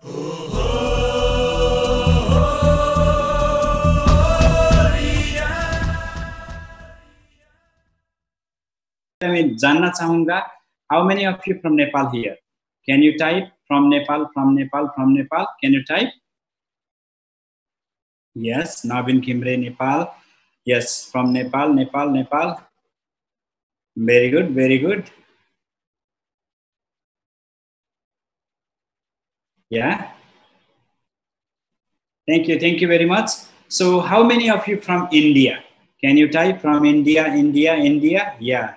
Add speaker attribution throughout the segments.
Speaker 1: मैं जानना चाहूंगा, how many of you from Nepal here? Can you type from Nepal, from Nepal, from Nepal? Can you type? Yes, Navin Kimre, Nepal. Yes, from Nepal, Nepal, Nepal. Very good, very good. Yeah. Thank you very much. So, how many of you from India? Can you type from India, India, India? Yeah.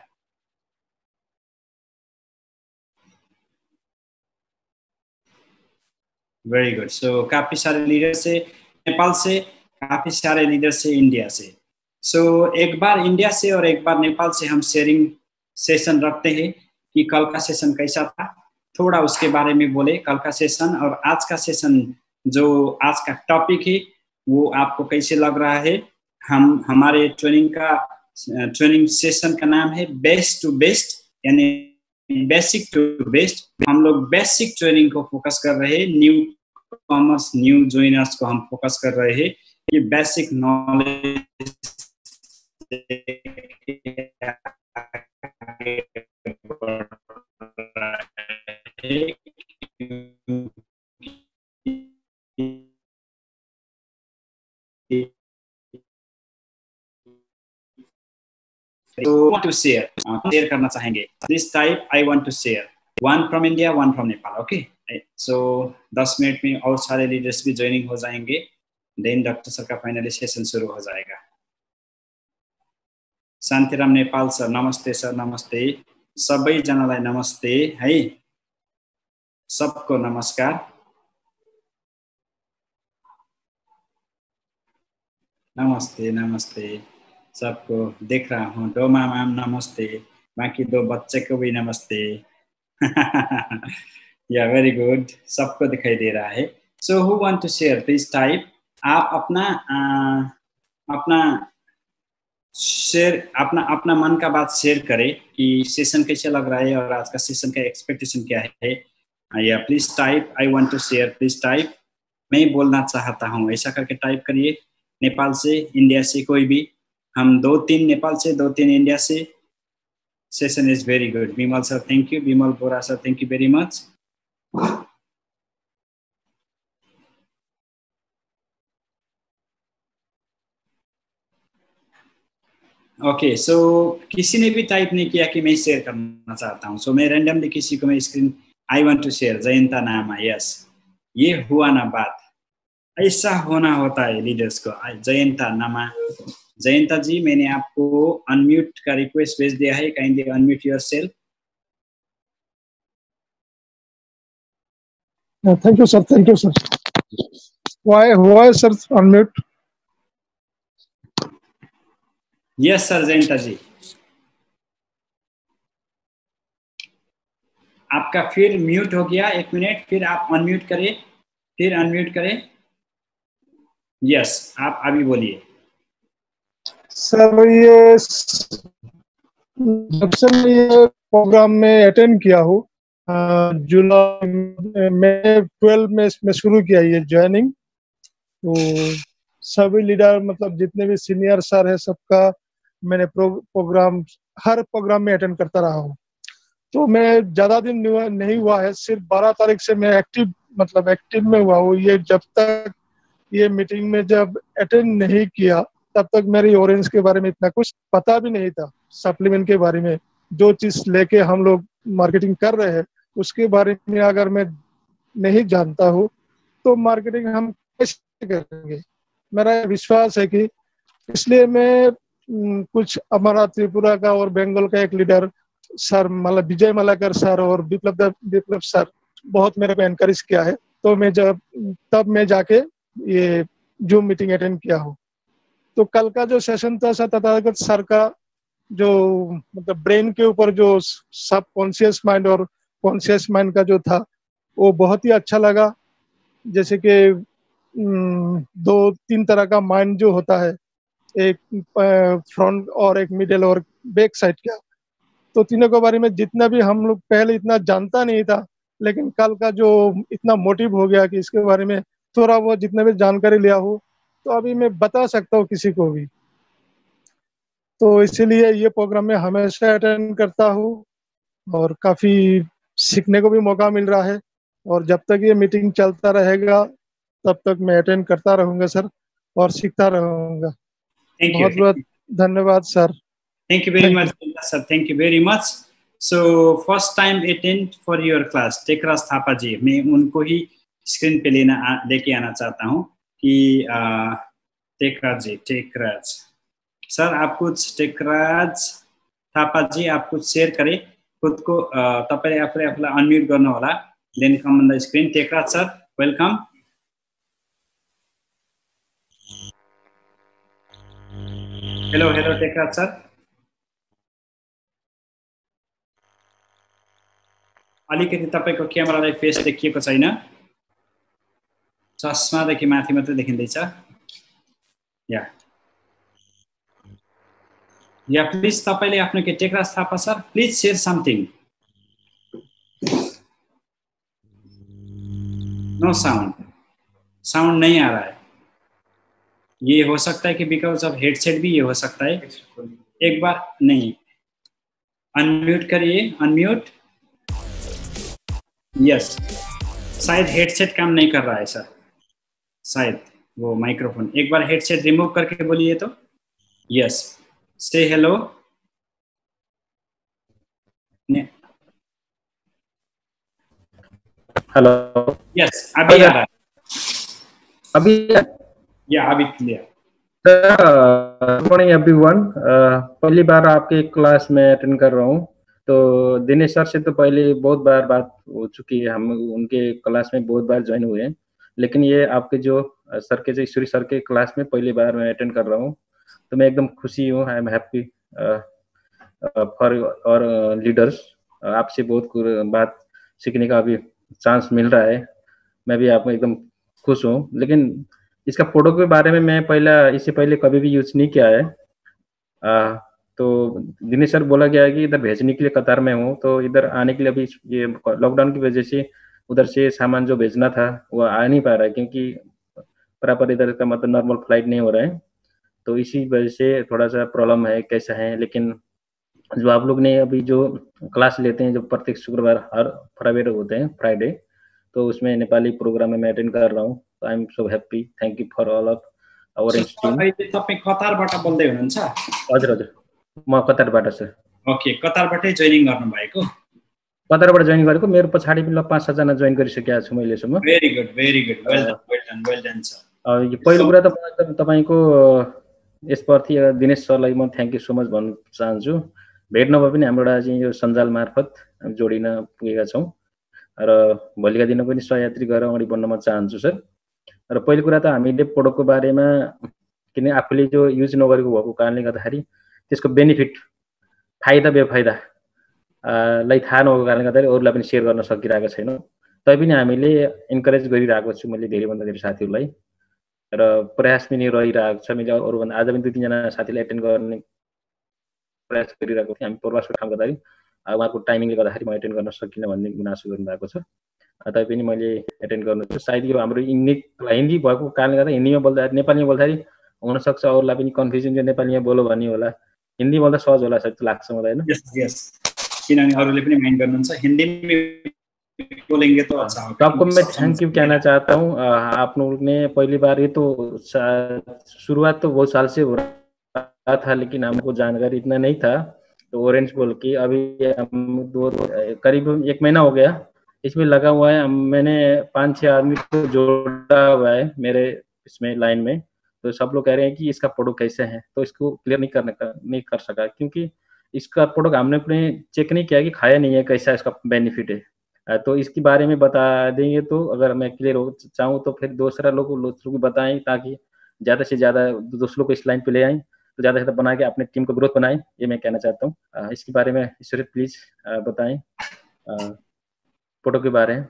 Speaker 1: Very good. So काफी सारे leader से नेपाल से, काफी सारे leader से India से. सो एक बार India से और एक बार नेपाल से हम शेयरिंग सेशन रखते हैं कि कल का सेशन कैसा था, थोड़ा उसके बारे में बोले. कल का सेशन और आज का सेशन, जो आज का टॉपिक है, वो आपको कैसे लग रहा है. हम हमारे ट्रेनिंग सेशन का नाम है बेस्ट टू बेस्ट, यानी बेसिक टू बेस्ट. हम लोग बेसिक ट्रेनिंग को फोकस कर रहे हैं. न्यू कॉमर्स, न्यू ज्वाइनर्स को हम फोकस कर रहे हैं कि basic knowledge So, want to share करना चाहेंगे. This type I want to share. One from India, one from Nepal. Okay. So 10 minute में और सारे लीडर्स भी ज्वाइनिंग हो जाएंगे. देन डॉक्टर सर का फाइनली सेशन शुरू हो जाएगा. शान्तिराम नेपाल सर, नमस्ते सर. नमस्ते सबैजनालाई, नमस्ते है, सबको नमस्कार. नमस्ते नमस्ते सबको. देख रहा हूँ डोमा मैम, नमस्ते. बाकी दो बच्चे को भी नमस्ते. या वेरी गुड, सबको दिखाई दे रहा है. So who want to share, please type. आप अपना शेयर, अपना मन का बात शेयर करें कि सेशन कैसे लग रहा है और आज का सेशन का एक्सपेक्टेशन क्या है. या please type I want to share, please type. मैं बोलना चाहता हूँ, ऐसा करके टाइप करिए. नेपाल से, इंडिया से, कोई भी. हम 2-3 नेपाल से, 2-3 इंडिया से. Session is very good. Bimal sir, thank you. Bimal Bora sir, thank you very much. Okay, so किसी ने भी टाइप नहीं किया कि मैं शेयर करना चाहता हूँ. So मैं रैंडमली किसी को मैं screen I want to share. Jayanta Nama, yes. ये हुआ ना बात, ऐसा होना होता है लीडर्स को. जयंता नामा, जयंता जी, मैंने आपको अनम्यूट का रिक्वेस्ट भेज दिया है. Kindly unmute yourself.
Speaker 2: Thank you, sir. Thank you, sir. Why, sir, unmute?
Speaker 1: Yes, sir, Jayanta ji. आपका फिर म्यूट हो गया. 1 मिनट, फिर आप अनम्यूट करें, फिर अनम्यूट करें. यस, आप अभी बोलिए.
Speaker 2: सर, ये जब से मैं ये प्रोग्राम में अटेंड किया हूँ, जुलाई में 12 में शुरू किया ये ज्वाइनिंग. तो सभी लीडर, मतलब जितने भी सीनियर सर है, सबका मैंने प्रोग्राम, हर प्रोग्राम में अटेंड करता रहा हूँ. तो मैं ज़्यादा दिन नहीं हुआ है, सिर्फ 12 तारीख से मैं एक्टिव में हुआ हूँ. ये जब तक ये मीटिंग में जब अटेंड नहीं किया, तब तक मेरी ऑरेंज के बारे में इतना कुछ पता भी नहीं था. सप्लीमेंट के बारे में, जो चीज़ लेके हम लोग मार्केटिंग कर रहे हैं, उसके बारे में अगर मैं नहीं जानता हूँ तो मार्केटिंग हम कैसे करेंगे. मेरा विश्वास है कि इसलिए मैं कुछ हमारा त्रिपुरा का और बंगाल का एक लीडर सर, मतलब विजय मलाकर सर और विप्लव सर, बहुत मेरे को एनकरेज किया है. तो मैं तब मैं जाके ये जूम मीटिंग अटेंड किया हूँ. तो कल का जो सेशन था सर, तथागत सर का जो मतलब ब्रेन के ऊपर जो सब कॉन्शियस माइंड और कॉन्शियस माइंड का जो था, वो बहुत ही अच्छा लगा. जैसे कि 2-3 तरह का माइंड जो होता है, एक फ्रंट और एक मिडिल और बैक साइड का. तो तीनों के बारे में जितना भी हम लोग पहले इतना जानता नहीं था, लेकिन कल का जो इतना मोटिव हो गया कि इसके बारे में थोड़ा बहुत जितने भी जानकारी लिया हो तो अभी मैं बता सकता हूँ किसी को भी। तो इसीलिए ये प्रोग्राम में हमेशा अटेंड करता हूँ और काफ़ी सीखने को भी मौका मिल रहा है। और जब तक ये मीटिंग चलता रहेगा तब तक मैं अटेंड करता रहूँगा सर और सीखता रहूँगा।
Speaker 1: Thank you.
Speaker 2: बहुत बहुत धन्यवाद sir.
Speaker 1: Thank you very
Speaker 2: thank
Speaker 1: much,
Speaker 2: you.
Speaker 1: sir. Thank you very much. So first time attend for your class, Tekraj Thapa ji, मैं उनको ही स्क्रीन पे लेके आना चाहता हूँ कि टेकराज जी, टेकराज सर, आप कुछ टेकराज थापा जी आप कुछ शेयर करें खुद को, तपाईले आफूले अनम्युट गर्नु होला, then come on the screen. Tekraj sir, welcome. Hello hello Tekraj sir, अलिकति तपाईको क्यामेरालाई फेस देखिएको छैन, चस्मादेखि माथि मात्रै देखिँदैछ। या प्लिज तपाईले आफ्नो के Tekraj Thapa sir, please share something. No sound, sound नहीं आ रहा है। ये हो सकता है कि बिकॉज ऑफ हेडसेट भी ये हो सकता है। एक बार नहीं, अनम्यूट करिए, अनम्यूट। यस, शायद हेडसेट काम नहीं कर रहा है सर, शायद वो माइक्रोफोन। एक बार हेडसेट रिमूव करके बोलिए तो। यस, से हेलो।
Speaker 3: हेलो।
Speaker 1: यस, अभी आ रहा है।
Speaker 3: अभी
Speaker 1: या अभी क्लियर।
Speaker 3: Good morning everyone. पहली बार आपके क्लास में अटेंड कर रहा हूँ। तो दिनेश सर से तो पहले बहुत बार बात हो चुकी है, हम उनके क्लास में बहुत बार ज्वाइन हुए हैं, लेकिन ये आपके जो सर के, जो ईश्वरी सर के क्लास में पहली बार मैं अटेंड कर रहा हूँ। तो मैं एकदम खुशी हूँ, आई एम हैप्पी फॉर और लीडर्स। आपसे बहुत बात सीखने का अभी चांस मिल रहा है, मैं भी आपको एकदम खुश हूँ। लेकिन इसका फोटो के बारे में मैं इससे पहले कभी भी यूज नहीं किया है। तो दिनेश सर बोला गया है कि इधर भेजने के लिए कतार में हूँ, तो इधर आने के लिए अभी ये लॉकडाउन की वजह से उधर से सामान जो भेजना था वो आ नहीं पा रहा है, क्योंकि प्रॉपर इधर का मतलब नॉर्मल फ्लाइट नहीं हो रहा है। तो इसी वजह से थोड़ा सा प्रॉब्लम है, कैसा है। लेकिन जो आप लोग ने अभी जो क्लास लेते हैं, जो प्रत्येक शुक्रवार हर फ्राइडे होते हैं, फ्राइडे, तो उसमें नेपाली प्रोग्राम में मैं अटेंड कर रहा हूँ। I am so happy, thank you for all of our team.
Speaker 1: तपाईं कतारबाट बोल्दै हुनुहुन्छ?
Speaker 3: हजुर हजुर, म कतारबाट सर।
Speaker 1: ओके, कतारबाटै जोइनिङ गर्नुभएको?
Speaker 3: कतारबाट जोइन गरेको, मेरो पछाडि 5-7 जना जोइन गरिसकेको छु अहिलेसम्म।
Speaker 1: Very good, well done, well done sir.
Speaker 3: यो पहिलो कुरा त म तपाईँको यसप्रति दिनेश सरलाई म थ्याङ्क यू सो मच भन्न चाहन्छु। भेट नभए पनि हाम्रो एउटा चाहिँ यो सञ्जाल मार्फत जोडिन पुगेका छौँ र भोलिका दिन पनि सहयात्री गरेर अगाडि बढ्न म चाहन्छु सर। र पहिलो कुरा त हामीले प्रोडक्टको बारेमा, किन आफूले जो युज नगरेको भएको कारणले गर्दाखेरि त्यसको बेनिफिट, फाइदा बेफाइदा लाई थाहा नभएको कारणले गर्दाखेरि अरूलाई पनि सेयर गर्न सकिरहेको छैनौँ। तैपनि हामीले इन्करेज गरिरहेको छु मैले धेरैभन्दा धेरै साथीहरूलाई, र प्रयास पनि रहिरहेको छ। मैले अरूभन्दा आज पनि 2-3 जना साथीलाई एटेन्ड गर्ने प्रयास गरिरहेको थिएँ। हामी प्रवासको काम गर्दाखेरि उहाँको टाइमिङले गर्दाखेरि म एटेन्ड गर्न सकिनँ भन्ने गुनासो गर्नुभएको छ। तैपनि मैले एटेन्ड गर्नु, सायद यो हाम्रो हिन्दी भएको कारणले गर्दा हिन्दीमा बोल्दाखेरि, नेपालीमा बोल्दाखेरि हुनसक्छ अरूलाई पनि कन्फ्युजन, यो नेपालीमा बोलो भन्ने होला, हिन्दी बोल्दा सहज होला जस्तो लाग्छ मलाई। हैन?
Speaker 1: यस, किनभने अरूले पनि माइन्ड गर्नुहुन्छ, हिन्दी में बोलेंगे तो अच्छा होगा।
Speaker 3: सबको मैं थैंक यू कहना चाहता हूँ। आप लोग ने पहली बार, ये तो शुरुआत तो बहुत साल से हो रहा था, लेकिन हमको जानकारी इतना नहीं था। तो ऑरेंज बोल के अभी हम करीब 1 महीना हो गया इसमें लगा हुआ है। मैंने 5-6 आदमी को जोड़ा हुआ है मेरे इसमें लाइन में। तो सब लोग कह रहे हैं कि इसका प्रोडक्ट कैसे है, तो इसको क्लियर नहीं कर सका, क्योंकि इसका प्रोडक्ट हमने अपने चेक नहीं किया कि खाया नहीं है, कैसा इसका बेनिफिट है। तो इसके बारे में बता देंगे तो अगर मैं क्लियर हो चाहूँ तो फिर दूसरा लोगों को बताएं, ताकि ज़्यादा से ज़्यादा दूसरों को इस लाइन पे ले आएँ, तो ज़्यादा से ज़्यादा बना के अपने टीम को ग्रोथ बनाएं, ये मैं कहना चाहता हूँ। इसके बारे में ईश्वरी प्लीज बताएं प्रोडक्ट के बारे में।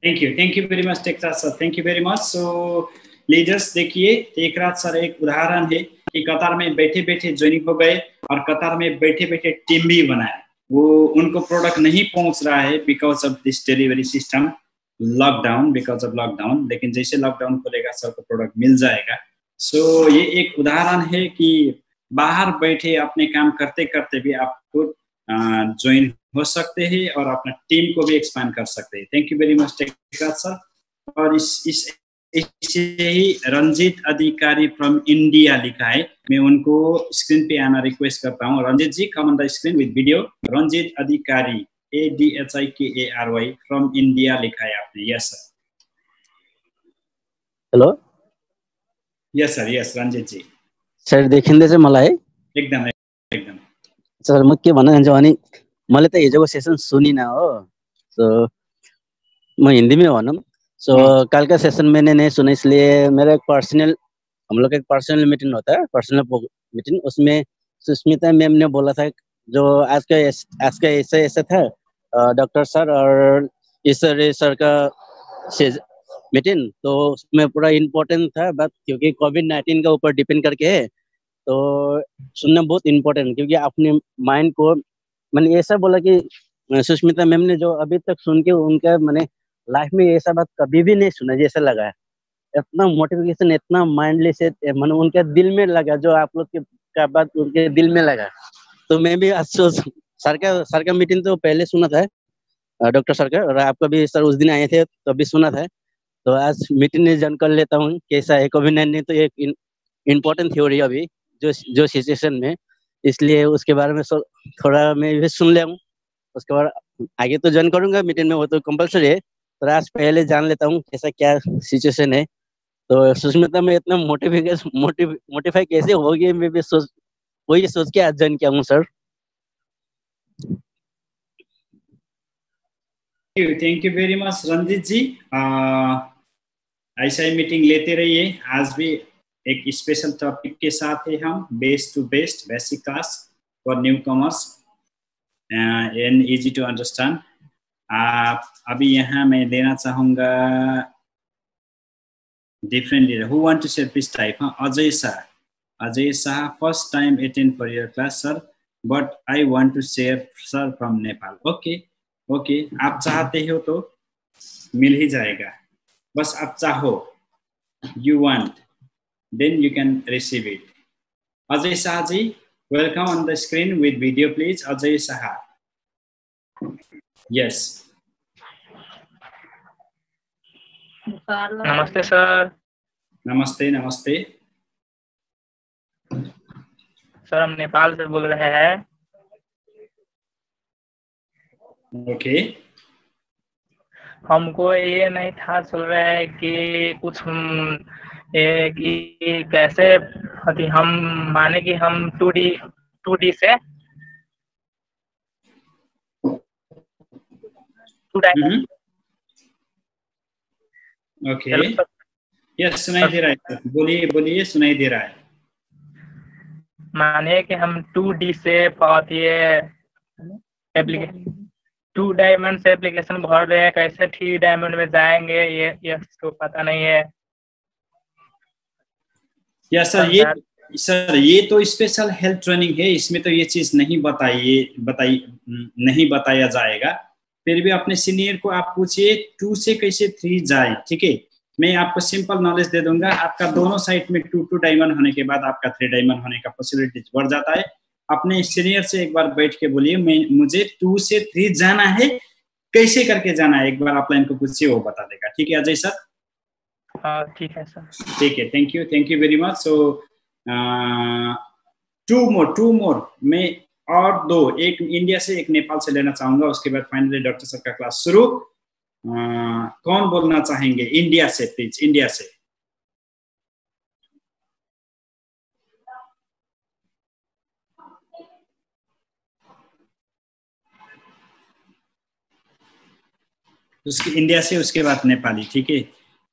Speaker 1: Thank you very much Tekraj sir, thank you very much. So leaders देखिए, टेकराज सर एक उदाहरण है कि कतार में बैठे बैठे ज्वाइनिंग हो गए और कतार में बैठे बैठे टीम भी बनाया। वो उनको प्रोडक्ट नहीं पहुंच रहा है because of this delivery system lockdown, because of lockdown. लेकिन जैसे लॉकडाउन खुलेगा सबको प्रोडक्ट मिल जाएगा। सो ये एक उदाहरण है कि बाहर बैठे अपने काम करते करते भी आपको ज्वाइन हो सकते हैं और अपना टीम को भी एक्सपांड कर सकते हैं। Thank you very much Tekraj sir. और इसे ही रंजीत अधिकारी फ्रॉम इंडिया लिखा है, मैं उनको स्क्रीन पे आना रिक्वेस्ट करता हूँ। Ranjit ji, come on the screen with video. Ranjit Adhikari ADHIKARY from India लिखा है आपने। Yes sir.
Speaker 4: Hello.
Speaker 1: Yes sir, yes Ranjit ji.
Speaker 4: Sir देखिँदै चाहिँ मलाई
Speaker 1: एकदम एकदम
Speaker 4: सर म के भन्न चाहन्छु भने मैले त हिजोको सेसन सुनिनँ हो, सो मैं हिंदी में भनूँ। सो कल का सेशन मैंने नहीं सुना, इसलिए मेरा एक पर्सनल, हम लोग का एक पर्सनल मीटिंग होता है, पर्सनल मीटिंग, उसमें सुष्मिता मैम ने बोला था जो आज का ऐसा था डॉक्टर सर और ईश्वर सर का मीटिंग, तो उसमें पूरा इम्पोर्टेंट था बात, क्योंकि कोविड-19 का ऊपर डिपेंड करके है, तो सुनना बहुत इम्पोर्टेंट, क्योंकि अपने माइंड को मैंने ऐसा बोला कि सुष्मिता मैम ने जो अभी तक सुन के उनका मैंने लाइफ में ऐसा बात कभी भी नहीं सुना जैसा लगा है। इतना मोटिवेशन, इतना माइंडली से मैंने उनके दिल में लगा, जो आप लोग का बात उनके दिल में लगा। तो मैं भी अफसोस, सर का मीटिंग तो पहले सुना था डॉक्टर सर का, और आपका भी सर उस दिन आए थे तो भी सुना था, तो आज मीटिंग में ज्वाइन कर लेता हूँ कैसा है। कोविड-19 तो एक इम्पोर्टेंट थ्योरी अभी जो सिचुएशन में, इसलिए उसके बारे में थोड़ा मैं भी सुन लिया हूँ। उसके बाद आगे तो ज्वाइन करूंगा मीटिंग में, वो तो कंपलसरी है, तो आज पहले जान लेता हूँ कैसा क्या सिचुएशन है। तो सुष्मिता में इतना मोटिफाई कैसे होगी, मैं भी वही सोच के आज ज्वाइन किया हूँ sir.
Speaker 1: Thank you very much Ranjit ji. ऐसा ही मीटिंग लेते रहिए। आज भी एक स्पेशल टॉपिक के साथ है हम, best to best basic class for new commerce and easy to understand. अभी यहाँ मैं देना चाहूँगा different leader who want to share please type. हाँ, Ajay Shah first time attend for your class sir, but I want to share sir from Nepal. Okay, आप चाहते हो तो मिल ही जाएगा, बस आप चाहो, you want, then you can receive it. Ajay Shah ji, welcome on the screen with video please. Ajay Shah. Yes.
Speaker 5: नमस्ते sir.
Speaker 1: नमस्ते।
Speaker 5: सर हम नेपाल से बोल रहे हैं।
Speaker 1: ओके।
Speaker 5: हमको ये नहीं था चल रहा है कि कुछ कि कैसे हम माने कि हम 2D से 2 डायमेंशन।
Speaker 1: ओके, यस सुनाई दे रहा है, बोलिए सुनाई दे रहा है।
Speaker 5: माने कि हम 2D से बहुत ये एप्लीकेशन 2 डायमेंशन से एप्लीकेशन भर रहे हैं, कैसे 3 डायमेंशन में जाएंगे ये तो पता नहीं है।
Speaker 1: यस सर, ये तो स्पेशल हेल्थ ट्रेनिंग है, इसमें तो ये चीज नहीं बताया जाएगा। फिर भी अपने सीनियर को आप पूछिए 2 से कैसे 3 जाए, ठीक है। मैं आपको सिंपल नॉलेज दे दूंगा, आपका दोनों साइड में 2 डायमंड होने के बाद आपका 3 डायमंड होने का पॉसिबिलिटी बढ़ जाता है। अपने सीनियर से एक बार बैठ के बोलिए मुझे 2 से 3 जाना है, कैसे करके जाना है, एक बार आप लाइन को पूछिए, वो बता देगा। ठीक है अजय सर?
Speaker 5: ठीक है सर।
Speaker 1: ठीक है, थैंक यू वेरी मच। सो 2 मोर मैं और 2, एक इंडिया से एक नेपाल से लेना चाहूंगा, उसके बाद फाइनली डॉक्टर सर का क्लास शुरू। कौन बोलना चाहेंगे इंडिया से? प्लीज इंडिया से। इंडिया से, उसके बाद नेपाली, ठीक है।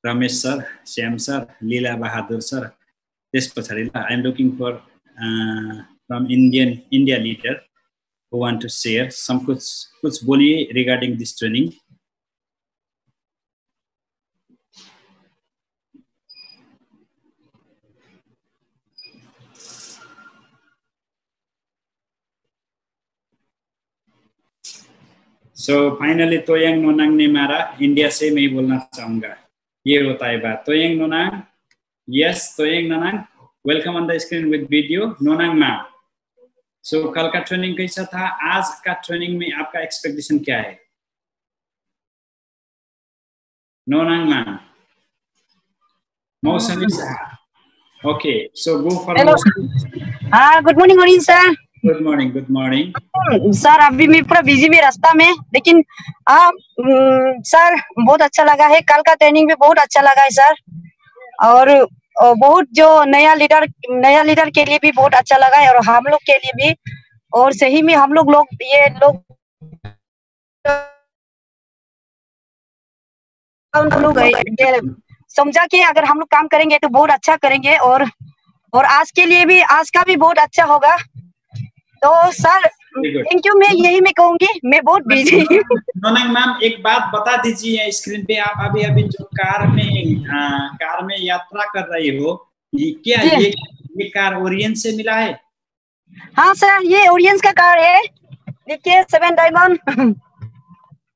Speaker 1: रमेश सर, श्याम सर, लीला बहादुर सर, त्यस पछाडि I am looking for from India leader who want to share some कुछ बोलिए regarding this training। So finally Toyang Nonang ने मारा, इंडिया से मैं बोलना चाहूंगा, ये होता है बात। Toyang Nonang, yes Toyang Nonang, welcome on the screen with video Nonang ma'am. So कल का ट्रेनिंग कैसा था, आज का ट्रेनिंग में आपका एक्सपेक्टेशन क्या है? Nonang ma'am, Mousumi sir, okay so go for Mousumi.
Speaker 6: हाँ, good morning Orin sir.
Speaker 1: Good morning, good morning
Speaker 6: sir. अभी मैं पूरा बिजी में रास्ता में, लेकिन सर बहुत अच्छा लगा है, कल का ट्रेनिंग भी बहुत अच्छा लगा है सर। और बहुत जो नया लीडर के लिए भी बहुत अच्छा लगा है, और हम लोग के लिए भी। और सही में हम लोग ये लोग समझा कि अगर हम लोग काम करेंगे तो बहुत अच्छा करेंगे, और आज के लिए भी, आज का भी बहुत अच्छा होगा। तो सर थैंक यू, मैं यही मैं कहूंगी, मैं बहुत बिजी हूँ।
Speaker 1: नोनांग मैम एक बात बता दीजिए, स्क्रीन पे आप अभी जो कार में यात्रा कर रही हो, क्या ये कार ओरियंस से मिला है?
Speaker 6: हाँ सर, ये ओरियंस का कार है, देखिए 7 डायमंड।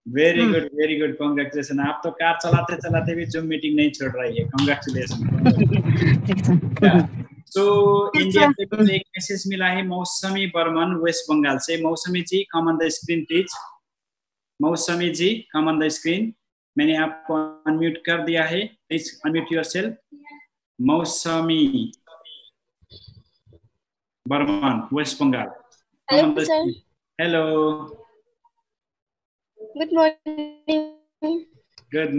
Speaker 1: Very good, congratulation. आप तो कार चलाते चलाते भी जूम मीटिंग नहीं छोड़ रही है, कांग्रेचुलेशन। सो इंडिया से मुझे एक मैसेज मिला है मौसमी बर्मन वेस्ट बंगाल से। Mousumi ji come on the screen please. Mousumi ji come on the screen, मैंने आपको अनम्यूट कर दिया है, please unmute yourself. Mousumi Barman West Bengal, come on the screen. Hello,
Speaker 7: good morning.
Speaker 1: Good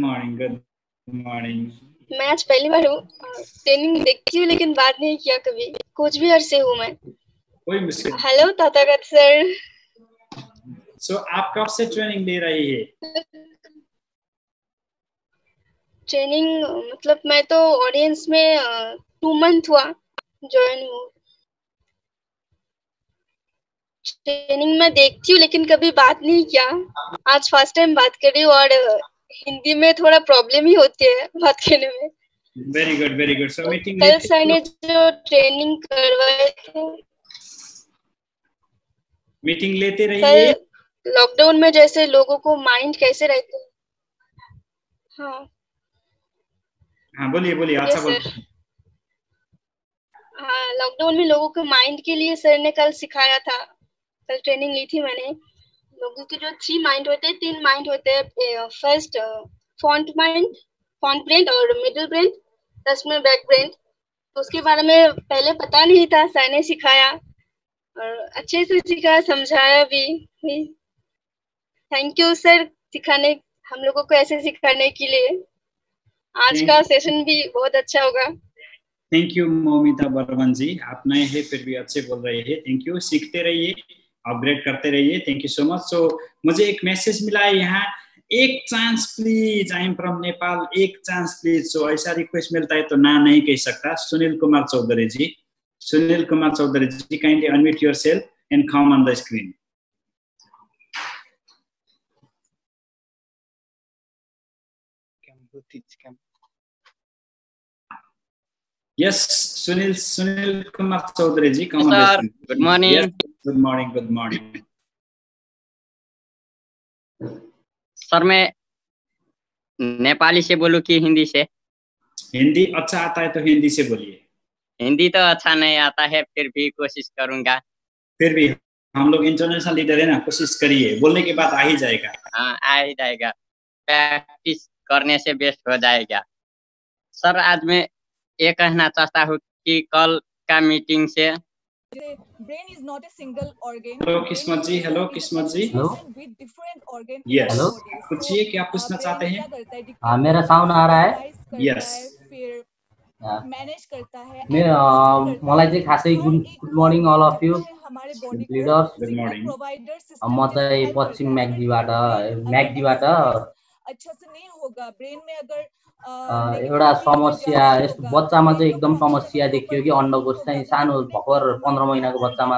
Speaker 1: morning.
Speaker 7: मैं आज पहली बार हूँ, ट्रेनिंग देखती हूँ लेकिन बात नहीं किया कभी। कोचबिहार से हूँ मैं।
Speaker 1: कोई मुश्किल।
Speaker 7: Hello Tathagata sir.
Speaker 1: सो आप कब से ट्रेनिंग ले रही है?
Speaker 7: ट्रेनिंग मतलब मैं तो ऑडियंस में 2 मंथ हुआ ज्वाइन हूँ। ट्रेनिंग में देखती हूँ लेकिन कभी बात नहीं किया, आज फर्स्ट टाइम बात कर रही हूँ, और हिंदी में थोड़ा प्रॉब्लम ही होती है बात करने में।
Speaker 1: Very good. सो मीटिंग
Speaker 7: कल सर ने जो ट्रेनिंग करवाए थे,
Speaker 1: मीटिंग लेते रहिए।
Speaker 7: लॉकडाउन में जैसे लोगों को माइंड कैसे रहते हैं।
Speaker 1: हाँ बोलिए, अच्छा बोलिए।
Speaker 7: हाँ, लॉकडाउन में लोगों के माइंड के लिए सर ने कल सिखाया था, कल ट्रेनिंग ली थी मैंने। लोगों के जो 3 माइंड होते हैं, 3 माइंड होते हैं। फर्स्ट फ्रंट ब्रेन और मिडिल ब्रेन, प्लस में बैक ब्रेन। तो उसके बारे में पहले पता नहीं था, सर ने सिखाया और अच्छे से सिखाया, समझाया भी। थैंक यू सर, सिखाने हम लोगों को ऐसे सिखाने के लिए। आज का सेशन भी बहुत अच्छा होगा।
Speaker 1: थैंक यू मौमिता बर्मन जी, आप नए हैं फिर भी अच्छे बोल रहे हैं। थैंक यू, सीखते रहिए, अपग्रेड करते रहिए। Thank you so much. So मुझे एक मैसेज मिला है यहाँ, एक chance please, I am from Nepal, एक चांस प्लीज। सो ऐसा रिक्वेस्ट मिलता है तो ना नहीं कह सकता। Sunil Kumar Chaudhary ji, kindly unmute yourself and come on the screen. Yes, Sunil Kumar Chaudhary ji, come on.
Speaker 8: Sir, good morning.
Speaker 1: Yes, good morning.
Speaker 8: Sir मैं नेपाली से बोलूं कि हिंदी से?
Speaker 1: हिंदी अच्छा आता है तो हिंदी से बोलिए।
Speaker 8: हिंदी तो अच्छा नहीं आता है, फिर भी कोशिश करूंगा।
Speaker 1: फिर भी हम लोग इंटरनेशनल लीडर है ना, कोशिश करिए, बोलने के बाद आ ही जाएगा।
Speaker 8: हाँ, आ ही जाएगा, प्रैक्टिस करने से बेस्ट हो जाएगा। सर आज मैं ये कहना चाहता हूँ कि कल का मीटिंग से
Speaker 9: brain is not a single organ.
Speaker 1: Hello किस्मत जी, यस, पूछिए क्या पूछना चाहते हैं?
Speaker 10: हाँ, मेरा साउंड आ रहा है?
Speaker 1: यस।
Speaker 9: मैनेज करता है।
Speaker 10: मलाई चाहिँ खासै good morning all of you leaders.
Speaker 1: Good morning.
Speaker 10: म चाहिँ पश्चिम म्याग्दीबाट
Speaker 9: अच्छा से नहीं होगा। ब्रेन में अगर
Speaker 10: एउटा समस्या यस बच्चामा चाहिँ एकदम समस्या देखियो कि अन्डकोश चाहिँ सानो भर्खर 15 महिनाको बच्चामा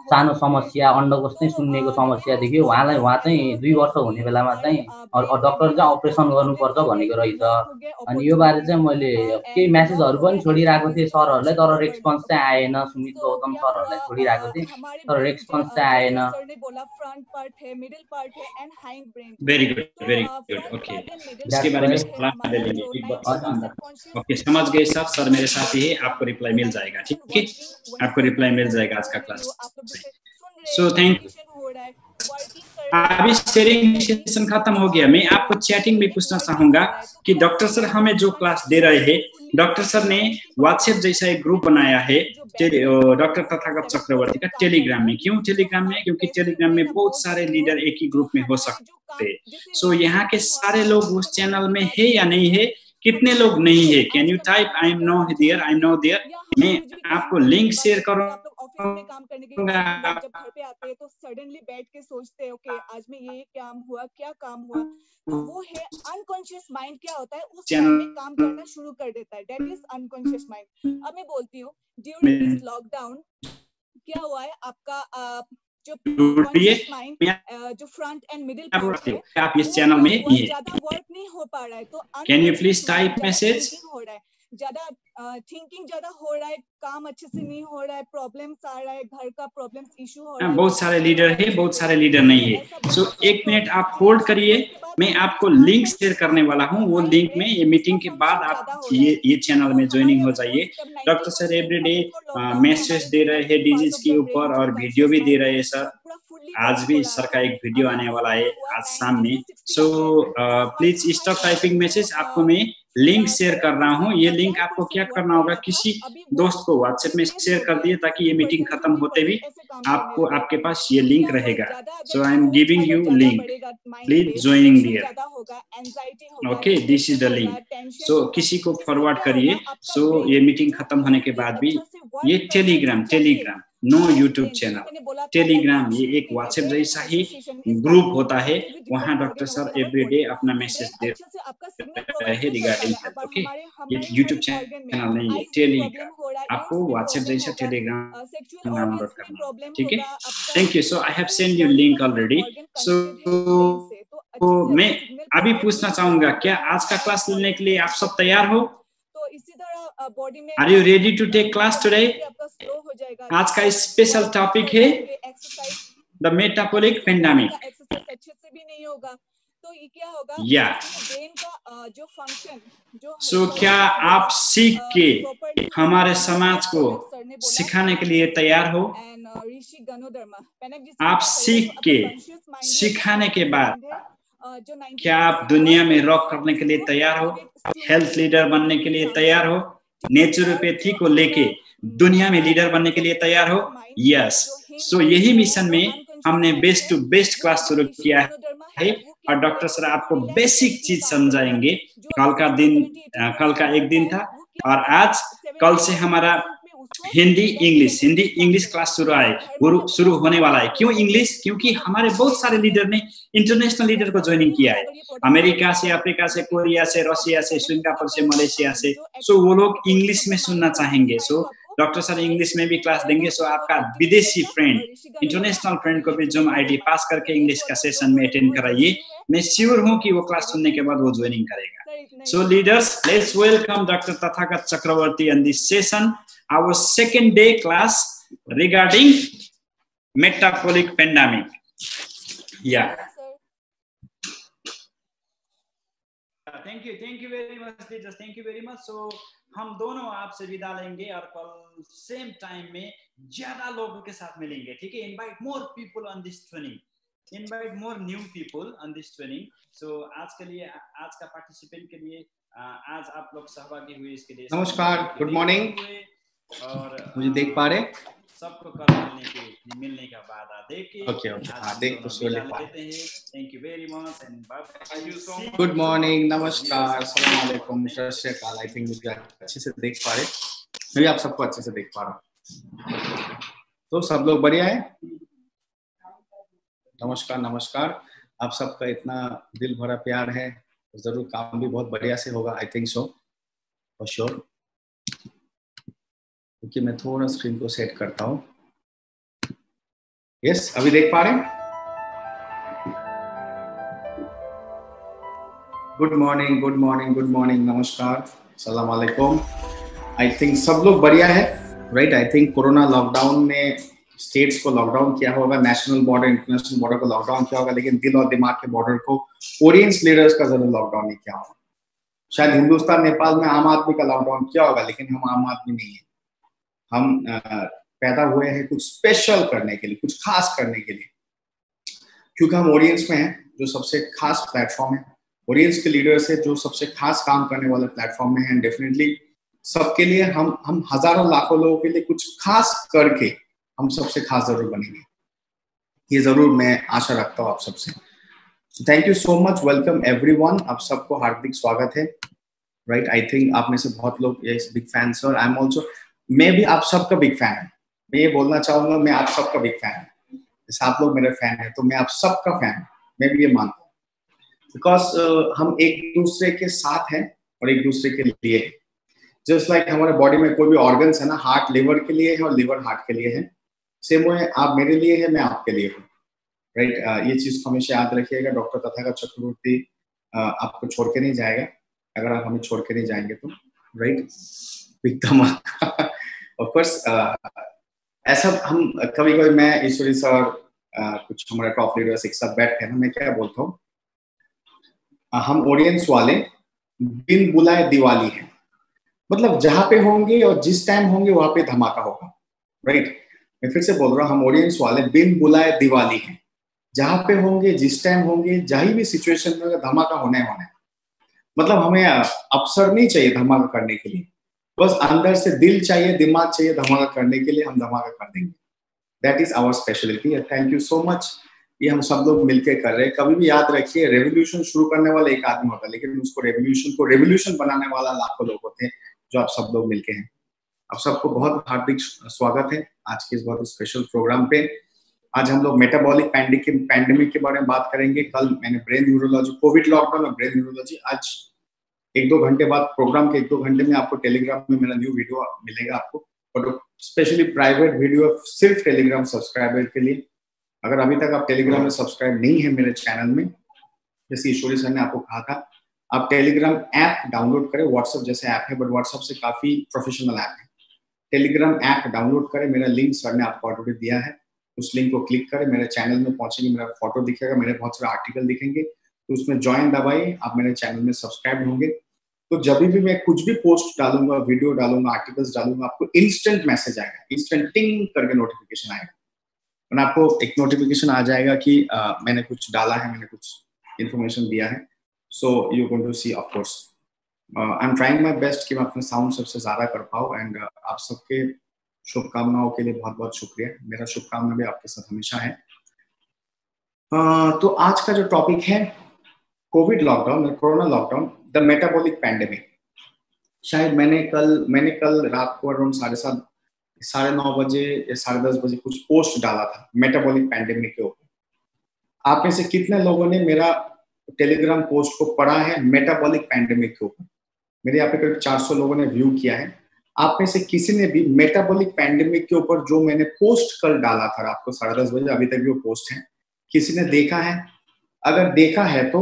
Speaker 10: सानो समस्या अन्डकोश चाहिँ सुन्नेको समस्या देखियो। उहाँ चाहिँ 2 वर्ष हुने बेलामा चाहिँ डाक्टर चाहिँ अपरेसन गर्नुपर्छ भनेको रहेछ। अनि यो बारे चाहिँ मैले केही मेसेजहरू पनि छोडिरहेको थिएँ सरहरूलाई, तर रेस्पोन्स चाहिँ आएन। सुमित गौतम सरहरूलाई छोडिरहेको थिएँ तर रेस्पोन्स चाहिँ आएन।
Speaker 1: वेरी गुड ओके, इसके बारे में सलाह ले लेंगे एक बार। ओके समझ गए सर, सर मेरे साथ ही है, आपको रिप्लाई मिल जाएगा, ठीक है, आपको रिप्लाई मिल जाएगा आज का क्लास से। सो थैंक यू। अभी शेयरिंग सेशन खत्म हो गया। मैं आपको चैटिंग में पूछना चाहूंगा कि डॉक्टर सर हमें जो क्लास दे रहे हैं, डॉक्टर सर ने व्हाट्सएप जैसा एक ग्रुप बनाया है डॉक्टर तथागत चक्रवर्ती का टेलीग्राम में। क्यों टेलीग्राम में? क्योंकि टेलीग्राम में बहुत सारे लीडर एक ही ग्रुप में हो सकते हैं। सो यहाँ के सारे लोग उस चैनल में है या नहीं है? कितने लोग नहीं है? Can you type I am no there, I am no there. मैं आपको लिंक शेयर करूंगा।
Speaker 9: काम करने के लिए जब घर पे आते हैं तो सडनली बैठ के सोचते हैं ओके आज में ये काम हुआ, क्या काम हुआ, तो वो है अनकॉन्शियस माइंड। क्या होता है उस टाइम में काम करना शुरू कर देता है, दैट इज अनकॉन्शियस माइंड। अब मैं बोलती हूँ ड्यूरिंग दिस लॉकडाउन क्या हुआ है आपका जो कॉन्शियस माइंड जो फ्रंट एंड मिडिल पार्ट है
Speaker 1: आप इस चैनल में
Speaker 9: ज्यादा वर्क नहीं हो पा रहा है, तो
Speaker 1: can you please type message
Speaker 9: हो रहा है, ज्यादा थिंकिंग ज्यादा हो रहा है, काम अच्छे से नहीं हो रहा है, प्रॉब्लम्स आ रहा है, घर का प्रॉब्लम्स इशू हो रहा है।
Speaker 1: बहुत सारे लीडर है, बहुत सारे लीडर नहीं है। सो एक मिनट आप होल्ड करिए, मैं आपको लिंक शेयर करने वाला हूँ। वो लिंक में ये मीटिंग के बाद आप ये चैनल में ज्वाइनिंग हो जाइए। डॉक्टर सर एवरीडे मैसेज दे रहे हैं डिजीज के ऊपर और वीडियो भी दे रहे हैं सर। आज भी सर का एक वीडियो आने वाला है आज शाम में। So please stop typing message, आपको मैं लिंक शेयर कर रहा हूँ। ये लिंक आपको क्या करना होगा, किसी दोस्त को व्हाट्सएप में शेयर कर दिए ताकि ये मीटिंग खत्म होते भी आपको आपके पास ये लिंक रहेगा। So I am giving you link, please joining there. Okay this is the link. So किसी को फॉरवर्ड करिए। सो ये मीटिंग खत्म होने के बाद भी ये Telegram no YouTube channel, Telegram ये एक व्हाट्सएप जैसा ही ग्रुप होता है। वहाँ डॉक्टर सर एवरीडे अपना मैसेज दे रहे हैं रिगार्डिंग हेल्थ। ओके ये यूट्यूब चैनल नहीं है, टेलीग्राम। आपको व्हाट्सएप जैसा टेलीग्राम डाउनलोड करना, ठीक है। Thank you. So I have send you link already. So मैं अभी पूछना चाहूंगा, क्या आज का क्लास लेने के लिए आप सब तैयार हो? Are you ready to take class today? आज का स्पेशल टॉपिक है द मेटाबॉलिक पेंडेमिक।
Speaker 9: तो ये क्या होगा
Speaker 1: या
Speaker 9: ब्रेन का जो फंक्शन जो
Speaker 1: सो क्या आप सीख के हमारे समाज को सिखाने के लिए तैयार हो? आप सीख के सिखाने के बाद क्या आप दुनिया में रॉक करने के लिए तैयार हो? हेल्थ लीडर बनने के लिए तैयार हो? नेचुरोपैथी को लेके दुनिया में लीडर बनने के लिए तैयार हो? यस। सो यही मिशन में हमने बेस्ट टू बेस्ट क्लास शुरू किया है और डॉक्टर सर आपको बेसिक चीज समझाएंगे। कल का एक दिन था और आज कल से हमारा हिंदी इंग्लिश क्लास शुरू होने वाला है। क्यों इंग्लिश? क्योंकि हमारे बहुत सारे लीडर ने इंटरनेशनल लीडर को ज्वाइनिंग किया है, अमेरिका से, अफ्रीका से, कोरिया से, रशिया से, सिंगापुर से, मलेशिया से। सो वो लोग इंग्लिश में सुनना चाहेंगे। सो डॉक्टर सर इंग्लिश में भी क्लास देंगे। सो आपका विदेशी फ्रेंड, इंटरनेशनल फ्रेंड को भी जूम आईडी पास करके इंग्लिश का सेशन में अटेंड कराइए। मैं श्योर हूँ कि वो क्लास सुनने के बाद वो ज्वाइनिंग करेगा। So leaders, let's welcome doctor Tathagat Chakraborty on this session, our second day class regarding metabolic pandemic. Yeah. Thank you very much leaders, thank you very much. So हम दोनों आपसे विदा लेंगे और कल सेम टाइम में ज्यादा लोगों के साथ मिलेंगे, ठीक है। Invite more people on this training, invite more new people on this training. So आज के लिए, आज का पार्टिसिपेंट के लिए, आज आप लोग सहभागी हुए इसके लिए
Speaker 11: नमस्कार, गुड मॉर्निंग।
Speaker 1: और
Speaker 11: मुझे देख पा रहे
Speaker 1: सबको कल मिलने का वादा देके
Speaker 11: ओके हाँ देख तो सुन लेते
Speaker 1: हैं। Thank you very much and bye.
Speaker 11: Good morning, नमस्कार, अस्सलाम वालेकुम, सत श्री अकाल। आई थिंक मुझे अच्छे से देख पा रहे, मैं भी आप सबको अच्छे से देख पा रहा हूँ। तो सब लोग बढ़िया है? नमस्कार, आप सबका इतना दिल भरा प्यार है जरूर काम भी बहुत बढ़िया से होगा, I think so for sure. क्योंकि मैं थोड़ा स्क्रीन को सेट करता हूँ। यस, अभी देख पा रहे हैं? Good morning, good morning, good morning, नमस्कार, सलाम वालेकुम। आई थिंक सब लोग बढ़िया है, right? I think corona lockdown ने स्टेट्स को लॉकडाउन किया होगा, नेशनल बॉर्डर इंटरनेशनल बॉर्डर को लॉकडाउन किया होगा, लेकिन दिल और दिमाग के बॉर्डर को ओरियंस लीडर्स का जरूर लॉकडाउन नहीं किया होगा। शायद हिंदुस्तान नेपाल में आम आदमी का लॉकडाउन किया होगा, लेकिन हम आम आदमी नहीं है। हम पैदा हुए हैं कुछ स्पेशल करने के लिए, कुछ खास करने के लिए, क्योंकि हम ओरियंस में हैं, जो सबसे खास प्लेटफॉर्म है। ओरियंस के लीडर्स है जो सबसे खास काम करने वाले प्लेटफॉर्म में हैं। डेफिनेटली सबके लिए हम हजारों लाखों लोगों के लिए कुछ खास करके हम सबसे खास जरूर बनेंगे, ये जरूर मैं आशा रखता हूँ आप सबसे। Thank you so much, welcome everyone, आप सबको हार्दिक स्वागत है, राइट? आई थिंक आप में से बहुत लोग big fan sir, I am also, मैं भी आप सबका बिग फैन है। मैं ये बोलना चाहूंगा, मैं आप सबका बिग फैन है। जैसे आप लोग मेरे फैन है, तो मैं आप सबका फैन हूँ, मैं भी ये मानता हूँ, बिकॉज हम एक दूसरे के साथ हैं और एक दूसरे के लिए है। जस्ट लाइक हमारे बॉडी में कोई भी ऑर्गन्स है ना, हार्ट लिवर के लिए है और लिवर हार्ट के लिए है, सेम वे आप मेरे लिए है, मैं आपके लिए हूँ, राइट? ये चीज को हमेशा याद रखिएगा। डॉक्टर तथागत चक्रवर्ती आपको छोड़ के नहीं जाएगा, अगर आप हमें छोड़ के नहीं जाएंगे तो, राइट? बिग धमाका ऑफ कोर्स। ऐसा हम कभी कभी मैं ईश्वरी सर कुछ हमारे टॉप लीडर्स एक साथ बैठ के ना, मैं क्या बोलता हूँ, हम ऑडियंस वाले बिन बुलाए दिवाली है। मतलब जहां पे होंगे और जिस टाइम होंगे वहां पे धमाका होगा, राइट? मैं फिर से बोल रहा हूँ, हम ऑडियंस वाले बिन बुलाए दिवाली है। जहां पे होंगे, जिस टाइम होंगे, जहां भी सिचुएशन में धमाका होने वाला है। मतलब हमें अवसर नहीं चाहिए धमाका करने के लिए, बस अंदर से दिल चाहिए, दिमाग चाहिए धमाका करने के लिए, हम धमाका कर देंगे। That is our speciality. Thank you so much, ये हम सब लोग मिलकर कर रहे हैं। कभी भी याद रखिए, रेवोल्यूशन शुरू करने वाला एक आदमी होता है, लेकिन उसको रेवोल्यूशन बनाने वाला लाखों लोग होते हैं, जो आप सब लोग मिलके हैं। आप सबको बहुत हार्दिक स्वागत है आज के इस बहुत स्पेशल प्रोग्राम पे। आज हम लोग मेटाबॉलिक पैंडेमिक के बारे में बात करेंगे। कल मैंने ब्रेन न्यूरोलॉजी, कोविड लॉकडाउन और ब्रेन न्यूरोलॉजी, आज 1-2 घंटे बाद, प्रोग्राम के 1-2 घंटे में आपको टेलीग्राम में मेरा न्यू वीडियो मिलेगा आपको, और स्पेशली प्राइवेट वीडियो सिर्फ टेलीग्राम सब्सक्राइबर के लिए। अगर अभी तक आप टेलीग्राम में सब्सक्राइब नहीं है मेरे चैनल में, जैसे ईश्वरी सर ने आपको कहा था, आप टेलीग्राम ऐप डाउनलोड करें। व्हाट्सएप जैसे ऐप है, बट व्हाट्सएप से काफी प्रोफेशनल ऐप है। टेलीग्राम ऐप डाउनलोड करें, मेरा लिंक सर ने आपको ऑलरेडी दिया है, उस लिंक को क्लिक करें, मेरे चैनल में पहुंचेंगे, मेरा फोटो दिखेगा, मेरे बहुत सारे आर्टिकल दिखेंगे, तो उसमें ज्वाइन दबाइए, आप मेरे चैनल में सब्सक्राइब होंगे। तो जब भी मैं कुछ भी पोस्ट डालूंगा, वीडियो डालूंगा, आर्टिकल्स डालूंगा, आपको इंस्टेंट मैसेज आएगा, इंस्टेंट टिंग करके नोटिफिकेशन आएगा, और आपको एक नोटिफिकेशन आ जाएगा कि मैंने कुछ डाला है, मैंने कुछ इन्फॉर्मेशन दिया है। So you going to see, of course I am trying my best कि मैं अपने साउंड सबसे ज्यादा कर पाऊँ। एंड आप सबके शुभकामनाओं के लिए बहुत बहुत शुक्रिया। मेरा शुभकामना भी आपके साथ हमेशा है। तो आज का जो टॉपिक है, Covid lockdown, corona lockdown, the metabolic pandemic. शायद मैंने कल रात को अराउंड 7:30, 9:30 बजे या 10:30 बजे कुछ पोस्ट डाला था मेटाबॉलिक पैंडेमिक के ऊपर। आप में से कितने लोगों ने मेरा टेलीग्राम पोस्ट को पढ़ा है मेटाबॉलिक पैंडेमिक के ऊपर? मेरे यहाँ पे करीब 400 लोगों ने व्यू किया है। आप में से किसी ने भी मेटाबॉलिक पैंडेमिक के ऊपर जो मैंने पोस्ट कल डाला था रात को 10:30 बजे, अभी तक भी वो पोस्ट है, किसी ने देखा है? अगर देखा है तो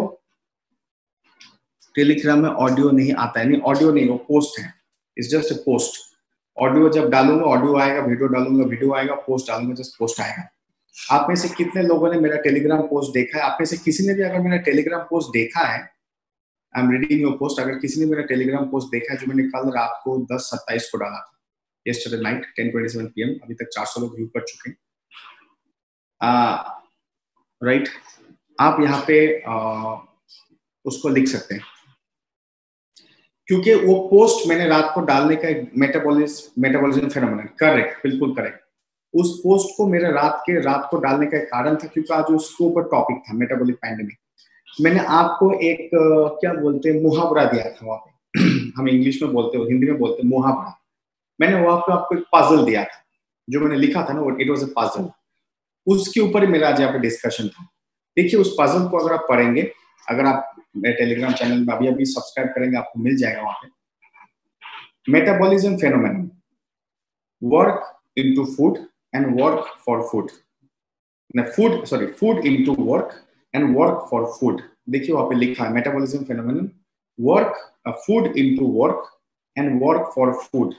Speaker 11: टेलीग्राम में ऑडियो नहीं आता है, नहीं ऑडियो नहीं, वो पोस्ट है, it's just a post. Audio जब डालूंगा ऑडियो आएगा, वीडियो डालूंगा वीडियो आएगा, पोस्ट डालूंगा जस्ट पोस्ट आएगा। आप में से कितने लोगों ने मेरा टेलीग्राम पोस्ट देखा है? आप में से किसी ने भी अगर मेरा टेलीग्राम पोस्ट देखा है, I am reading your post, अगर किसी ने मेरा टेलीग्राम पोस्ट देखा है जो मैंने कल रात को 10:27 को डाला था, yesterday night 10:27 PM, अभी तक 400 लोग व्यू कर चुके हैं, राइट? आप यहाँ पे उसको लिख सकते हैं, क्योंकि वो पोस्ट मैंने रात को डालने का मेटाबॉलिज्म फेनोमेनन, करेक्ट, बिल्कुल करेक्ट। उस पोस्ट को मेरे रात को डालने का एक कारण था, क्योंकि आज उसके ऊपर टॉपिक था मेटाबॉलिक पैंडेमिक। मैंने आपको एक क्या बोलते हैं, मुहावरा दिया था वहां पे हम इंग्लिश में बोलते हो, हिंदी में बोलते हैं मुहावरा। मैंने वहां पे आपको एक पजल दिया था, जो मैंने लिखा था ना, इट वाज अ पजल। उसके ऊपर ही मेरा आज यहाँ पे डिस्कशन था। देखिए, उस पजल को अगर आप पढ़ेंगे, अगर आप मेरे टेलीग्राम चैनल में अभी सब्सक्राइब करेंगे आपको मिल जाएगा वहां पे। Metabolism phenomenon, work into food and work for food, food into work and work for food. देखिए वहां पे लिखा है metabolism phenomenon, work, food into work and work for food.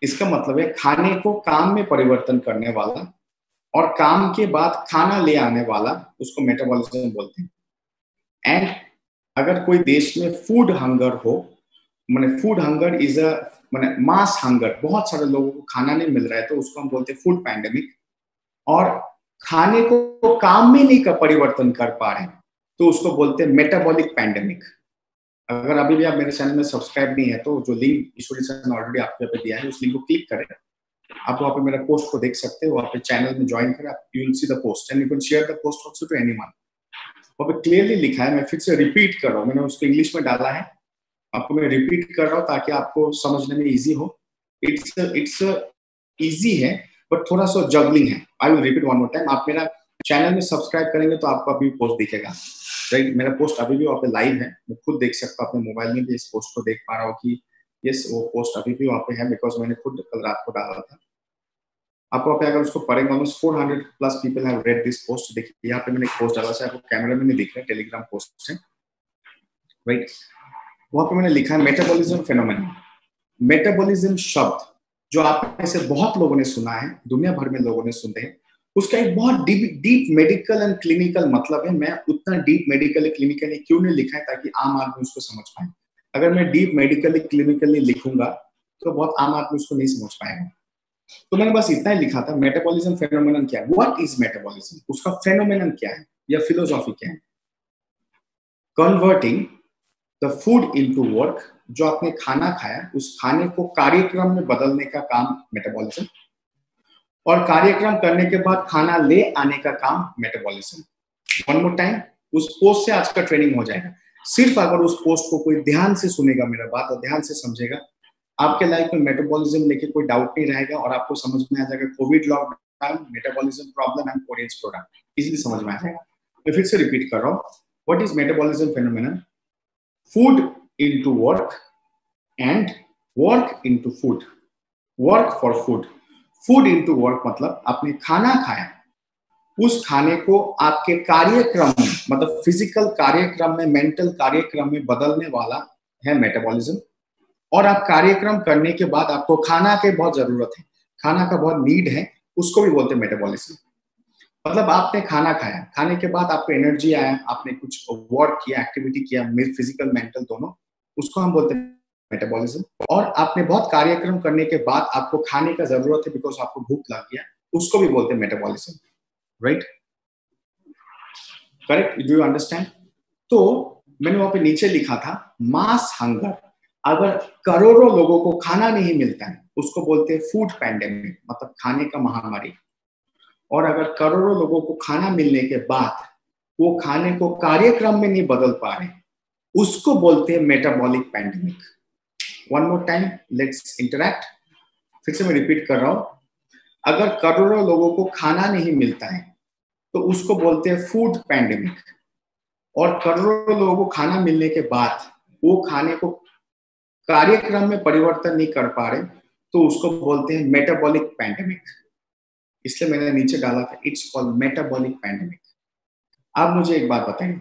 Speaker 11: इसका मतलब है खाने को काम में परिवर्तन करने वाला और काम के बाद खाना ले आने वाला, उसको मेटाबॉलिज्म बोलते हैं। एंड अगर कोई देश में फूड हंगर हो, माने फूड हंगर इज अ माने मास हंगर, बहुत सारे लोगों को खाना नहीं मिल रहा है, तो उसको हम बोलते हैं फूड पैंडेमिक। और खाने को काम में नहीं परिवर्तन कर पा रहे तो उसको बोलते हैं मेटाबॉलिक पैंडेमिक। अगर अभी भी आप मेरे चैनल में सब्सक्राइब नहीं है तो जो लिंक ईश्वरी सर ने ऑलरेडी आपके पे दिया है उस लिंक को क्लिक करें, आप वहाँ पे मेरा पोस्ट को देख सकते हो, वहाँ पे चैनल में ज्वाइन करें, आप you will see the post and you can share the post also to anyone. वहाँ पे क्लियरली लिखा है, मैं फिर से रिपीट कर रहा हूँ, मैंने उसको इंग्लिश में डाला है, आपको मैं रिपीट कर रहा हूँ ताकि आपको समझने में इजी हो। इट्स इजी है बट थोड़ा सा जगलिंग है। I will repeat one more time. आप मेरा चैनल में सब्सक्राइब करेंगे तो आपको अभी पोस्ट दिखेगा, राइट। मेरा पोस्ट अभी भी वहाँ पे लाइव है, मैं खुद देख सकता हूँ अपने मोबाइल में भी इस पोस्ट को देख पा रहा हूँ कि यस वो पोस्ट अभी भी वहाँ पे है, बिकॉज मैंने खुद कल रात को डाला था। आप वहाँ पे अगर उसको पढ़ेंगे, almost 400+ people have read this post. देखिए यहाँ पे मैंने एक पोस्ट डाला, आपको कैमरा में नहीं दिख रहा है, टेलीग्राम पोस्ट है, राइट। वहाँ पे मैंने लिखा है मेटाबॉलिज्म फेनोमेनन। मेटाबॉलिज्म शब्द जो आप में से बहुत लोगों ने सुना है, दुनिया भर में लोगों ने सुने हैं, उसका एक बहुत डीप मेडिकल एंड क्लिनिकल मतलब है। मैं उतना डीप मेडिकली क्लिनिकली क्यों नहीं लिखा है, ताकि आम आदमी उसको समझ पाए। अगर मैं डीप मेडिकली क्लिनिकली लिखूंगा तो बहुत आम आदमी उसको नहीं समझ पाएगा। तो मैंने बस इतना ही लिखा था, मेटाबॉलिज्म फेनोमेनन क्या है, व्हाट इज मेटाबॉलिज्म, उसका फेनोमेनन क्या है या फिलोसॉफी क्या है। Converting the food into work, जो आपने खाना खाया उस खाने को कार्यक्रम में बदलने का काम मेटाबॉलिज्म, और कार्यक्रम करने के बाद खाना ले आने का काम मेटाबॉलिज्म। वन मोर टाइम, उस पोस्ट से आज का ट्रेनिंग हो जाएगा। सिर्फ अगर उस पोस्ट को कोई ध्यान से सुनेगा मेरा बात और ध्यान से समझेगा, आपके लाइफ में मेटाबॉलिज्म लेके कोई डाउट नहीं रहेगा और आपको समझ में आ जाएगा Covid lockdown, metabolism problem and Koreans product, easily समझ में आ जाएगा। मैं फिर से रिपीट कर रहा हूँ, what is metabolism phenomenon, food into work and work into food, work for food. Food into work मतलब आपने खाना खाया, उस खाने को आपके कार्यक्रम में, मतलब फिजिकल कार्यक्रम में, मेंटल कार्यक्रम में बदलने वाला है मेटाबॉलिज्म। और आप कार्यक्रम करने के बाद आपको खाना के बहुत जरूरत है, खाना का बहुत नीड है, उसको भी बोलते हैं मेटाबॉलिज्म। मतलब आपने खाना खाया, खाने के बाद आपको एनर्जी आया, आपने कुछ वर्क किया, एक्टिविटी किया, फिजिकल मेंटल दोनों, उसको हम बोलते हैं मेटाबॉलिज्म। और आपने बहुत कार्यक्रम करने के बाद आपको खाने का जरूरत है बिकॉज आपको भूख लग गया, उसको भी बोलते हैं metabolism, right, correct, do you understand. तो मैंने वहां पे नीचे लिखा था मास हंगर, अगर करोड़ों लोगों को खाना नहीं मिलता है उसको बोलते हैं फूड पैंडेमिक, मतलब खाने का महामारी। और अगर करोड़ों लोगों को खाना मिलने के बाद वो खाने को कार्यक्रम में नहीं बदल पा रहे, उसको बोलते हैं metabolic pandemic. One more time, let's interact. फिर से मैं रिपीट कर रहा हूं, अगर करोड़ों लोगों को खाना नहीं मिलता है तो उसको बोलते हैं फूड पैंडेमिक। और करोड़ों लोगों को खाना मिलने के बाद वो खाने को कार्यक्रम में परिवर्तन नहीं कर पा रहे तो उसको बोलते हैं मेटाबॉलिक पैंडेमिक। इसलिए मैंने नीचे डाला था इट्स कॉल्ड मेटाबॉलिक पैंडेमिक। आप मुझे एक बात बताइए,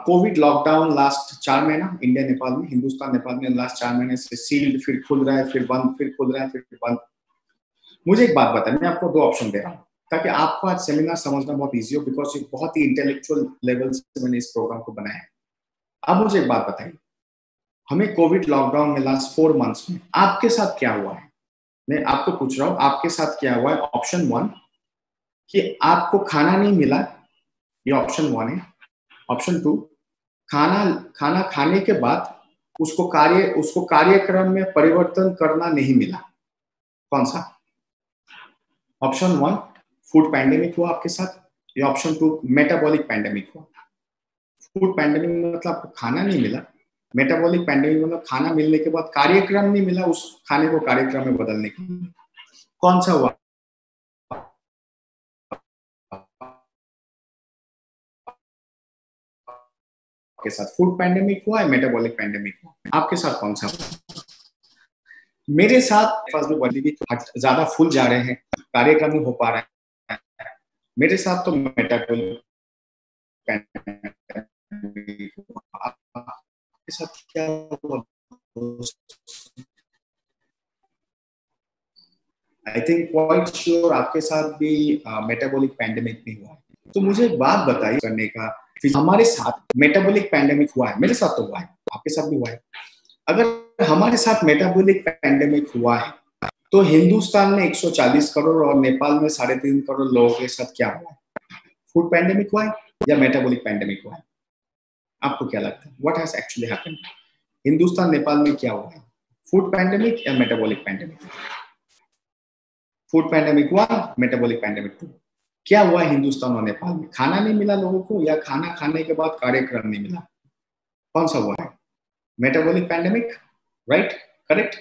Speaker 11: कोविड लॉकडाउन लास्ट 4 महीना इंडिया नेपाल में, हिंदुस्तान नेपाल में लास्ट 4 महीने से सील्ड, फिर खुल रहा है, फिर बंद, फिर खुल रहा है, फिर बंद। मुझे एक बात बताइए, मैं आपको 2 ऑप्शन दे रहा हूँ ताकि आपको आज सेमिनार समझना बहुत इजी हो, बिकॉज ये बहुत ही इंटेलेक्चुअल लेवल से मैंने इस प्रोग्राम को बनाया है। अब मुझे एक बात बताइए, हमें कोविड लॉकडाउन में लास्ट 4 मंथ्स में आपके साथ क्या हुआ है, मैं आपको पूछ रहा हूँ आपके साथ क्या हुआ है। ऑप्शन 1 कि आपको खाना नहीं मिला, ये ऑप्शन 1 है। ऑप्शन 2 खाना खाने के बाद उसको कार्यक्रम में परिवर्तन करना नहीं मिला, कौन सा। ऑप्शन 1 फूड पैंडेमिक हुआ आपके साथ, या ऑप्शन 2 मेटाबॉलिक पैंडेमिक हुआ। फूड पैंडेमिक मतलब आपको खाना नहीं मिला, मेटाबॉलिक पैंडेमिक मतलब खाना मिलने के बाद कार्यक्रम नहीं मिला उस खाने को कार्यक्रम में बदलने के लिए, कौन सा हुआ। आपके साथ? फूड पैंडेमिक हुआ है, मेटाबॉलिक पैंडेमिक हुआ, आपके साथ कौन सा हुआ? मेरे साथ ज्यादा फूल जा रहे हैं, कार्यक्रम नहीं हो पा रहा है, मेरे साथ तो मेटाबॉलिक पैंडेमिक हुआ। आपके साथ क्या हुआ? आई थिंक क्वाइट श्योर आपके साथ भी मेटाबॉलिक पैंडेमिक नहीं हुआ। तो मुझे एक बात बताइए करने का, हमारे साथ मेटाबॉलिक पैंडेमिक हुआ है, मेरे साथ तो हुआ है, आपके साथ भी हुआ है। अगर हमारे साथ मेटाबॉलिक पैंडेमिक हुआ है तो हिंदुस्तान में 140 करोड़ और नेपाल में 3.5 करोड़ लोगों के साथ क्या हुआ है? फूड पैंडेमिक हुआ है या मेटाबॉलिक पैंडेमिक हुआ है? आपको क्या लगता है? What has actually happened? Hindustan Nepal में क्या हुआ है? फूड पैंडेमिक या मेटाबॉलिक पैंडेमिक? फूड पैंडेमिक हुआ, मेटाबॉलिक पैंडेमिक हुआ। क्या हुआ हिंदुस्तान और नेपाल में? खाना नहीं मिला लोगों को या खाना खाने के बाद कार्यक्रम नहीं मिला? कौन सा हुआ है? Metabolic pandemic, right? करेक्ट।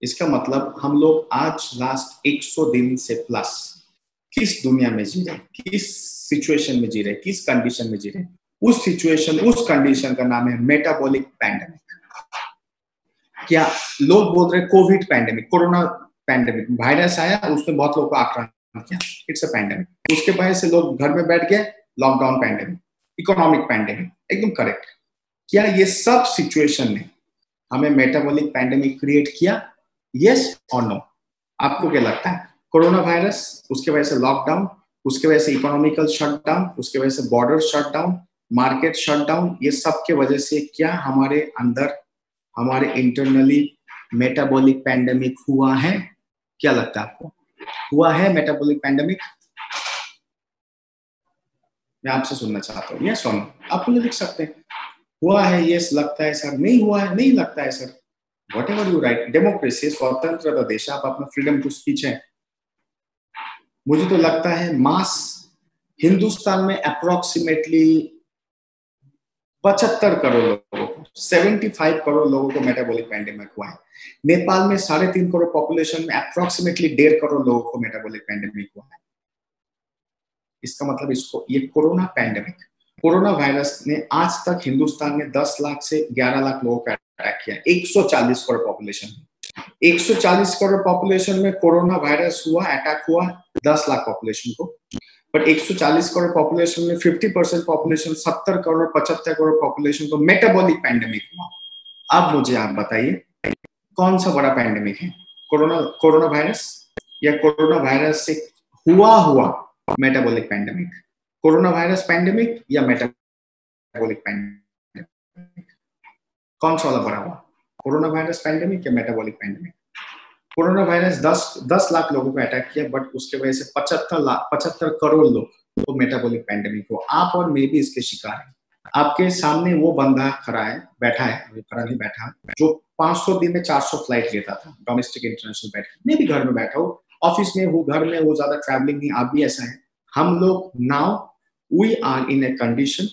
Speaker 11: इसका मतलब हम लोग आज लास्ट 100 दिन से प्लस किस दुनिया में जी रहे, किस सिचुएशन में जी रहे, किस कंडीशन में जी रहे? उस सिचुएशन, उस कंडीशन का नाम है मेटाबॉलिक पैंडेमिक। क्या लोग बोल रहे Covid pandemic, corona pandemic, virus आया उसने बहुत लोगों को आक्रांत किया, इट्स अ पैंडेमिक। उसके वजह से लोग घर में बैठ गए, लॉकडाउन पैंडेमिक, इकोनॉमिक पैंडेमिक, एकदम करेक्ट। क्या ये सब सिचुएशन ने हमें मेटाबॉलिक पैंडेमिक क्रिएट किया? यस और नो? आपको क्या लगता है? कोरोना वायरस, उसके वजह से लॉकडाउन, उसके वजह से इकोनॉमिकल शटडाउन, उसके वजह से बॉर्डर शटडाउन, मार्केट शटडाउन, ये सब के वजह से क्या हमारे अंदर, हमारे इंटरनली मेटाबॉलिक पैंडेमिक हुआ है? क्या लगता है आपको? हुआ है मेटाबॉलिक पैंडेमिक? मैं आपसे सुनना चाहता हूँ, यस और नो? आप मुझे लिख सकते हैं, हुआ है, यस लगता है सर, नहीं हुआ है, नहीं लगता है sir, what ever you right. Democracy, स्वतंत्र देश, आप अपना फ्रीडम टू स्पीच है। मुझे तो लगता है मास हिंदुस्तान में अप्रोक्सीमेटली 75 करोड़ लोगों को, 75 करोड़ लोगों को मेटाबॉलिक पैंडेमिक हुआ है। नेपाल में 3.5 करोड़ पॉपुलेशन में अप्रोक्सीमेटली 1.5 करोड़ लोगों को मेटाबॉलिक पैंडेमिक हुआ है। इसका मतलब इसको, ये कोरोना पैंडेमिक, कोरोना वायरस ने आज तक हिंदुस्तान में 10 लाख से 11 लाख लोगों का अटैक किया। 140 करोड़ पॉपुलेशन में, 140 करोड़ पॉपुलेशन में कोरोना वायरस हुआ, अटैक हुआ 10 लाख पॉपुलेशन को। बट 140 करोड़ पॉपुलेशन में 50% पॉपुलेशन, 70 करोड़ 75 करोड़ पॉपुलेशन को मेटाबॉलिक पैंडेमिक हुआ। अब मुझे आप बताइए कौन सा बड़ा पैंडेमिक है? कोरोना वायरस या कोरोना वायरस से हुआ metabolic pandemic? Corona virus pandemic या मेटाबॉलिक पैंडेमिक? कौन सा वाला बड़ा हुआ? कोरोना वायरस पैंडेमिक या metabolic pandemic? Corona virus 10 lakh लोगों को अटैक किया, बट उसके वजह से 75 करोड़ लोग को मेटाबॉलिक पैंडेमिक हो। आप और मैं भी इसके शिकार हैं। आपके सामने वो बंदा खड़ा है, बैठा है, खड़ा नहीं बैठा, जो 500 दिन में 400 फ्लाइट लेता था, डोमेस्टिक इंटरनेशनल फ्लाइट। मैं भी घर में बैठा हूँ, ऑफिस में हूँ, घर में हूँ, ज्यादा ट्रैवलिंग नहीं, आप भी ऐसा है। हम लोग now we are in a condition,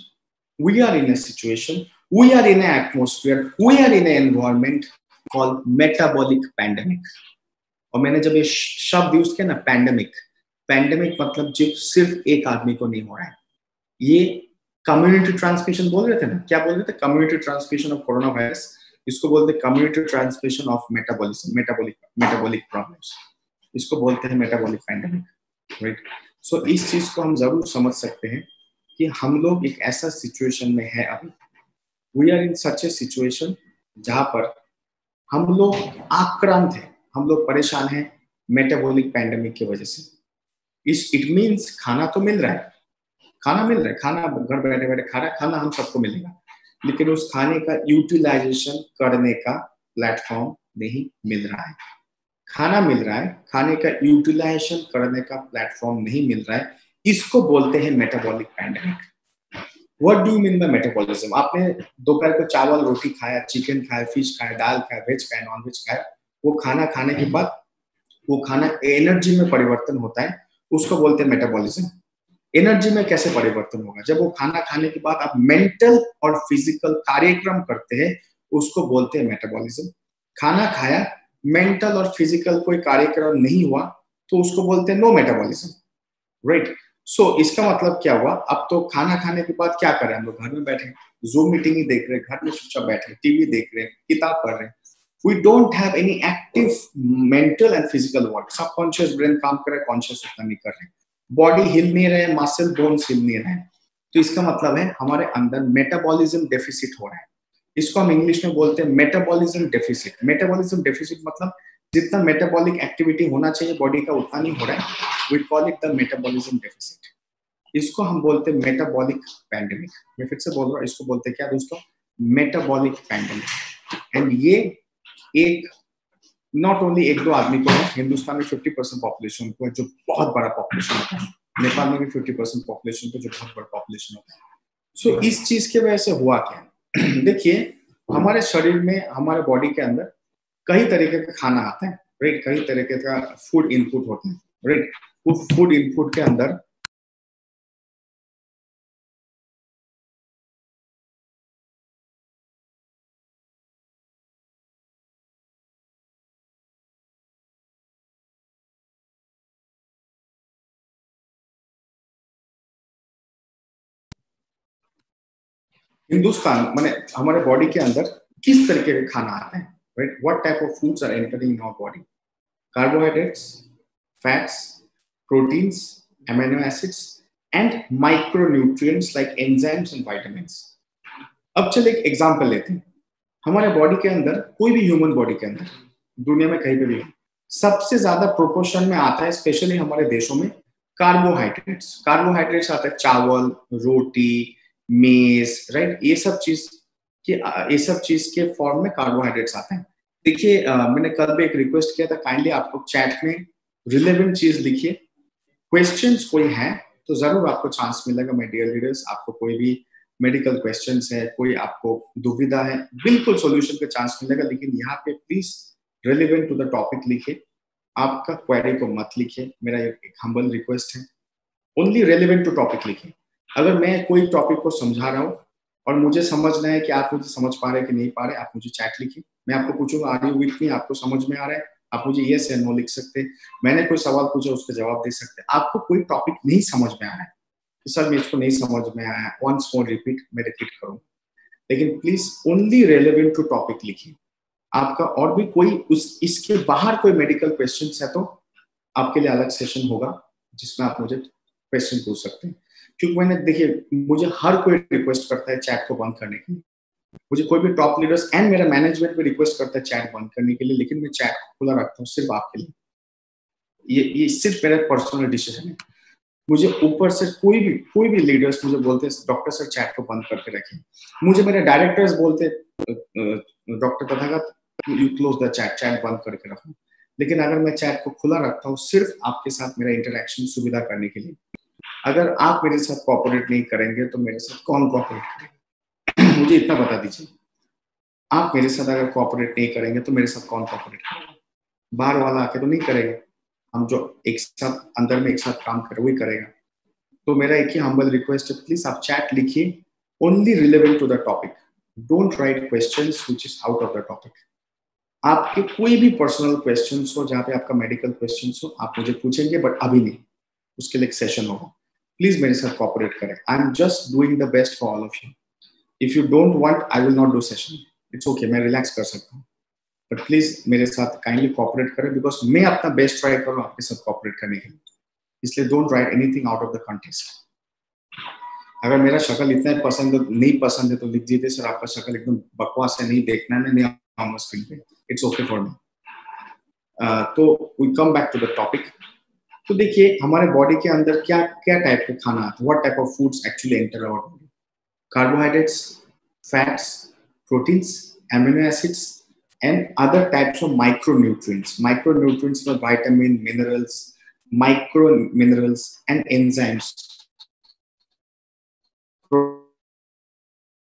Speaker 11: we are in a situation, we are in an atmosphere, we are in an environment called metabolic pandemic। और मैंने जब ये शब्द यूज किया ना, पैंडेमिक मतलब सिर्फ एक आदमी को नहीं हो रहा है, ये कम्युनिटी ट्रांसमिशन बोल रहे थे ना, क्या बोल रहे थे? Community transmission of corona virus, इसको बोलते हैं community transmission of metabolic problems, इसको बोलते हैं मेटाबॉलिक पैंडेमिक, राइट? सो इस चीज को हम जरूर समझ सकते हैं कि हम लोग एक ऐसा सिचुएशन में है अभी, We are in such a situation जहां पर हम लोग आक्रांत हैं, हम लोग परेशान हैं मेटाबॉलिक पैंडेमिक की वजह से। इट मीन्स खाना तो मिल रहा है, खाना घर बैठे बैठे खाना हम सबको मिलेगा, लेकिन उस खाने का यूटिलाइजेशन करने का प्लेटफॉर्म नहीं मिल रहा है। खाना मिल रहा है, खाने का यूटिलाइजेशन करने का प्लेटफॉर्म नहीं मिल रहा है, इसको बोलते हैं metabolic pandemic. What do you mean by metabolism? आपने दोपहर को चावल रोटी खाया, चिकन खाया, फिश खाया, दाल खाया, वेज खाया, नॉन वेज खाया, वो खाना खाने के बाद वो खाना एनर्जी में परिवर्तन होता है, उसको बोलते हैं मेटाबॉलिज्म। एनर्जी में कैसे परिवर्तन होगा? जब वो खाना खाने के बाद आप मेंटल और फिजिकल कार्यक्रम करते हैं, उसको बोलते हैं मेटाबॉलिज्म। खाना खाया, मेंटल और फिजिकल कोई कार्यक्रम नहीं हुआ, तो उसको बोलते हैं नो मेटाबॉलिज्म, राइट? इसका मतलब क्या हुआ, अब तो खाना खाने के बाद क्या करें, हम लोग घर में बैठे जूम मीटिंग ही देख रहे हैं, घर में चुपचाप बैठे टीवी देख रहे हैं, किताब पढ़ रहे हैं. We don't have any active mental and physical work. Subconscious brain काम कर रहा है, conscious उतना नहीं कर रहे. Body हिल नहीं रहे, muscle bones हिल नहीं रहे. तो इसका मतलब है हमारे अंदर मेटाबॉलिज्म डेफिसिट हो रहा है. इसको हम इंग्लिश में बोलते हैं मेटाबॉलिज्म डेफिसिट. मेटाबॉलिज्म डेफिसिट मतलब जितना मेटाबॉलिक एक्टिविटी होना चाहिए बॉडी का उतना नहीं हो रहा है. We call it the metabolism deficit. इसको हम बोलते हैं मेटाबॉलिक पैंडेमिक. मैं फिर से बोल रहा हूँ, इसको बोलते हैं क्या दोस्तों, मेटाबॉलिक पैंडेमिक. एंड ये एक नॉट ओनली एक दो आदमी को है, हिंदुस्तान में 50% पॉपुलेशन को है, जो बहुत बड़ा पॉपुलेशन होता है. नेपाल में भी 50% पॉपुलेशन को, जो बहुत बड़ा पॉपुलेशन होता है. इस चीज की वजह से हुआ क्या, देखिए हमारे शरीर में, हमारे बॉडी के अंदर कई तरीके का खाना आता है, राइट. कई तरीके का फूड इनपुट होता है, राइट. फूड इनपुट के अंदर हिंदुस्तान माने हमारे बॉडी के अंदर किस तरीके का खाना आता है, right. What type of foods are entering in our body. Carbohydrates, fats, proteins, amino acids and micronutrients like enzymes and vitamins. अब चलिए एक एग्जांपल लेते हैं. हमारे बॉडी के अंदर, कोई भी ह्यूमन बॉडी के अंदर, दुनिया में कहीं पे भी सबसे ज्यादा प्रोपोर्शन में आता है, स्पेशली हमारे देशों में, कार्बोहाइड्रेट्स. कार्बोहाइड्रेट्स आता है चावल, रोटी, मेज, राइट. ये सब चीज के फॉर्म में कार्बोहाइड्रेट्स आते हैं. देखिए मैंने कल भी एक रिक्वेस्ट किया था, काइंडली आपको चैट में रिलेवेंट चीज लिखिए. क्वेश्चंस कोई है तो जरूर आपको चांस मिलेगा. माय डियर लीडर्स, आपको कोई भी मेडिकल क्वेश्चंस है, कोई आपको दुविधा है, बिल्कुल सॉल्यूशन का चांस मिलेगा. लेकिन यहाँ पे please relevant to the topic लिखिए. आपका क्वेरी को मत लिखिए, मेरा एक हम्बल रिक्वेस्ट है. ओनली रिलेवेंट टू टॉपिक लिखिए. अगर मैं कोई टॉपिक को समझा रहा हूँ और मुझे समझना है कि आप मुझे समझ पा रहे हैं कि नहीं पा रहे, आप मुझे चैट लिखिए. मैं आपको पूछूंगा आर यू विथ मी, आपको समझ में आ रहा है, आप मुझे यस या नो लिख सकते हैं. मैंने कोई सवाल पूछा, उसका जवाब दे सकते हैं. आपको कोई टॉपिक नहीं समझ में आ रहा है, सर मैं इसको नहीं समझ में आया, वंस मोर रिपीट, मैं रिपीट करूँ. लेकिन please only relevant to topic लिखिए. आपका और भी कोई इसके बाहर कोई मेडिकल क्वेश्चन है तो आपके लिए अलग सेशन होगा जिसमें आप मुझे क्वेश्चन पूछ सकते हैं. क्योंकि मैंने, देखिए मुझे हर कोई रिक्वेस्ट करता है चैट को बंद करने के लिए. मुझे कोई भी टॉप लीडर्स एंड मेरा मैनेजमेंट भी रिक्वेस्ट करता है चैट बंद करने के लिए, लेकिन मैं चैट खुला रखता हूँ सिर्फ आपके लिए. ये सिर्फ मेरा पर्सनल डिसीजन है. मुझे ऊपर से कोई भी लीडर्स मुझे बोलते हैं डॉक्टर सर चैट को बंद करके रखें. मुझे मेरे डायरेक्टर्स बोलते doctor Tathagat you close the chat बंद करके रखो. लेकिन अगर मैं चैट को खुला रखता हूँ सिर्फ आपके साथ मेरा इंटरेक्शन सुविधा करने के लिए, अगर आप मेरे साथ कोऑपरेट नहीं करेंगे तो मेरे साथ कौन कोऑपरेट करेगा? मुझे इतना बता दीजिए. आप मेरे साथ अगर कोऑपरेट नहीं करेंगे तो मेरे साथ कौन कोऑपरेट करेगा? बाहर वाला आके तो नहीं करेगा. हम जो एक साथ अंदर में एक साथ काम कर वही करेगा. तो मेरा एक ही हम्बल रिक्वेस्ट है, प्लीज आप चैट लिखिए only relevant to the topic. Don't write questions which is out of the topic. आपके कोई भी पर्सनल क्वेश्चंस हो, जहाँ पे आपका मेडिकल क्वेश्चंस हो, आप मुझे पूछेंगे, बट अभी नहीं, उसके लिए एक सेशन होगा. प्लीज मेरे साथ कोऑपरेट करें. I am just doing the best for all of you. If you don't want, I will not do session. It's okay, मैं रिलैक्स कर सकता हूँ, बट प्लीज मेरे साथ काइंडली कोऑपरेट करें, बिकॉज मैं अपना बेस्ट ट्राई कर रहा हूँ आपके साथ कोऑपरेट करने के लिए. इसलिए don't write anything out of the context. अगर मेरा शक्ल इतना नहीं पसंद है तो लिख दीजिए सर आपका शक्ल एकदम बकवास है, नहीं देखना है, नहीं आऊंगा स्क्रीन पे. It's okay for me. तो we come back to the topic. तो देखिए हमारे बॉडी के अंदर क्या क्या टाइप के खाना आता है. What type of foods actually enter our body. Carbohydrates, fats, proteins, amino acids and other types of micronutrients. Micronutrients are vitamin, minerals, microminerals and enzymes.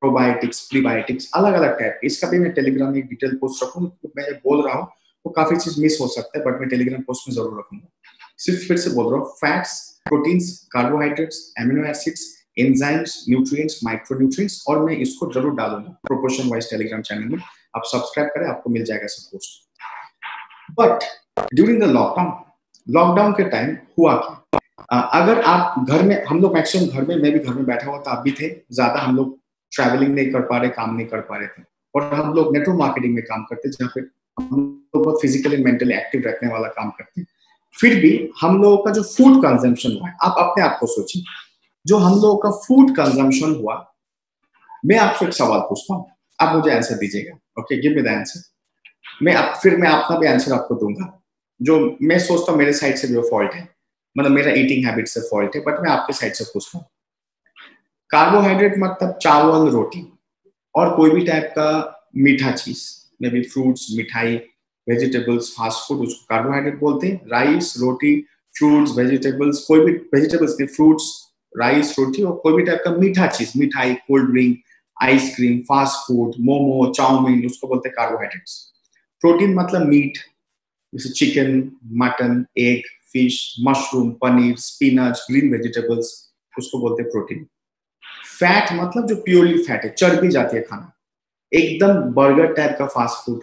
Speaker 11: Probiotics, prebiotics, अलग-अलग टाइप. इसका भी मैं टेलीग्राम में एक डिटेल पोस्ट रखूंगा. मैं बोल रहा हूँ वो काफी चीज मिस हो सकता है, बट मैं टेलीग्राम पोस्ट में जरूर रखूंगा. सिर्फ फिर से बोल रहा हूँ, fats, proteins, carbohydrates, amino acids, enzymes, nutrients, micronutrients, और मैं इसको जरूर डालूंगा प्रोपोर्शन वाइज टेलीग्राम चैनल में. आप सब्सक्राइब करें, आपको मिल जाएगा सब post. But during the lockdown के टाइम हुआ क्या, अगर आप घर में, हम लोग मैक्सिमम घर में, मैं भी घर में बैठा हुआ था, आप भी थे, ज्यादा हम लोग ट्रैवलिंग नहीं कर पा रहे, काम नहीं कर पा रहे थे, और हम लोग नेटवर्क मार्केटिंग में काम करते, जहाँ पे हम लोग बहुत फिजिकली मेंटली एक्टिव रखने वाला काम करते हैं। फिर भी हम लोगों का जो फूड कंजम्पशन हुआ है, आप अपने आप को सोचिए, जो हम लोगों का फूड कंजम्पशन हुआ, मैं आपसे एक सवाल पूछता हूँ, आप मुझे आंसर दीजिएगा। Okay, give me the answer. मैं अपना भी आंसर आपको दूंगा, जो मैं सोचता हूँ मेरे साइड से भी वो फॉल्ट है, मतलब मेरा ईटिंग हैबिट से फॉल्ट है, बट मैं आपके साइड से पूछता हूँ। कार्बोहाइड्रेट मतलब चावल, रोटी और कोई भी टाइप का मीठा चीज, मे बी फ्रूट्स, मिठाई, वेजिटेबल्स, फास्ट फूड, उसको कार्बोहाइड्रेट बोलते हैं। राइस, रोटी, फ्रूट्स, वेजिटेबल्स, कोई भी वेजिटेबल्स नहीं, फ्रूट्स, राइस, रोटी और कोई भी टाइप का मीठा चीज, मिठाई, cold drink, ice cream, fast food, momo, chowmein, उसको बोलते हैं कार्बोहाइड्रेट्स। प्रोटीन मतलब मीट, जैसे chicken, mutton, egg, fish, mushroom, paneer, spinach, green vegetables, उसको बोलते हैं प्रोटीन। फैट मतलब जो प्योरली फैट है, चर्बी जाती है खाना, एकदम बर्गर टाइप का fast food,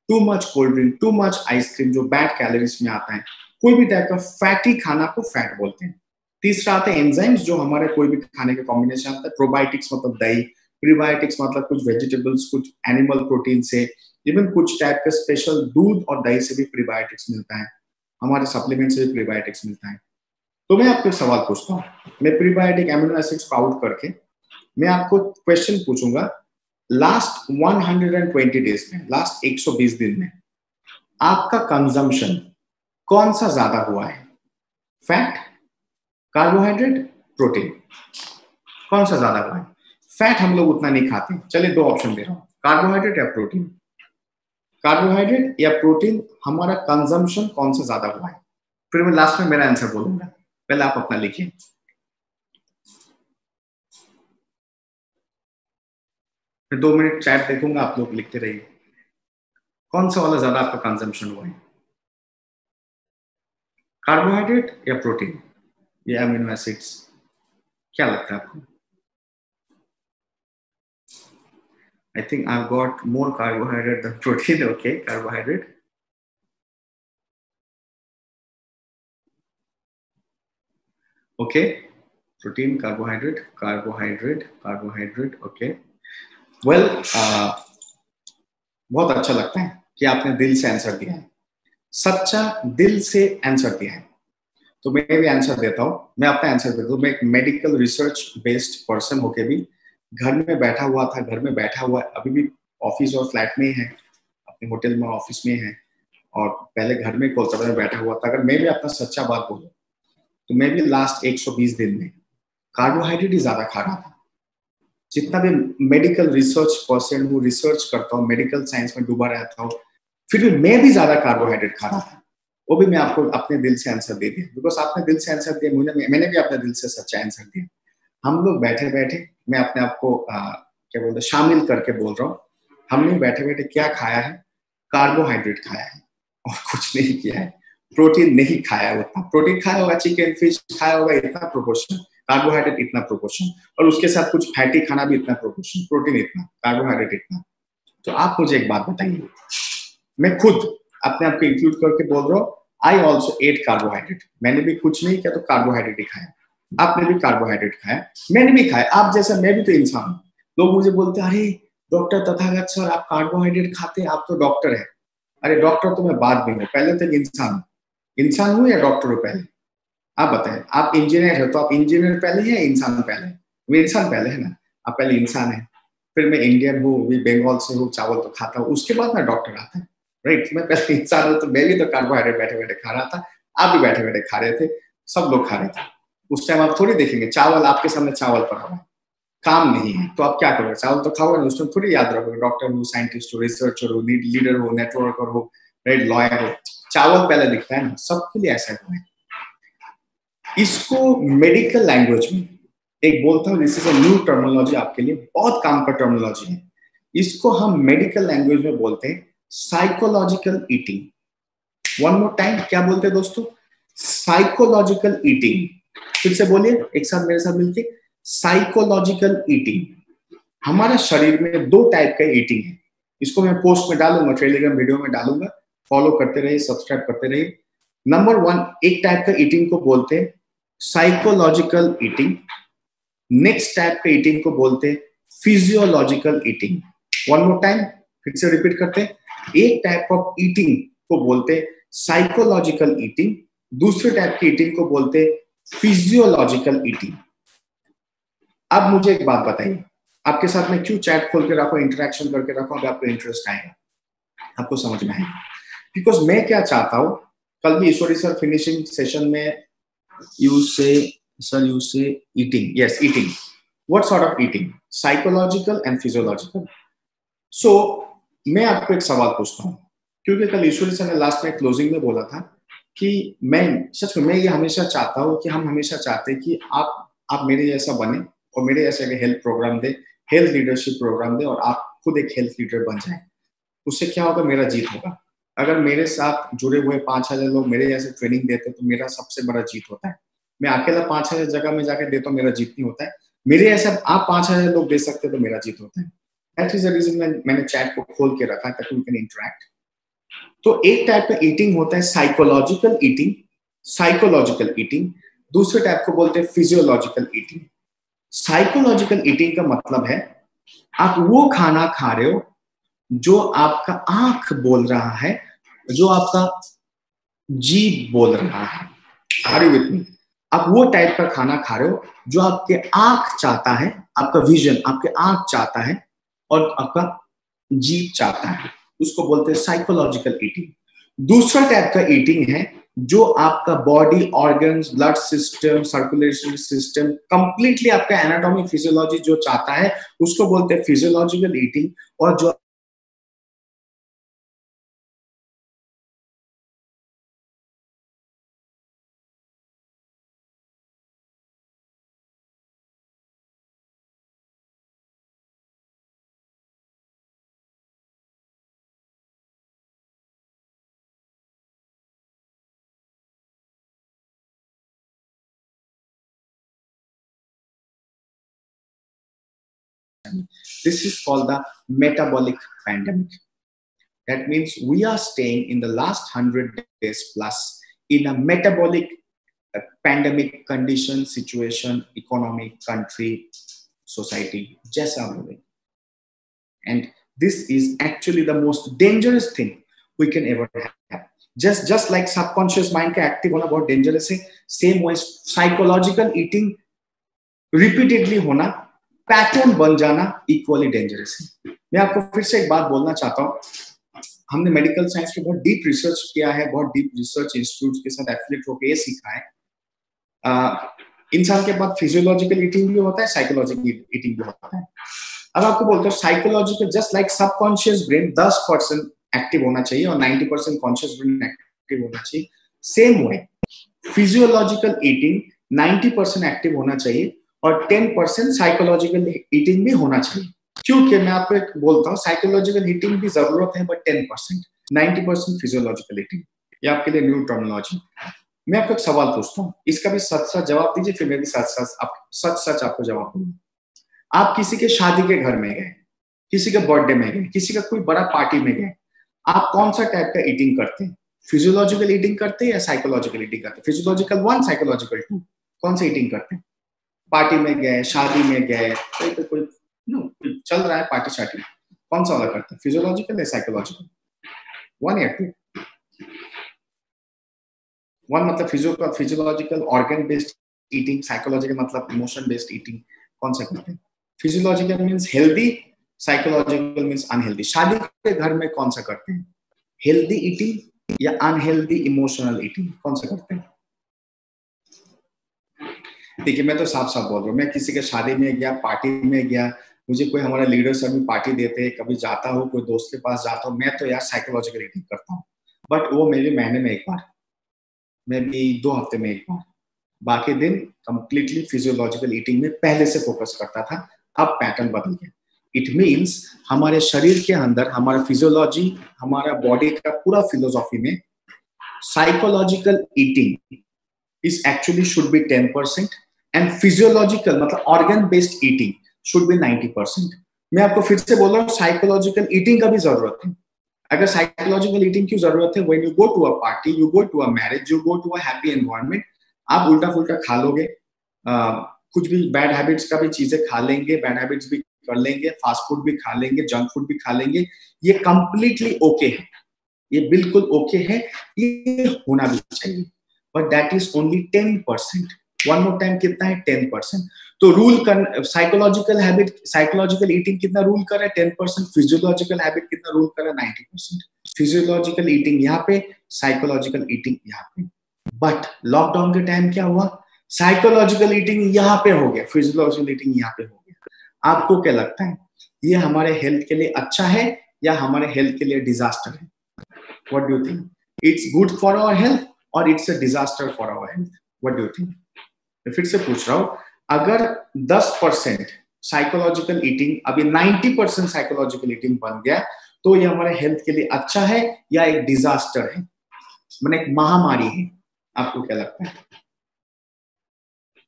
Speaker 11: too much cold drink, too much ice cream, जो बैड कैलोरीज में आता है, कोई भी टाइप का फैटी खाना को फैट बोलते हैं। तीसरा आता है एंजाइम्स, जो हमारे कोई भी खाने के कॉम्बिनेशन आता है। प्रोबायोटिक्स मतलब दही, प्रीबायोटिक्स मतलब कुछ वेजिटेबल्स, कुछ एनिमल प्रोटीन से, इवन कुछ टाइप का स्पेशल दूध और दही से भी प्रीबायोटिक्स मिलता है, हमारे सप्लीमेंट से भी प्रीबायोटिक्स मिलता है। तो मैं आपको एक सवाल पूछता हूँ, मैं प्रीबायोटिक एमिनो एसिड्स को आउट करके मैं आपको क्वेश्चन पूछूंगा, लास्ट 120 डेज में, लास्ट 120 दिन में आपका कंजम्पशन कौन सा ज्यादा हुआ है? फैट, कार्बोहाइड्रेट, प्रोटीन, कौन सा ज्यादा हुआ है? फैट हम लोग उतना नहीं खाते, चलिए दो ऑप्शन दे रहा हूं, कार्बोहाइड्रेट या प्रोटीन। कार्बोहाइड्रेट या प्रोटीन, हमारा कंजम्पशन कौन सा ज्यादा हुआ है? फिर मैं लास्ट में मेरा आंसर बोलूंगा, पहले आप अपना लिखिए। फिर 2 मिनट चैट देखूंगा, आप लोग लिखते रहिए, कौन सा वाला ज्यादा आपका कंजम्पशन हुआ है, कार्बोहाइड्रेट या प्रोटीन या अमीनो एसिड्स? क्या लगता है आपको? I think I've got more carbohydrate than protein. Okay, carbohydrate. Okay, protein, carbohydrate, carbohydrate, carbohydrate. Okay. Well, बहुत अच्छा लगता है कि आपने दिल से आंसर दिया है, सच्चा दिल से आंसर दिया है। तो मैं भी आंसर देता हूँ, मैं अपना आंसर देता हूँ। मैं एक मेडिकल रिसर्च बेस्ड पर्सन होके भी घर में बैठा हुआ था, घर में बैठा हुआ, अभी भी ऑफिस और फ्लैट में है, अपने होटल में ऑफिस में है, और पहले घर में कोलकाता में बैठा हुआ था। अगर मैं भी अपना सच्चा बात बोलूं तो मैं भी लास्ट 120 दिन में कार्बोहाइड्रेट ही ज्यादा खा रहा था। जितना भी मेडिकल रिसर्च पर्सन हूँ, रिसर्च करता हूँ, मेडिकल साइंस में डूबा रहता हूँ, फिर भी मैं भी ज्यादा कार्बोहाइड्रेट खा रहा था। वो भी मैं आपको अपने दिल से आंसर दे दिया, बिकॉज आपने दिल से आंसर दिया, मैंने भी अपने दिल से सच्चा आंसर दिया। हम लोग बैठे बैठे, मैं अपने आप को क्या बोलते शामिल करके बोल रहा हूँ, हमने बैठे बैठे क्या खाया है? कार्बोहाइड्रेट खाया है और कुछ नहीं किया है। प्रोटीन नहीं खाया, उतना प्रोटीन खाया होगा, चिकन फिश खाया होगा इतना प्रोपोर्शन, कार्बोहाइड्रेट इतना प्रोपोर्शन, और उसके साथ कुछ फैटी खाना भी इतना प्रोपोर्शन, प्रोटीन इतना, कार्बोहाइड्रेट इतना। तो आप मुझे एक बात बताइए, मैं खुद अपने आप को इंक्लूड करके बोल रहा हूँ, आई ऑल्सो एट कार्बोहाइड्रेट। मैंने भी कुछ नहीं किया तो कार्बोहाइड्रेट ही खाया, आपने भी कार्बोहाइड्रेट खाया, मैंने भी खाया, आप जैसा मैं भी तो इंसान हूँ। लोग मुझे बोलते हैं, अरे डॉक्टर तथागत सर आप कार्बोहाइड्रेट खाते, आप तो डॉक्टर है। अरे डॉक्टर तो मैं बाद में हूँ, पहले तो इंसान हूँ या डॉक्टर हूँ पहले? आप बताएं, आप इंजीनियर हो तो आप इंजीनियर पहले है या इंसान पहले? वो इंसान पहले है ना, आप पहले इंसान है। फिर मैं इंडियन हूँ, बंगाल से हूँ, चावल तो खाता हूँ, उसके बाद मैं डॉक्टर आता है, राइट? मैं पहले इंसान हूँ, तो मैं भी तो कार्बोहाइड्रेट बैठे बैठे खा रहा था, आप भी बैठे बैठे खा रहे थे, सब लोग खा रहे थे। उस टाइम आप थोड़ी देखेंगे चावल आपके सामने चावल पड़ा हुआ है, काम नहीं है तो आप क्या करोगे? चावल तो खाओगे ना, उस टाइम थोड़ी याद रखोगे डॉक्टर हो, साइंटिस्ट हो, रिसर्चर हो, लीडर हो, नेटवर्कर हो, राइट, लॉयर हो, चावल पहले दिखता है ना। सबके लिए ऐसा है। इसको मेडिकल लैंग्वेज में एक बोलता हूँ, this is a new terminology, आपके लिए बहुत काम का टर्मिनोलॉजी है। इसको हम मेडिकल लैंग्वेज में बोलते हैं psychological eating. One more time, क्या बोलते हैं दोस्तों? Psychological eating. फिर से बोलिए एक साथ मेरे साथ मिलके, साइकोलॉजिकल ईटिंग। हमारे शरीर में 2 टाइप का ईटिंग है, इसको मैं पोस्ट में डालूंगा, टेलीग्राम वीडियो में डालूंगा, फॉलो करते रहिए, सब्सक्राइब करते रहिए। नंबर 1, एक टाइप का ईटिंग को बोलते हैं साइकोलॉजिकल ईटिंग। नेक्स्ट टाइप के ईटिंग को बोलते हैं physiological eating. One more time, फिर से रिपीट करते हैं। एक टाइप ऑफ ईटिंग को बोलते हैं साइकोलॉजिकल ईटिंग, दूसरे टाइप की ईटिंग को बोलते हैं फिजियोलॉजिकल ईटिंग। अब मुझे एक बात बताइए, आपके साथ में क्यों चैट खोल के रखो, इंटरेक्शन करके रखो, अगर आपको इंटरेस्ट आएगा, आपको समझ में आएगा। बिकॉज मैं क्या चाहता हूं, कल भी ईश्वरी सर फिनिशिंग सेशन में you say eating, yes eating, what sort of eating, psychological and physiological. So मैं आपको एक सवाल पूछता हूँ, क्योंकि कल ईश्वरी सर ने लास्ट में क्लोजिंग में बोला था कि मैं सच में ये हमेशा चाहता हूँ कि हम हमेशा चाहते हैं कि आप मेरे जैसा बने और मेरे जैसा हेल्थ प्रोग्राम दे, हेल्थ लीडरशिप प्रोग्राम दे, और आप खुद एक हेल्थ लीडर बन जाए। उससे क्या होगा, मेरा जीत होगा। अगर मेरे साथ जुड़े हुए 5000 लोग मेरे जैसे ट्रेनिंग देते तो मेरा सबसे बड़ा जीत होता है। मैं अकेला 5000 जगह में जाकर देता हूँ, मेरा जीत नहीं होता है। मेरे ऐसा आप 5000 लोग दे सकते तो मेरा जीत होता है। दैट इज द रीजन मैंने चैट को खोल के रखा ताकि वी कैन इंटरेक्ट। तो एक टाइप का ईटिंग होता है साइकोलॉजिकल ईटिंग, दूसरे टाइप को बोलते हैं फिजियोलॉजिकल ईटिंग। साइकोलॉजिकल ईटिंग का मतलब है आप वो खाना खा रहे हो जो आपका आंख बोल रहा है, जो आपका जीभ बोल रहा है। Are you with me? आप वो टाइप का खाना खा रहे हो जो आपके आंख चाहता है, आपका विजन आपके आंख चाहता है और आपका जीभ चाहता है, उसको बोलते हैं साइकोलॉजिकल ईटिंग। दूसरा टाइप का ईटिंग है जो आपका body organs, blood system, circulation system, completely आपका एनाटॉमी फिजियोलॉजी जो चाहता है उसको बोलते हैं फिजियोलॉजिकल ईटिंग। और जो this is called the metabolic pandemic. That means we are staying in the last 100 days plus in a metabolic pandemic condition, situation, economy, country, society, jaisa bole. And this is actually the most dangerous thing we can ever have. Just like subconscious mind का active होना बहुत dangerous है, same way psychological eating repeatedly होना, pattern बन जाना equally dangerous है। मैं आपको फिर से एक बात बोलना चाहता हूँ, हमने मेडिकल साइंस में बहुत डीप रिसर्च किया है, बहुत डीप रिसर्च इंस्टीट्यूट के साथ एफिलिएट होकर ये सीखा है इंसान के पास फिजियोलॉजिकल ईटिंग भी होता है, साइकोलॉजिकल ईटिंग भी होता है। अब आपको बोलते हो psychological, just like subconscious brain 10% active होना चाहिए और 90% कॉन्शियस ब्रेन एक्टिव होना चाहिए, same way physiological eating 90% active होना चाहिए और 10% साइकोलॉजिकल ईटिंग भी होना चाहिए। क्योंकि मैं आपको एक बोलता हूँ साइकोलॉजिकल ईटिंग भी जरूरत है, बट 10%, 90% फिजियोलॉजिकल ईटिंग। ये आपके लिए न्यू टर्मिनोलॉजी। मैं आपको एक सवाल पूछता हूँ, इसका भी सच सच जवाब दीजिए, फिर मैं भी सच सच आपको जवाब दूंगा। आप किसी के शादी के घर में गए, किसी के बर्थडे में गए, किसी का कोई बड़ा पार्टी में गए, आप कौन सा टाइप का ईटिंग करते हैं? फिजियोलॉजिकल ईटिंग करते हैं या साइकोलॉजिकल ईटिंग करते हैं? फिजियोलॉजिकल 1, साइकोलॉजिकल 2, कौन सा ईटिंग करते हैं? पार्टी में गए, शादी में गए, कोई चल रहा है पार्टी शार्टी, कौन सा वाला करते हैं? फिजियोलॉजिकल या साइकोलॉजिकल? 1 या 2? 1 मतलब physiological organ based eating, psychological मतलब इमोशन बेस्ड ईटिंग, कौन सा करते हैं? Physiological means healthy, psychological means unhealthy. शादी के घर में कौन सा करते हैं? हेल्दी ईटिंग या अनहेल्दी इमोशनल ईटिंग, कौन सा करते हैं? देखिए मैं तो साफ साफ बोल रहा हूँ, मैं किसी के शादी में गया, पार्टी में गया, मुझे कोई हमारे लीडर सभी पार्टी देते हैं, कभी जाता हूँ कोई दोस्त के पास जाता हूँ, मैं तो यार साइकोलॉजिकल ईटिंग करता हूँ, बट वो मेरे महीने में एक बार, मैं भी 2 हफ्ते में एक बार, बाकी दिन कंप्लीटली फिजियोलॉजिकल ईटिंग में पहले से फोकस करता था। अब पैटर्न बदल गया। इट मीन्स हमारे शरीर के अंदर हमारा फिजियोलॉजी, हमारा बॉडी का पूरा फिलोसॉफी में psychological eating is actually should be 10% and physiological मतलब organ based eating should be 90%। मैं आपको फिर से बोल रहा हूँ साइकोलॉजिकल ईटिंग का भी जरूरत है। अगर साइकोलॉजिकल ईटिंग की जरूरत है, when you go to a party, you go to a marriage, you go to a happy environment, आप उल्टा फुल्टा खा लोगे, कुछ भी बैड हैबिट्स का भी चीजें खा लेंगे, बैड हैबिट्स भी कर लेंगे, फास्ट फूड भी खा लेंगे, जंक फूड भी खा लेंगे, ये कंप्लीटली ओके है, ये बिल्कुल ओके है, ये होना भी चाहिए, but that is only 10%। One more time, कितना है? 10%। तो रूल कर, साइकोलॉजिकल हैबिट, साइकोलॉजिकल ईटिंग कितना रूल कर रहा है? 10%। फिजियोलॉजिकल हैबिट कितना रूल कर रहा है? 90%। फिजियोलॉजिकल ईटिंग यहाँ पे, साइकोलॉजिकल ईटिंग यहाँ पे। बट लॉकडाउन के टाइम क्या हुआ? साइकोलॉजिकल ईटिंग यहाँ पे हो गया, फिजियोलॉजिकल ईटिंग यहाँ पे हो गया। आपको क्या लगता है, ये हमारे हेल्थ के लिए अच्छा है या हमारे हेल्थ के लिए डिजास्टर है? What do you think? It's good for our health और it's a disaster for our health? What do you think? मैं फिर से पूछ रहा हूं, अगर 10% साइकोलॉजिकल ईटिंग अभी 90% साइकोलॉजिकल ईटिंग बन गया, तो ये हमारे हेल्थ के लिए अच्छा है या एक डिजास्टर है, माने एक महामारी है? आपको क्या लगता है?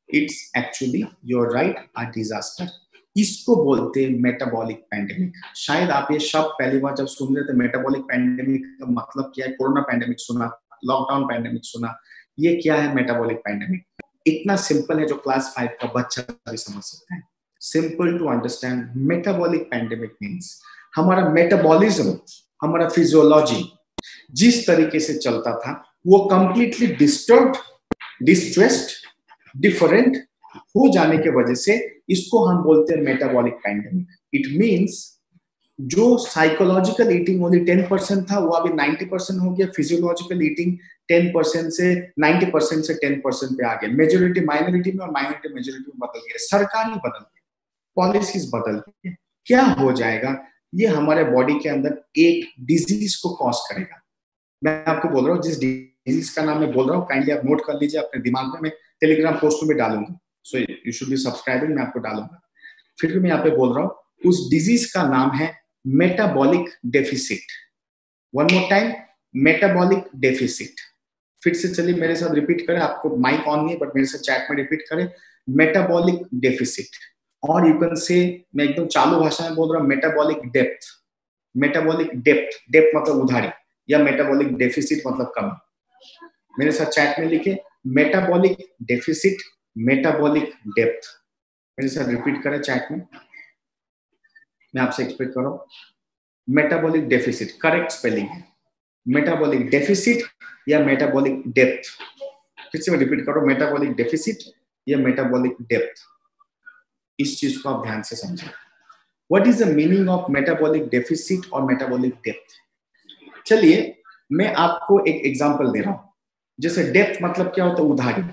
Speaker 11: It's actually, you are right, a disaster. इसको बोलते हैं मेटाबॉलिक पैंडेमिक। शायद आप ये शब्द पहली बार जब सुन रहे थे, मेटाबॉलिक पैंडेमिक का मतलब क्या है? कोरोना पैंडेमिक सुना, लॉकडाउन पैंडेमिक सुना, ये क्या है मेटाबॉलिक पैंडेमिक? इतना सिंपल है जो क्लास 5 का बच्चा भी समझ सकता है। Simple to understand. Metabolic pandemic means हमारा मेटाबॉलिज्म, हमारा फिजियोलॉजी जिस तरीके से चलता था वो कंप्लीटली डिस्टर्ब्ड, डिस्ट्रेस्ड, डिफरेंट हो जाने के वजह से इसको हम बोलते हैं मेटाबॉलिक पैंडेमिक। इट मींस जो साइकोलॉजिकल ईटिंग ओनली 10% था वो अभी 90% हो गया, फिजियोलॉजिकल ईटिंग 10% से 90% से 10% पे आ गया। मेजोरिटी माइनॉरिटी में और माइनॉरिटी मेजोरिटी में बदल गया, सरकार ही बदल गई, पॉलिसीज बदल गई। क्या हो जाएगा? ये हमारे बॉडी के अंदर एक डिजीज को कॉज करेगा। मैं आपको बोल रहा हूँ, जिस डिजीज का नाम मैं बोल रहा हूँ काइंडली आप नोट कर लीजिए अपने दिमाग में, मैं टेलीग्राम पोस्ट में डालूंगा, so you should be subscribing, मैं आपको डालूंगा। फिर भी मैं यहाँ पे बोल रहा हूँ, उस डिजीज का नाम है metabolic deficit. One more time, metabolic deficit. फिर से चलिए मेरे साथ रिपीट करें, आपको माइक ऑन नहीं बट मेरे साथ चैट में रिपीट करें, मेटाबॉलिक डेफिसिट। और यू कैन से, मैं एकदम चालू भाषा में बोल रहा हूँ, metabolic depth. Metabolic depth, depth मतलब उधारी, या मेटाबॉलिक डेफिसिट मतलब कमी। मेरे साथ चैट में लिखे, मेटाबॉलिक डेफिसिट, मेटाबॉलिक डेप्थ। मेरे साथ रिपीट करें चैट में, मैं आपसे एक्सपेक्ट कर रहा हूं। मेटाबॉलिक डेफिसिट करेक्ट स्पेलिंग है, मेटाबॉलिक डेफिसिट या मेटाबॉलिक डेप्थ। फिर से मैं रिपीट कर रहा हूं, मेटाबॉलिक डेफिसिट या मेटाबॉलिक डेप्थ। इस चीज को आप ध्यान से समझें। What is the meaning of metabolic deficit और मेटाबॉलिक डेप्थ? चलिए मैं आपको एक एग्जांपल दे रहा हूं। जैसे डेप्थ मतलब क्या होता है? उधारी।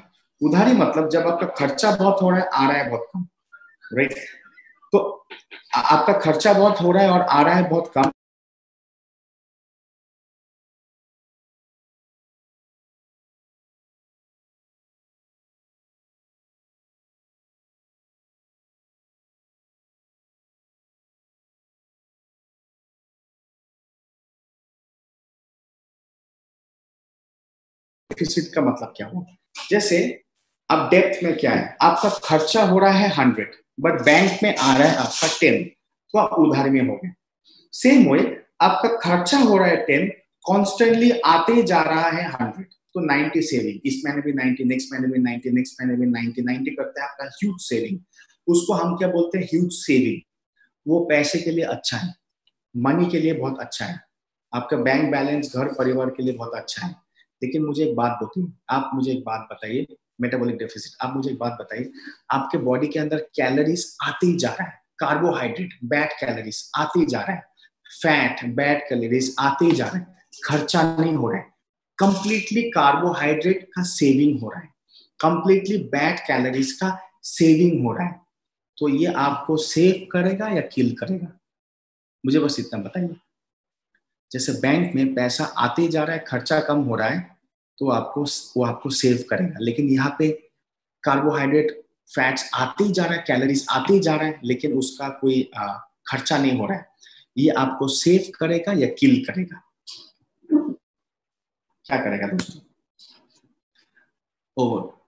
Speaker 11: उधारी मतलब जब आपका खर्चा बहुत हो रहा है, आ रहा है बहुत कम, राइट? तो आपका खर्चा बहुत हो रहा है और आ रहा है बहुत कम, डेफिसिट का मतलब क्या हुआ? जैसे अब डेप्थ में क्या है, आपका खर्चा हो रहा है 100 बट बैंक में आ रहा है आपका 10, तो आप उधारी में हो गए। सेम वे आपका खर्चा हो रहा है 10, कॉन्स्टेंटली आते जा रहा है 100, तो 90 सेविंग, इस महीने भी 90, नेक्स्ट महीने भी 90, नेक्स्ट महीने भी 90, 90 करते हैं आपका ह्यूज सेविंग। उसको हम क्या बोलते हैं? Huge saving. वो पैसे के लिए अच्छा है, मनी के लिए बहुत अच्छा है, आपका बैंक बैलेंस घर परिवार के लिए बहुत अच्छा है। लेकिन मुझे एक बात बताइए, आप मुझे एक बात बताइए, मेटाबॉलिक डेफिसिट, आप मुझे एक बात बताइए, आपके बॉडी के अंदर कैलोरीज आते ही जा रहा है, कार्बोहाइड्रेट बैड कैलोरीज आते ही जा रहा है, फैट बैड कैलोरीज आते ही जा रहा है, खर्चा नहीं हो रहा है, कंप्लीटली कार्बोहाइड्रेट का सेविंग हो रहा है, कंप्लीटली बैड कैलोरीज का सेविंग हो रहा है। तो ये आपको सेव करेगा या किल करेगा? मुझे बस इतना बताइए। जैसे बैंक में पैसा आते ही जा रहा है, खर्चा कम हो रहा है, तो वो आपको सेव करेगा। लेकिन यहाँ पे कार्बोहाइड्रेट फैट्स आते ही जा रहा है, कैलोरीज आते ही जा रहा है, लेकिन उसका कोई खर्चा नहीं हो रहा है। ये आपको सेव करेगा या किल करेगा? क्या करेगा दोस्तों? और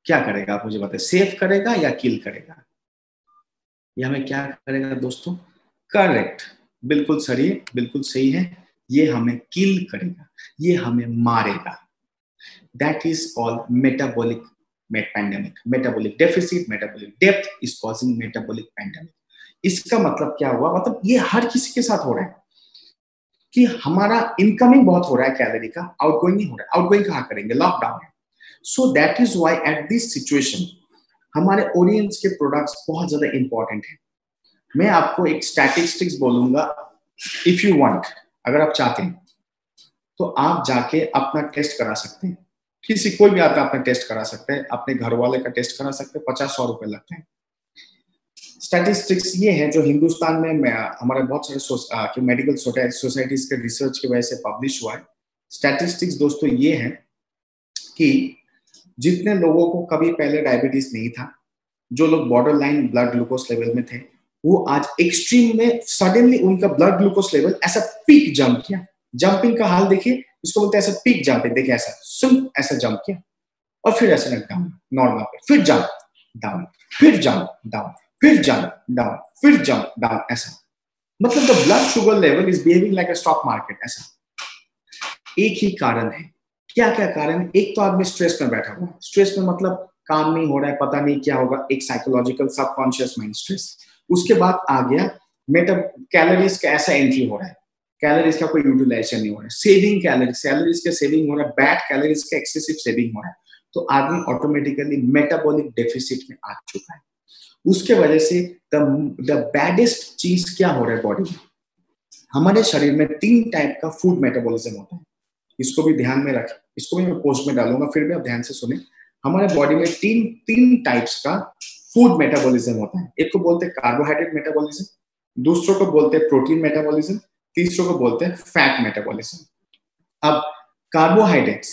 Speaker 11: क्या करेगा आप मुझे बताइए, सेव करेगा या किल करेगा? ये हमें क्या करेगा दोस्तों? करेक्ट, बिल्कुल सही, बिल्कुल सही है, ये हमें किल करेगा, ये हमें मारेगा। That is called metabolic pandemic. Metabolic deficit, metabolic depth is causing metabolic pandemic. इसका मतलब क्या हुआ, मतलब ये हर किसी के साथ हो रहा है कि हमारा इनकमिंग बहुत हो रहा है कैलोरी का, आउटगोइंग नहीं हो रहा है। आउटगोइंग कहाँ करेंगे, लॉकडाउन है। So that is why at this situation हमारे ओरिएंट्स के प्रोडक्ट्स बहुत ज्यादा इंपॉर्टेंट है। मैं आपको एक स्टैटिस्टिक्स बोलूंगा, इफ यू वांट, अगर आप चाहते हैं तो आप जाके अपना टेस्ट करा सकते हैं। किसी कोई भी आदमी अपना टेस्ट करा सकते हैं, अपने घर वाले का टेस्ट करा सकते हैं, 50-100 रुपए लगते हैं। स्टैटिस्टिक्स ये है जो हिंदुस्तान में हमारे बहुत सारे मेडिकल सोसाइटीज के रिसर्च की वजह से पब्लिश हुआ है। स्टैटिस्टिक्स दोस्तों ये है कि जितने लोगों को कभी पहले डायबिटीज नहीं था, जो लोग border line blood glucose level में थे, वो आज एक्सट्रीम में सडनली उनका ब्लड ग्लूकोज लेवल ऐसा पीक जंप किया। जंपिंग का हाल देखिए, इसको बोलते हैं ऐसा पीक जंपिंग। देखिए ऐसा सुन, ऐसा जंप किया और फिर ऐसा डाउन नॉर्मल पे, फिर जंप डाउन, फिर जंप डाउन, फिर जंप डाउन, फिर जंप डाउन। ऐसा मतलब the blood sugar level is behaving like a stock market. ऐसा एक ही कारण है। क्या क्या कारण? एक तो आदमी स्ट्रेस में बैठा हुआ है। स्ट्रेस में मतलब काम नहीं हो रहा है, पता नहीं क्या होगा, एक साइकोलॉजिकल सबकॉन्शियस माइंड स्ट्रेस। उसके बाद आ गया कैलोरीज का ऐसा एंट्री हो रहा है, कैलोरीज का कोई यूटिलाइजेशन नहीं हो रहा है, सेविंग कैलोरीज का सेविंग हो रहा है, बैड कैलोरीज का एक्सेसिव सेविंग हो रहा है, तो आदमी ऑटोमेटिकली मेटाबॉलिक डेफिसिट में आ चुका है। उसके वजह से द बैडेस्ट चीज क्या हो रहा है बॉडी में, हमारे शरीर में 3 टाइप का फूड मेटाबॉलिज्म होता है। इसको भी ध्यान में रखें, इसको भी मैं पोस्ट में डालूंगा, फिर भी आप ध्यान से सुने। हमारे बॉडी में तीन टाइप्स का फूड मेटाबॉलिज्म होता है। एक को बोलते हैं कार्बोहाइड्रेट मेटाबॉलिज्म, दूसरों को बोलते हैं प्रोटीन मेटाबॉलिज्म, तीसरों को बोलते हैं फैट मेटाबॉलिज्म। अब कार्बोहाइड्रेट्स,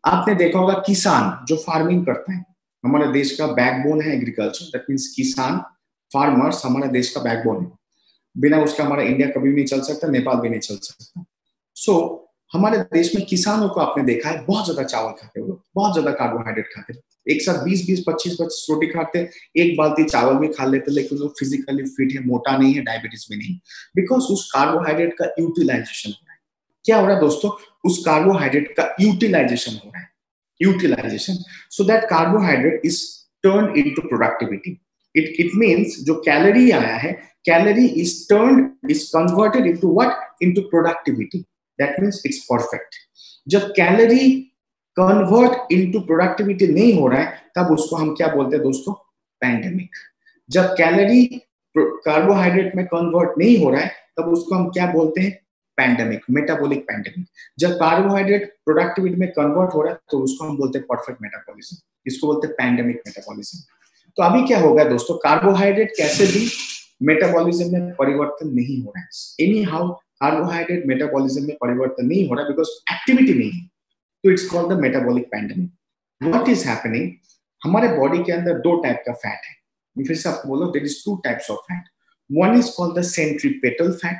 Speaker 11: आपने देखा होगा किसान जो फार्मिंग करता है, हमारे देश का बैकबोन है एग्रीकल्चर। दैट मींस किसान, फार्मर्स हमारे देश का बैकबोन है। बिना उसका हमारा इंडिया कभी भी नहीं चल सकता, नेपाल भी नहीं चल सकता। सो हमारे देश में किसानों को आपने देखा है बहुत ज्यादा चावल खाते हैं, बहुत ज्यादा कार्बोहाइड्रेट खाते हैं। एक साथ 20-20, 25-25 रोटी खाते, एक बाल्टी चावल भी खा लेते, लेकिन वो फिजिकली फिट है, मोटा नहीं है, डायबिटीज भी नहीं, बिकॉज उस कार्बोहाइड्रेट का यूटिलाइजेशन हो रहा है। क्या हो रहा है दोस्तों? उस कार्बोहाइड्रेट का यूटिलाइजेशन हो रहा है, utilization. So that carbohydrate is turn into productivity. It means जो कैलोरी आया है, calorie is converted into what? Into productivity. That means it's perfect. जब कैलोरी कन्वर्ट इनटू प्रोडक्टिविटी नहीं हो रहा है, तब उसको हम क्या बोलते हैं दोस्तों? पैंडेमिक। जब कैलोरी कार्बोहाइड्रेट में कन्वर्ट नहीं हो रहा है, तब उसको हम क्या बोलते हैं? Pandemic, metabolic pandemic. जब कार्बोहाइड्रेट प्रोडक्टिविटी में कन्वर्ट हो रहा है, तो उसको हम बोलते हैं परफेक्ट मेटाबॉलिज्म। इसको बोलते हैं पैंडेमिक मेटाबॉलिज्म। तो अभी क्या होगा दोस्तों? कार्बोहाइड्रेट कैसे भी मेटाबॉलिज्म में परिवर्तन नहीं हो रहा है। एनी हाउ कार्बोहाइड्रेट मेटाबॉलिज्म में परिवर्तन नहीं हो रहा बिकॉज एक्टिविटी नहीं है, तो it's called the metabolic pandemic. What is happening? हमारे बॉडी के अंदर 2 टाइप का फैट है। मैं फिर से आपको बोलो, there is 2 types of fat. One is called the centripetal fat,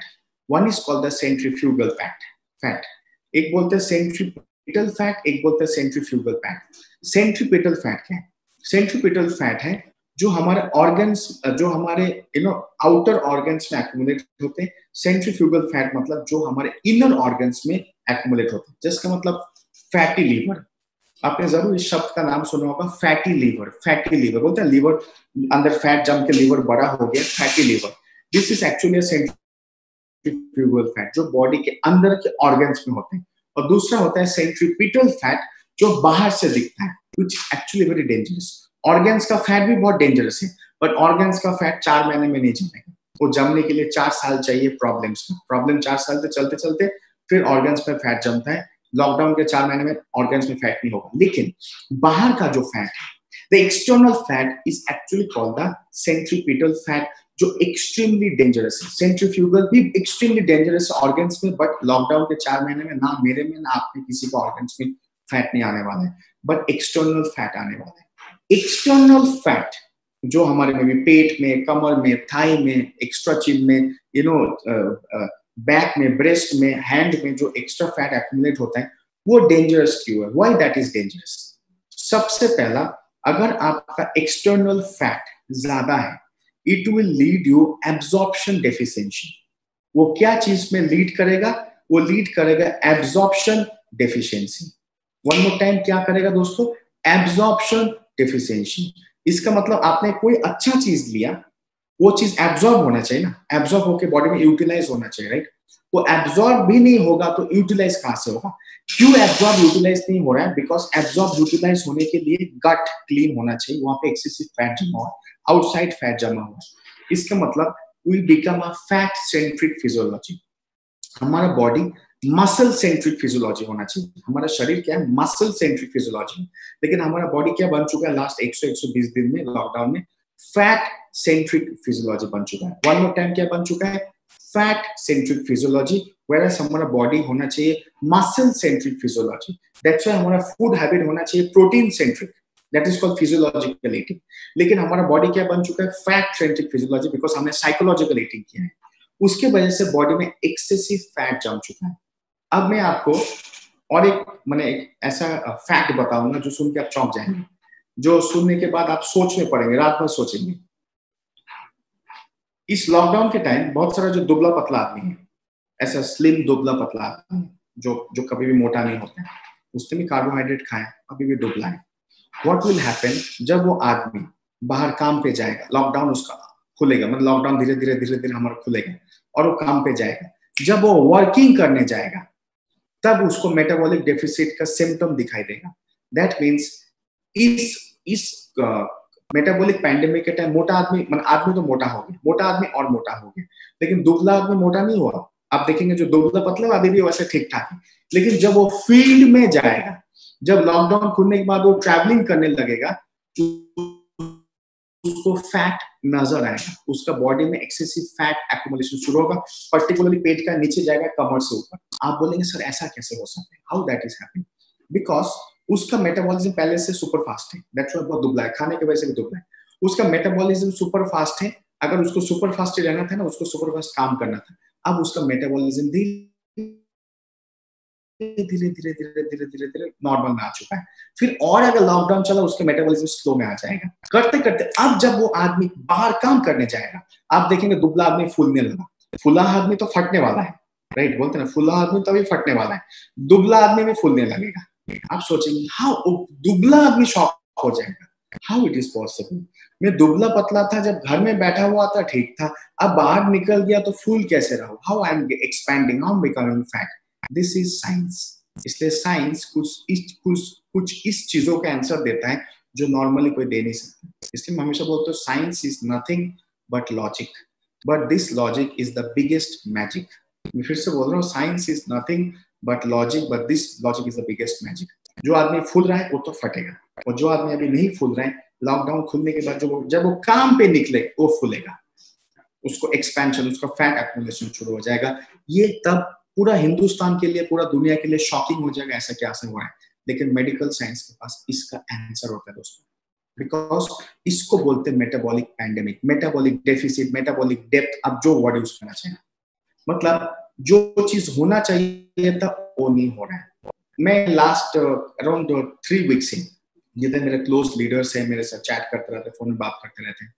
Speaker 11: one is called the centrifugal fat. एक बोलते हैं सेंट्रीपेटल फैट, एक बोलते हैं सेंट्रीफ्यूगल फैट। सेंट्रीपेटल फैट क्या है? सेंट्रीपेटल फैट है जो हमारे ऑर्गन्स, जो हमारे आउटर ऑर्गन्स में एक्यूमुलेट होते हैं। सेंट्रीफ्यूगल फैट मतलब जो हमारे इनर ऑर्गन्स में एक्यूमुलेट होते हैं, जिसका मतलब फैटी लीवर। आपने जरूर इस शब्द का नाम सुना होगा, फैटी लीवर। फैटी लीवर बोलते हैं, लीवर अंदर फैट जम के लीवर बड़ा हो गया, fatty liver. This is actually centrifugal fat जो बॉडी के अंदर के ऑर्गन्स में होते हैं। और दूसरा होता है सेंट्रीपिटल फैट जो बाहर से दिखता है, which actually very dangerous. Organs का फैट भी बहुत डेंजरस है, बट ऑर्गन्स का फैट 4 महीने में नहीं जमेगा। वो जमने के लिए 4 साल चाहिए प्रॉब्लम 4 साल तक चलते चलते फिर ऑर्गन्स में फैट जमता है। लॉकडाउन के 4 महीने में ऑर्गन्स में फैट नहीं होगा। लेकिन बाहर का जो फैट है, the external fat is actually called the centripetal fat, जो एक्सट्रीमली डेंजरस है। सेंट्रीफ्यूगल भी एक्सट्रीमली डेंजरस है ऑर्गन्स में, बट लॉकडाउन के 4 महीने में ना मेरे में ना आपने किसी को ऑर्गन्स में फैट नहीं आने वाला है, बट एक्सटर्नल फैट आने वाला है। एक्सटर्नल फैट जो हमारे में भी पेट में, कमर में, थाई में, एक्स्ट्रा चिन में, बैक में, ब्रेस्ट में, हैंड में जो एक्स्ट्रा फैट एक्यूमुलेट होता है, वो डेंजरस क्यों है? Why that is dangerous? सबसे पहला, अगर आपका एक्सटर्नल फैट ज्यादा है, it will lead you absorption deficiency. वो क्या चीज में लीड करेगा? वो लीड करेगा absorption deficiency. One more time क्या करेगा दोस्तों, एब्जॉर्प्शन डेफिशिएंसी। इसका मतलब आपने कोई अच्छा चीज लिया, वो चीज एब्जॉर्ब होना चाहिए ना, एब्जॉर्ब होकर बॉडी में यूटिलाइज होना चाहिए, राइट। वो एब्जॉर्ब भी नहीं होगा तो यूटिलाइज कहां से होगा? क्यों एब्जॉर्ब यूटिलाइज नहीं हो रहा है? बिकॉज एब्जॉर्ब यूटिलाइज होने के लिए गट क्लीन होना चाहिए, वहां पे एक्सेसिव फैट जमा हुआ, आउटसाइड फैट जमा हुआ। इसका मतलब we become a fat centric physiology. हमारा बॉडी मसल सेंट्रिक फिजियोलॉजी होना चाहिए। हमारा शरीर क्या है? Muscle centric physiology. लेकिन हमारा बॉडी क्या बन चुका है लास्ट 100-120 दिन में लॉकडाउन में? फैट सेंट्रिक फिजियोलॉजी बन चुका है। वन मोर टाइम क्या बन चुका है? Fat centric physiology. व्हेयरएज हमारा बॉडी होना चाहिए muscle centric physiology. That's why हमारा फूड हैबिट होना चाहिए protein centric, that is called physiological eating. लेकिन हमारा बॉडी क्या बन चुका है? फैट सेंट्रिक फिजियोलॉजी, बिकॉज हमने साइकोलॉजिकल ईटिंग किया है। उसके वजह से बॉडी में एक्सेसिव फैट जम चुका है। अब मैं आपको और एक ऐसा फैक्ट बताऊंगा जो सुन के आप चौंक जाएंगे, जो सुनने के बाद आप सोच में पड़ेंगे, रात भर सोचेंगे। इस लॉकडाउन के टाइम बहुत सारा जो दुबला पतला आदमी है, ऐसा स्लिम दुबला पतला आदमी जो कभी भी मोटा नहीं होता है, उसने भी कार्बोहाइड्रेट खाया, अभी भी दुबला है। व्हाट विल हैपन जब वो आदमी बाहर काम पे जाएगा, लॉकडाउन उसका खुलेगा, मतलब लॉकडाउन धीरे धीरे हमारा खुलेगा और वो काम पे जाएगा, जब वो वर्किंग करने जाएगा तब उसको मेटाबॉलिक डेफिसिट का सिम्टम दिखाई देगा। दैट मीन्स इस मेटाबॉलिक पैंडेमिक के टाइम मोटा आदमी तो मोटा हो गया, मोटा आदमी और मोटा हो गया, लेकिन दुबला आदमी मोटा नहीं हुआ। आप देखेंगे जो दुबला पतला अभी भी वैसे ठीक ठाक है, लेकिन जब वो फील्ड में जाएगा, जब लॉकडाउन खुलने के बाद वो ट्रैवलिंग करने लगेगा, उसको फैट नजर आएगा, उसका बॉडी में एक्सेसिव फैट एक्युमुलेशन शुरू होगा, पर्टिकुलरली पेट का नीचे जाएगा, कमर से ऊपर। आप बोलेंगे सर ऐसा कैसे हो सकता है? How that is happening? Because उसका मेटाबॉलिज्म पहले से सुपर फास्ट है, दैट्स व्हाई बहुत दुबला है, खाने की वजह से भी दुबला है। उसका मेटाबॉलिज्म सुपर फास्ट है, अगर उसको सुपर फास्ट रहना था ना, उसको सुपर फास्ट काम करना था। अब उसका मेटाबॉलिज्म धीरे नॉर्मल में आ चुका है। फिर और अगर लॉकडाउन चला, उसके मेटाबॉलिज्म स्लो में आ जाएगा। करते करते अब जब वो आदमी बाहर काम करने जाएगा, आप देखेंगे दुबला आदमी फूलने लगा। फुला आदमी तो फटने वाला है, राइट, बोलते ना, फुला आदमी तभी फटने वाला है, दुबला आदमी भी फूलने लगेगा। आप सोचेंगे हाउ दुबला आदमी शॉक हो जाएगा, हाउ इट इज पॉसिबल? मैं दुबला पतला था, जब घर में बैठा हुआ था ठीक था, अब बाहर निकल गया तो फूल कैसे रहा? How I am expanding, how becoming fat? This is science. इसलिए साइंस कुछ इस चीजों का आंसर देता है जो नॉर्मली कोई दे नहीं सकता। इसलिए मैं हमेशा बोलता हूँ science is nothing but logic, but this logic is the biggest magic. मैं फिर से बोल रहा हूँ, science is nothing but logic, but this logic is the biggest magic. जो आदमी फूल रहा है वो तो फटेगा, और जो आदमी अभी नहीं फूल रहा है, लॉकडाउन खुलने के बाद जब वो काम पे निकले वो फूलेगा, उसको एक्सपेंशन, उसका फैट एक्युमुलेशन शुरू हो जाएगा। ये तब पूरा हिंदुस्तान के लिए, पूरा दुनिया के लिए शॉकिंग हो जाएगा, ऐसा क्या से हुआ है। लेकिन मेडिकल साइंस के पास इसका आंसर होता है दोस्तों, बिकॉज इसको बोलते हैं metabolic pandemic, metabolic deficit, metabolic depth. अब जो वर्ड यूज करना चाहिए, मतलब जो चीज होना चाहिए था वो नहीं हो रहा है। मैं लास्ट अराउंड 3 वीक्स से जितने मेरे क्लोज लीडर्स हैं, मेरे साथ चैट करते रहते, फोन में बात करते रहते हैं,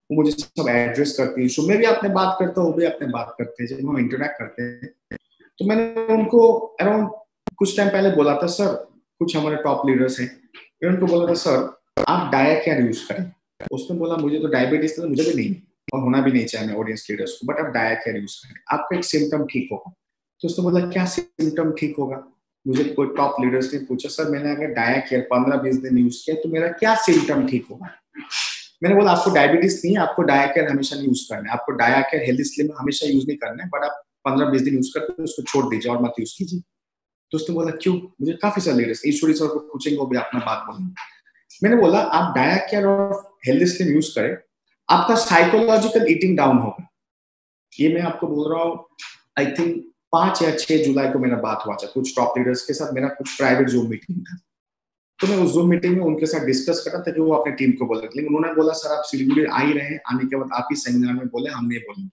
Speaker 11: वो मुझे सब एड्रेस करती है। मैं भी अपने बात करता हूँ, वो भी अपने बात करते हैं, जब हम इंटरेक्ट करते हैं तो मैंने उनको अराउंड कुछ टाइम पहले बोला था, सर कुछ हमारे टॉप लीडर्स हैं, मैं उनको बोला था सर आप डाया क्या यूज करें। उसने बोला मुझे तो डायबिटीज तो मुझे भी नहीं और होना भी नहीं चाहिए ऑडियंस लीडर्स को, बट आप डाया क्या यूज करें, आपका एक सिम्टम ठीक होगा। तो उसने बोला क्या सिम्टम ठीक होगा? मुझे कोई टॉप लीडर्स ने पूछा, सर मैंने अगर डाया केयर 15-20 दिन यूज किया तो मेरा क्या सिम्टम ठीक होगा? मैंने बोला आपको डायबिटीज नहीं है, आपको डाया केयर हमेशा नहीं यूज करना है, आपको डाया केयर हेल्दी स्लिम हमेशा यूज नहीं करना है, बट आप 15-20 दिन यूज करते हैं, उसको छोड़ दीजिए और मत यूज कीजिए। तो उसने बोला क्यों? मुझे काफी सारे लीडर्स, ईश्वरी सर को पूछेंगे, वो भी अपना बात बोलेंगे। मैंने बोला आप डाया केयर और हेल्दी स्लिम यूज करें, आपका साइकोलॉजिकल ईटिंग डाउन होगा। ये मैं आपको बोल रहा हूँ, आई थिंक 5 या 6 जुलाई को मेरा बात हुआ था कुछ टॉप लीडर्स के साथ, मेरा कुछ प्राइवेट जूम मीटिंग था। तो मैं उस जूम मीटिंग में उनके साथ डिस्कस कर रहा था कि वो अपने टीम को बोले, लेकिन उन्होंने बोला सर आप सिलीगुड़ी आ ही रहे हैं, आने के बाद आप ही सेमिनार में बोले, हम नहीं बोलेंगे,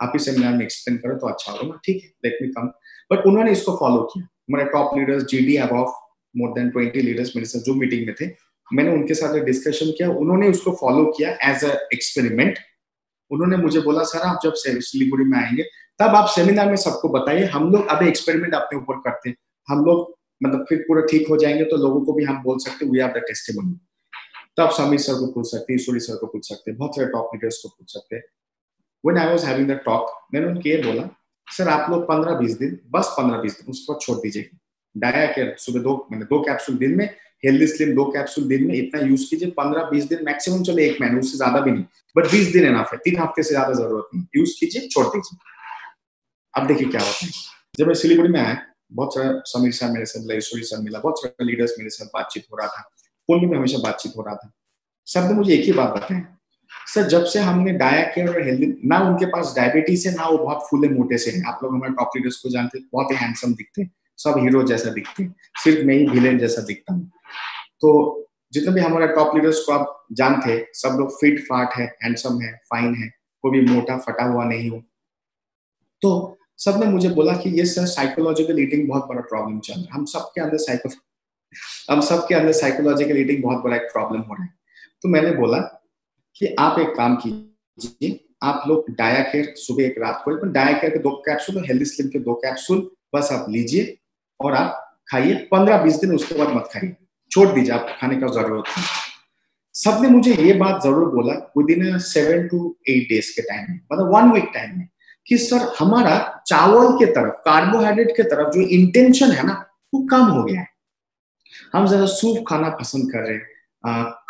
Speaker 11: आप ही सेमिनार में एक्सप्लेन करो तो अच्छा होगा। ठीक है, लेट मी कम। बट उन्होंने इसको फॉलो किया। हमारे top leaders GD above more than 20 leaders मेरे साथ जूम मीटिंग में थे, मैंने उनके साथ डिस्कशन किया, उन्होंने उसको फॉलो किया एज अ एक्सपेरिमेंट। उन्होंने मुझे बोला सर आप जब सिलीगुड़ी में आएंगे तब आप सेमिनार में सबको बताइए, हम लोग अभी एक्सपेरिमेंट अपने ऊपर करते हैं, हम लोग मतलब फिर पूरा ठीक हो जाएंगे तो लोगों को भी हम बोल सकते वी आर द टेस्टिमोनी। तब समीर सर को पूछ सकते, ईश्वरी सर को पूछ सकते, बहुत सारे टॉप लीडर्स को पूछ सकते। When I was having the talk, मैंने उनको ये बोला सर आप लोग 15-20 दिन, बस 15-20 दिन उसके बाद छोड़ दीजिएगा। डाया के सुबह 2 कैप्सूल दिन में, हेल्दी स्लिम 2 कैप्सूल दिन में, इतना यूज कीजिए। 15-20 दिन मैक्सिमम, चलो 1 महीने, उससे ज्यादा भी नहीं, बट 20 दिन एनफ है, 3 हफ्ते से ज्यादा जरूरत नहीं। यूज कीजिए, छोड़ दीजिए। अब देखिए क्या होता है। जब मैं सिलीगुड़ी में आया, बहुत सारा समीर सर मेरे साथ, ईश्वरी सर मिला, बहुत सारे लीडर्स मेरे साथ बातचीत हो रहा था, फोन में हमेशा बातचीत हो रहा था। सबने मुझे एक ही बात बताई, सर जब से हमने डाया केयर और हेल्दी, ना उनके पास डायबिटीज है ना वो बहुत फूले मोटे से हैं। आप लोग हमारे टॉप लीडर्स को जानते हैं, बहुत ही हैंडसम दिखते हैं, सब हीरो जैसा दिखते हैं, सिर्फ मैं ही विलेन जैसा दिखता हूँ। तो जितने भी हमारे टॉप लीडर्स को आप जानते हैं, सब लोग फिट फाट है, हैंडसम है, फाइन है, कोई भी मोटा फटा हुआ नहीं हो। तो सबने मुझे बोला कि ये सर साइकोलॉजिकल ईटिंग बहुत बड़ा प्रॉब्लम चल रहा है, हम सबके अंदर साइकोलॉजिकल ईटिंग बहुत बड़ा एक प्रॉब्लम हो रहा है। तो मैंने बोला कि आप एक काम कीजिए, आप लोग डाया केयर सुबह 1 रात को, डाया केयर के 2 कैप्सूल और हेल्दी स्लिम के 2 कैप्सूल बस आप लीजिए और आप खाइए 15-20 दिन, उसके बाद मत खाइए, छोड़ दीजिए, आप खाने का जरूरत नहीं। सबने मुझे ये बात जरूर बोला विद इन 7 to 8 डेज के टाइम में, मतलब 1 वीक टाइम में, कि सर हमारा चावल के तरफ, कार्बोहाइड्रेट के तरफ जो इंटेंशन है ना, वो कम हो गया है। हम ज्यादा सूप खाना पसंद कर रहे हैं,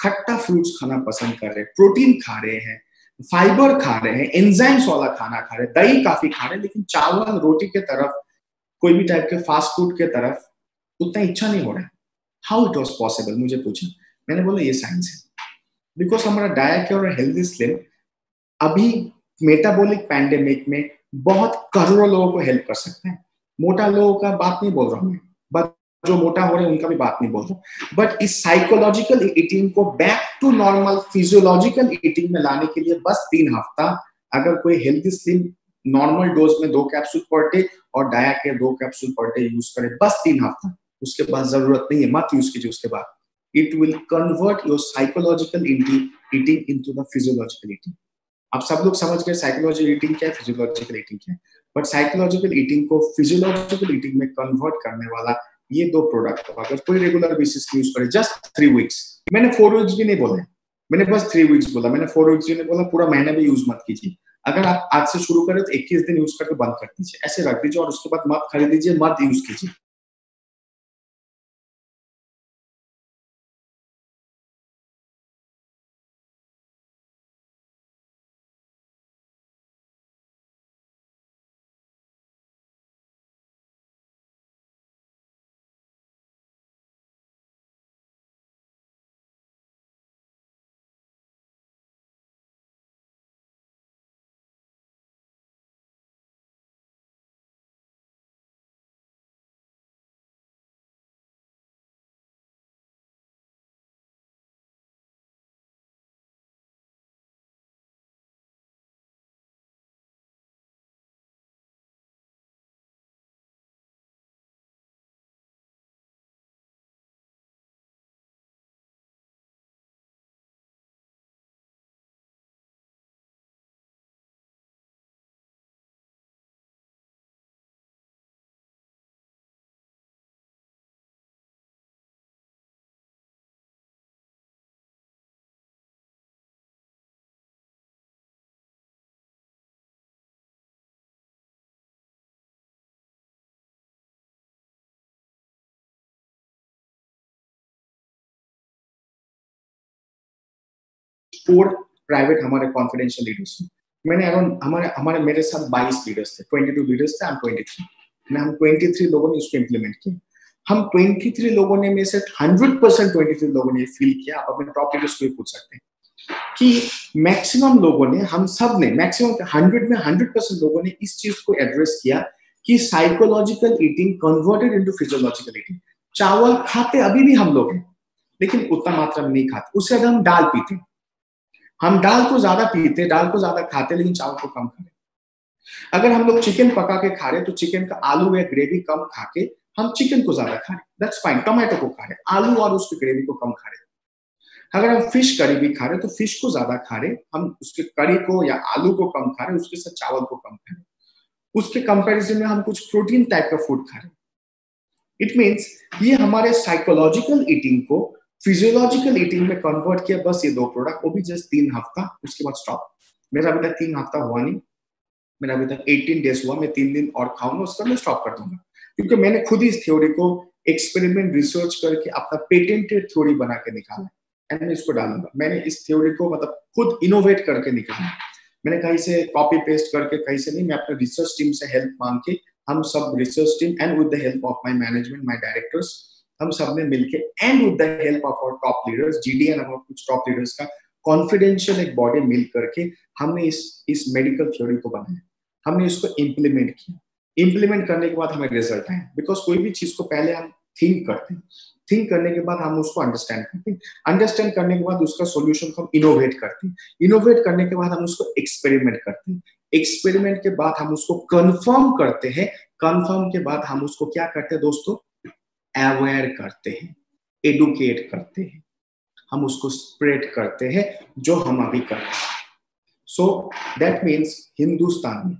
Speaker 11: खट्टा फ्रूट्स खाना पसंद कर रहे हैं, प्रोटीन खा रहे हैं, फाइबर खा रहे हैं, एंजाइम्स वाला खाना खा रहे हैं, दही काफी खा रहे हैं, लेकिन चावल रोटी के तरफ, कोई भी टाइप के फास्ट फूड के तरफ उतना इच्छा नहीं हो रहा है। हाउ इट वॉज पॉसिबल, मुझे पूछा। मैंने बोला ये साइंस है, बिकॉज हमारा डाइट और हेल्दी स्लिम अभी मेटाबॉलिक पैंडेमिक में बहुत करोड़ों लोगों को हेल्प कर सकते हैं। मोटा लोगों का बात नहीं बोल रहा हूँ मैं, बट जो मोटा हो रहे हैं उनका भी बात नहीं बोल रहा हूँ, बट इस साइकोलॉजिकल ईटिंग को back to normal physiological eating में लाने के लिए बस 3 हफ्ता, अगर कोई हेल्दी स्लिम नॉर्मल डोज में 2 कैप्सूल पर डे और डाया के 2 कैप्सूल पर डे यूज करे, बस 3 हफ्ता, उसके बाद जरूरत नहीं है, मत यूज कीजिए उसके बाद। It will convert your psychological eating into the physiological eating. आप सब लोग समझ गए साइकोलॉजिकल ईटिंग क्या है, फिजियोलॉजिकल ईटिंग क्या है, बट साइकोलॉजिकल ईटिंग को फिजियोलॉजिकल ईटिंग में कन्वर्ट करने वाला ये 2 प्रोडक्ट, अगर कोई रेगुलर बेसिस यूज करे, जस्ट 3 वीक्स, मैंने 4 वीक्स भी नहीं बोला, मैंने बस 3 वीक्स बोला, मैंने 4 वीक्स भी नहीं बोला, पूरा महीना भी यूज मत कीजिए। अगर आप आज से शुरू करें तो 21 दिन यूज करके बंद कर दीजिए, ऐसे रख दीजिए और उसके बाद मत खरीद दीजिए, मत यूज कीजिए। और प्राइवेट हमारे कॉन्फिडेंशियल लीडर्स, मैंने अराउंड हमारे मेरे साथ 22 लीडर्स थे, 22 लीडर्स थे, हम 23, हम 23 लोगों ने उसको इम्प्लीमेंट किया। हम 23 लोगों ने में से 100% 23 लोगों ने फील किया। आप अपने टॉप लीडर्स को भी पूछ सकते हैं कि मैक्सिमम लोगों ने, हम सब ने, मैक्सिमम 100 में 100% लोगों ने इस चीज को एड्रेस किया कि psychological eating converted into physiological eating. चावल खाते अभी भी हम लोग हैं, लेकिन उतना मात्रा में नहीं खाते, उससे ज्यादा हम दाल पीते, हम दाल को ज्यादा पीते, दाल को ज्यादा खाते, लेकिन चावल को कम खाते। अगर हम लोग चिकन पका के खा रहे तो चिकन का आलू या ग्रेवी कम खा के हम चिकन को ज्यादा खा रहे, दैट्स फाइन। टमाटो को खा रहे, आलू और उसकी ग्रेवी को कम खा रहे। अगर हम फिश करी भी खा रहे तो फिश को ज्यादा खा रहे, हम उसके करी को या आलू को कम खा रहे, उसके साथ चावल को कम खा रहे। उसके कंपैरिजन में हम कुछ प्रोटीन टाइप का फूड खा रहे। इट मीन्स ये हमारे साइकोलॉजिकल ईटिंग को फिजियोलॉजिकल ईटिंग में कन्वर्ट किया, बस ये 2 प्रोडक्ट, वो भी जस्ट 3 हफ्ता, उसके बाद स्टॉप। मेरा अभी तक 3 हफ्ता हुआ नहीं, मेरा अभी तक 18 डेज हुआ, मैं 3 दिन और खाऊंगा, उसका मैं स्टॉप कर दूंगा, क्योंकि मैंने खुद इस थ्योरी को एक्सपेरिमेंट रिसर्च करके अपना पेटेंटेड थ्योरी बना के निकाला एंड मैं इसको डालूंगा। मैंने इस थ्योरी को मतलब खुद इनोवेट करके निकाला, मैंने कहीं से कॉपी पेस्ट करके कहीं से नहीं, मैं अपने रिसर्च टीम से हेल्प मांग के, हम सब research team and with the help of my management, my directors, हम सब ने मिलके and with the help of our top leaders, GD and और कुछ टॉप लीडर्स का कॉन्फिडेंशियल एक बॉडी मिल करके हमने इस मेडिकल थ्योरी को बनाया, हमने इसको इम्प्लीमेंट किया। इम्प्लीमेंट करने के बाद हमें रिजल्ट आए, बिकॉज कोई भी चीज को पहले हम थिंक करते हैं, थिंक करने के बाद हम उसको अंडरस्टैंड करते हैं, अंडरस्टैंड करने के बाद उसका सॉल्यूशन को हम इनोवेट करते हैं, इनोवेट करने के बाद हम उसको एक्सपेरिमेंट करते हैं, एक्सपेरिमेंट के बाद हम उसको कंफर्म करते हैं, कंफर्म के बाद हम उसको क्या करते हैं दोस्तों, अवेयर करते हैं, एडुकेट करते हैं, हम उसको स्प्रेड करते हैं, जो हम अभी कर रहे हैं। सो दैट मीन्स हिंदुस्तान में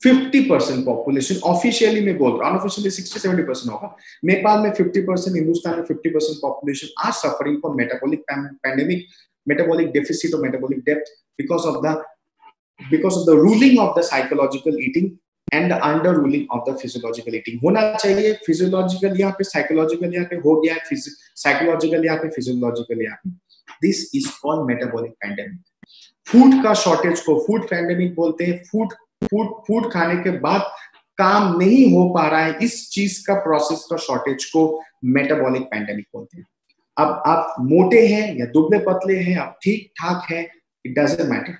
Speaker 11: 50% पॉपुलेशन, ऑफिशियली मैं बोल रहा हूँ, अनऑफिशियली 60-70% होगा, नेपाल में 50%, हिंदुस्तान में 50% population are suffering from metabolic pandemic, metabolic deficit और metabolic depth because of the ruling of the psychological eating and the under ruling of the physiological eating. होना चाहिए फिजियोलॉजिकल यहाँ पे, साइकोलॉजिकल यहाँ पे, हो गया साइकोलॉजिकल यहाँ पे, फिजियोलॉजिकल यहाँ पे। This is called metabolic pandemic. Food का शॉर्टेज को फूड पैंडेमिक बोलते हैं। फूड खाने के बाद काम नहीं हो पा रहा है, इस चीज का प्रोसेस का शॉर्टेज को मेटाबॉलिक पैंडेमिक बोलते हैं। अब आप मोटे हैं या दुबले पतले हैं, आप ठीक ठाक हैं, इट डजंट मैटर,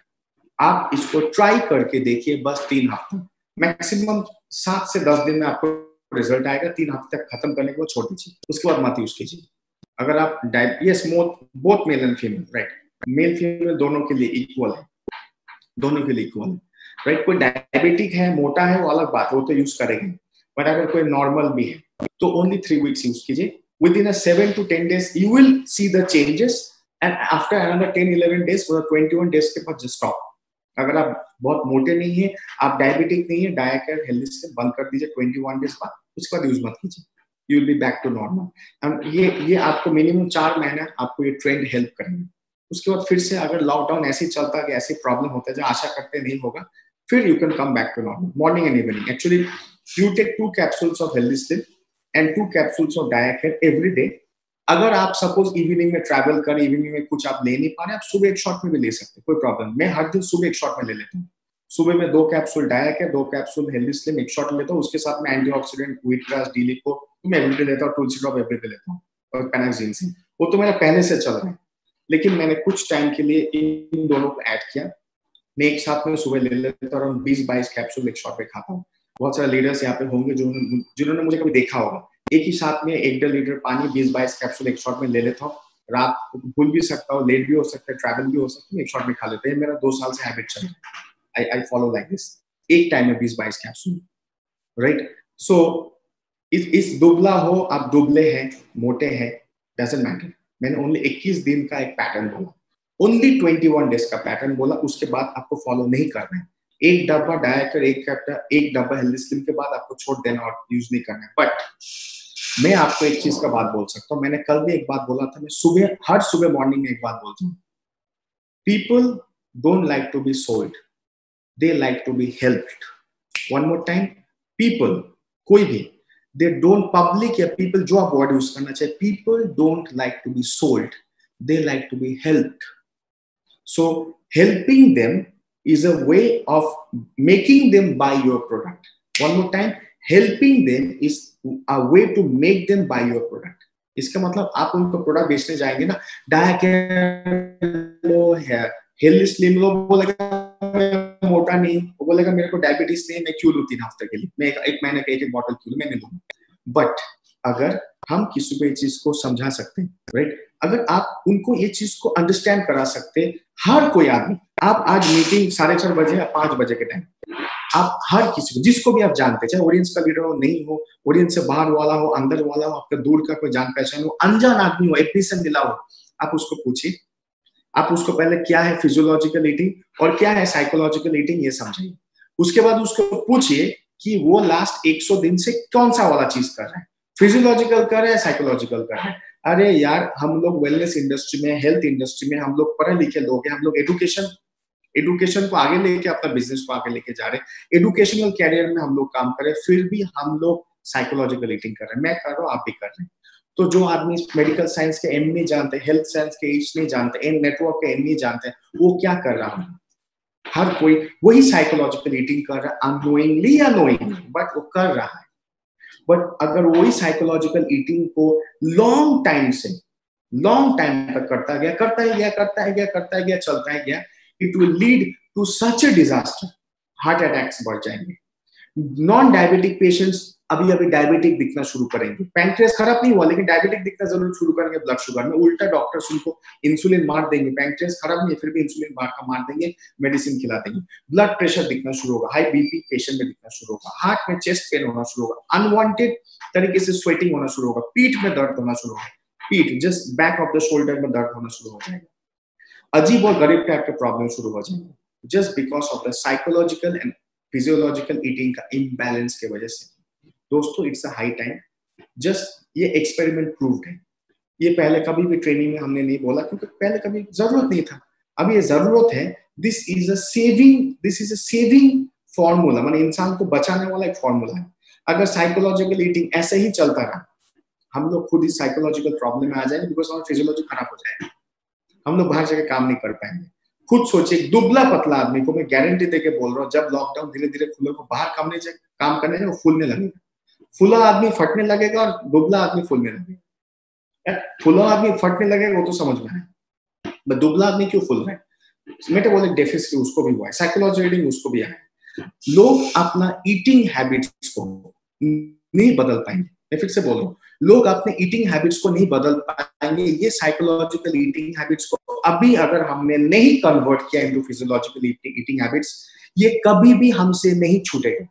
Speaker 11: आप इसको ट्राई करके देखिए, बस 3 हफ्ते, मैक्सिमम 7 से 10 दिन में आपको रिजल्ट आएगा। 3 हफ्ते तक खत्म करने के बाद छोड़ दीजिए, उसके बाद मत यूज कीजिए। अगर आप both male and female, right, male female दोनों के लिए इक्वल है, दोनों के लिए इक्वल है, राइट। कोई डायबिटिक है, मोटा है, वो अलग बात, वो तो यूज करेंगे, बट अगर कोई नॉर्मल भी है तो ओनली 3 वीक्स यूज कीजिए। With in 7 to 10 days you will see the changes and after another 10-11 days or 21 days के बाद just stop। अगर आप बहुत मोटे नहीं है, आप डायबिटिक नहीं है, डायकेयर हेल्दी से बंद कर दीजिए 21 डेज बाद, उसके बाद यूज मत कीजिए, you will be back to normal. ये आपको मिनिमम 4 महीना आपको ये ट्रेंड हेल्प करेंगे। उसके बाद फिर से अगर लॉकडाउन ऐसे ही चलता है कि ऐसे प्रॉब्लम होता है जो आशा करते नहीं होगा, फिर you can come back to normal. Morning and evening, actually you take 2 capsules of Healthy Slim and 2 capsules of Diacare every day. अगर आप सपोज इवनिंग में ट्रैवल करें, इवनिंग में कुछ आप ले नहीं पा रहे, आप सुबह एक शॉट में भी ले सकते हैं, कोई प्रॉब्लम। मैं हर दिन सुबह एक शॉट में ले लेता हूँ। सुबह में 2 कैप्सूल डायकेयर, 2 कैप्सूल हेल्दी स्लिम, एक शॉट लेता हूँ, उसके साथ में एंटीऑक्सीडेंट व्हीट ग्रास, डीलिको मैं एवरीडे लेता हूँ, तुलसी ड्रॉप एवरीडे लेता हूँ, और पेनाक्सिन से, वो तो मेरा पहले से चल रहा है, लेकिन मैंने कुछ टाइम के लिए इन दोनों को ऐड किया। मैं एक साथ में सुबह ले लेता हूँ, 20-22 कैप्सूल एक शॉट में खाता हूँ। बहुत सारे लीडर्स यहाँ पे होंगे जिन्होंने मुझे कभी देखा होगा, एक ही साथ में 1-1.5 लीटर पानी 20-22 कैप्सूल एक शॉट में ले लेता हूँ। रात को भूल भी सकता हूँ, लेट भी हो सकता है, ट्रैवल भी हो सकता है, एक शॉट में खा लेते हैं। मेरा 2 साल से हैबिट चल रहा है। आई फॉलो लाइक दिस, एक टाइम में 20-22 कैप्सूल, राइट। सो इस दुबला हो, आप दुबले हैं, मोटे हैं, डजंट मैटर। मैंने ओनली 21 दिन का एक पैटर्न बोला, ओनली 21 डेज का पैटर्न बोला, उसके बाद आपको फॉलो नहीं करना है। 1 डब्बा डायकेयर, 1 डब्बा हेल्दी स्लिम के बाद आपको छोड़ देना और यूज नहीं करना है। बट मैं आपको एक चीज का बात बोल सकता हूँ, मैंने कल भी एक बात बोला था, मैं हर सुबह मॉर्निंग में एक बात बोलता हूँ, people don't like to be sold, they like to be helped. One more time, people, कोई भी, दे डोंट, पब्लिक या पीपल, जो आप वर्ड यूज करना चाहिए, people don't like to be sold, they like to be helped. So helping them is a way of making them buy your product. One more time, helping them is a way to make them buy your product. इसका मतलब आप उनको product बेचने जाएंगे ना, डायकेयर लो, healthy slim लो, बोलेगा मैं मोटा नहीं, वो बोलेगा मेरे को डायबिटीज नहीं, मैं क्यों लूं 3 हफ्ते के लिए, मैं एक महीने का एक बॉटल क्यों, मैं नहीं लूंगा। बट अगर हम किसी को ये चीज को समझा सकते हैं, राइट, अगर आप उनको ये चीज को अंडरस्टैंड करा सकते हैं, हर कोई आदमी, आप आज मीटिंग 4:30 बजे या 5 बजे के टाइम, आप हर किसी को, जिसको भी आप जानते, चाहे ऑडियंस का लीडर हो, नहीं हो, ऑडियंस से बाहर वाला हो, अंदर वाला हो, आपका दूर का कोई जान पहचान हो, अनजान आदमी हो, एपी से मिला हो, आप उसको पूछिए, आप उसको पहले क्या है फिजियोलॉजिकल ईटिंग और क्या है साइकोलॉजिकल ईटिंग ये समझिए। उसके बाद उसको पूछिए कि वो लास्ट 100 दिन से कौन सा वाला चीज कर रहा है, फिजियोलॉजिकल कर रहे हैं, साइकोलॉजिकल कर रहे हैं। अरे यार, हम लोग वेलनेस इंडस्ट्री में, हेल्थ इंडस्ट्री में, हम लोग पढ़े लिखे लोग हैं, हम लोग एडुकेशन को आगे लेके, अपना बिजनेस को आगे लेके जा रहे हैं, एडुकेशनल कैरियर में हम लोग काम कर रहे हैं, फिर भी हम लोग साइकोलॉजिकल ईटिंग कर रहे हैं। मैं कर रहा हूँ, आप भी कर रहे हैं। तो जो आदमी मेडिकल साइंस के एम नहीं जानते, हेल्थ साइंस के एच नहीं जानते, एन नेटवर्क के एन नहीं जानते, वो क्या कर रहा है? हर कोई वही साइकोलॉजिकल ईटिंग कर रहा है, अननोइंगली या नोइंगली, बट वो कर रहा है। बट अगर वही साइकोलॉजिकल ईटिंग को लॉन्ग टाइम तक करता गया, चलता है गया, it will lead to such a disaster. Heart attacks बढ़ जाएंगे। नॉन डायबिटिक पेशेंट्स अभी डायबिटिक दिखना शुरू करेंगे। पैंक्रियास खराब नहीं हुआ, लेकिन डायबिटिक दिखना जरूर शुरू करेंगे ब्लड शुगर में। उल्टा डॉक्टर्स उनको इंसुलिन मार देंगे। पैंक्रियास खराब नहीं है, फिर भी इंसुलिन मार देंगे, मेडिसिन खिला देंगे। ब्लड प्रेशर दिखना शुरू होगा, हाई बीपी पेशेंट में दिखना शुरू होगा, हार्ट में चेस्ट पेन होना शुरू होगा, अनवांटेड तरीके से स्वेटिंग होना शुरू होगा, पीठ में दर्द होना शुरू होगा, पीठ just back of the shoulder में दर्द होना शुरू हो जाएगा, अजीब और गरीब टाइप के प्रॉब्लम शुरू हो जाएंगे, just because of the psychological and physiological eating का इम्बैलेंस की वजह से। दोस्तों, it's a high time, just ये एक्सपेरिमेंट प्रूव्ड है। ये पहले कभी भी ट्रेनिंग में हमने नहीं बोला, क्योंकि पहले कभी जरूरत नहीं था। अब ये जरूरत है। This is a saving formula, माने इंसान को बचाने वाला एक फॉर्मूला है। अगर साइकोलॉजिकल ईटिंग ऐसे ही चलता रहा, हम लोग खुद ही साइकोलॉजिकल प्रॉब्लम में आ जाएंगे, बिकॉज हमारा फिजियोलॉजी खराब हो जाएगा, हम लोग बाहर जाके काम नहीं कर पाएंगे। खुद सोचिए, दुबला पतला आदमी को मैं गारंटी देके बोल रहा हूँ, जब लॉकडाउन धीरे धीरे खुलेगा, बाहर काम करने जाए, वो फूलने लगेगा। फूला आदमी फटने लगेगा और दुबला आदमी फूलने लगेगा। फूला आदमी फटने लगेगा, वो तो समझ में आए, बट दुबला आदमी क्यों फूल रहा है? मेटाबॉलिक डेफिसिट उसको भी हुआ है, साइकोलॉजिकल ईटिंग उसको भी आया। लोग अपना ईटिंग हैबिट्स को नहीं बदल पाएंगे। मैं फिर से बोल रहा हूँ, लोग अपने ईटिंग हैबिट्स को नहीं बदल पाएंगे। ये साइकोलॉजिकल ईटिंग हैबिट्स को अभी अगर हमने नहीं कन्वर्ट किया इनटू फिजियोलॉजिकल ईटिंग हैबिट्स, ये कभी भी हमसे नहीं छूटेगा,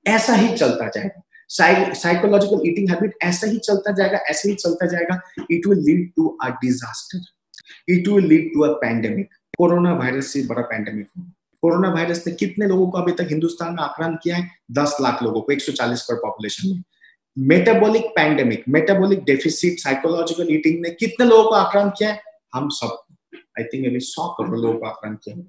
Speaker 11: ऐसा ही चलता जाएगा। साइकोलॉजिकल ईटिंग हैबिट ऐसा ही चलता जाएगा। It will lead to a disaster, it will lead to a pandemic. Corona virus से बड़ा पैंडेमिक हो। कोरोना वायरस ने कितने लोगों को अभी तक हिंदुस्तान में आक्रांत किया है? 10 लाख लोगों को, 140 करोड़ पॉपुलेशन में। Metabolic pandemic, metabolic deficit, psychological eating ने कितने लोगों को आक्रांत किया है? हम सब, आई थिंक अभी 100 करोड़ लोगों को आक्रांत किया है।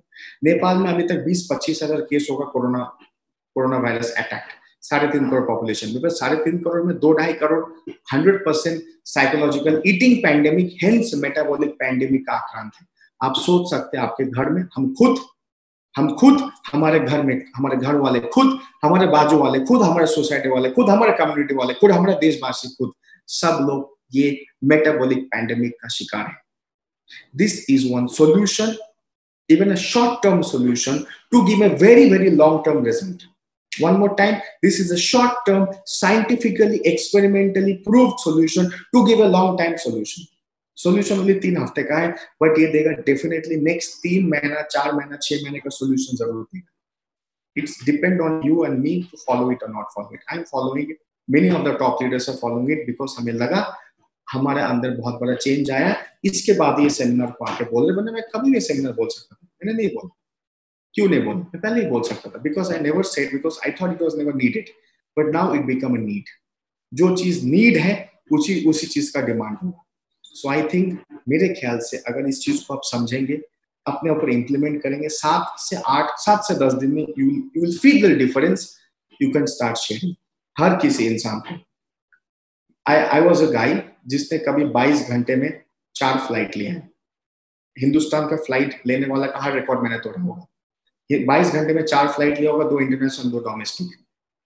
Speaker 11: नेपाल में अभी तक 20-25 हजार केस होगा corona virus attack, 3.5 crore population में। 3.5 करोड़ में 2-2.5 crore 100% psychological eating pandemic, health metabolic pandemic का आक्रांत है। आप सोच सकते हैं, आपके घर में हम खुद हमारे घर में, हमारे घर वाले खुद, हमारे बाजू वाले खुद, हमारे सोसाइटी वाले खुद, हमारे कम्युनिटी वाले खुद, हमारे देशवासी खुद, सब लोग ये मेटाबॉलिक पैंडेमिक का शिकार है। This is one solution, even a short-term solution to give a very, very long-term result. One more time, this is a short-term, scientifically, experimentally proved solution to give a long-time solution. Solution only 3 हफ्ते का है, but ये देगा definitely next 3 महीना, 4 महीना, 6 महीने का solution जरूर देगा. It's depend on you and me to follow it or not follow it. I'm following it. Many of the top leaders are following it because हमें लगा हमारे अंदर बहुत बड़ा चेंज आया। इसके बाद ये सेमिनार को आके बोल रहे, वरना मैं कभी भी सेमिनार बोल सकता था, मैंने नहीं बोला। क्यों नहीं बोला? मैं पहले ही बोल सकता था, because I never said, because I thought it was never needed, but now it become a need. जो चीज नीड है उसी चीज का डिमांड होगा। सो आई थिंक, मेरे ख्याल से अगर इस चीज को आप समझेंगे, अपने ऊपर इम्प्लीमेंट करेंगे, 7 से 10 दिन में you will feel the difference. You can start sharing हर किसी इंसान को। आई वॉज अ गाई जिसने कभी 22 घंटे में 4 फ्लाइट लिए हैं। हिंदुस्तान का फ्लाइट लेने वाला का हर रिकॉर्ड मैंने तोड़ा होगा। ये 22 घंटे में 4 फ्लाइट लिया होगा, 2 इंटरनेशनल 2 डोमेस्टिक।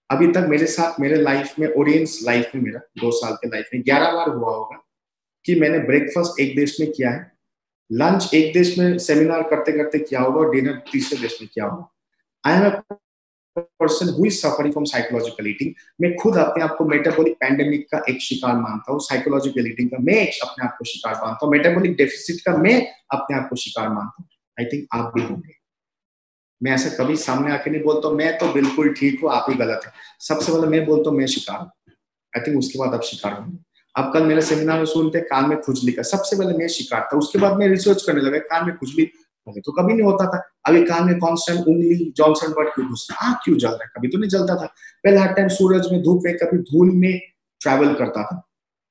Speaker 11: अभी तक मेरे साथ, मेरे लाइफ में, ऑडियंस लाइफ में, मेरा 2 साल के लाइफ में 11 बार हुआ होगा कि मैंने ब्रेकफास्ट एक देश में किया है, लंच एक देश में सेमिनार करते करते किया होगा, और डिनर तीसरे देश में किया होगा। I am a person who is suffering from psychological eating. मैं खुद अपने आप को मेटाबॉलिक पैंडेमिक का एक शिकार मानता हूँ, साइकोलॉजिकल ईटिंग का मैं अपने आप को शिकार मानता हूँ, मेटाबॉलिक डेफिसिट का मैं अपने आप को शिकार मानता हूँ। आई थिंक आप भी होंगे। मैं ऐसा कभी सामने आके नहीं बोलता मैं तो बिल्कुल ठीक हूँ, आप ही गलत है। सबसे पहले मैं बोलता हूँ मैं शिकार हूँ। आई थिंक उसके बाद आप शिकार होंगे। अब कल मेरे सेमिनार में सुनते कान में खुजली का, सबसे पहले मैं शिकार था, उसके बाद मैं रिसर्च करने लगा कान में खुजली तो कभी नहीं होता था। अभी कान में कांस्टेंट उंगली जॉनसन बर्ड क्यों घुस रहा, आँख क्यों जल रहा है, कभी तो नहीं जलता था। पहले हर टाइम सूरज में, धूप में, कभी धूल में ट्रैवल करता था,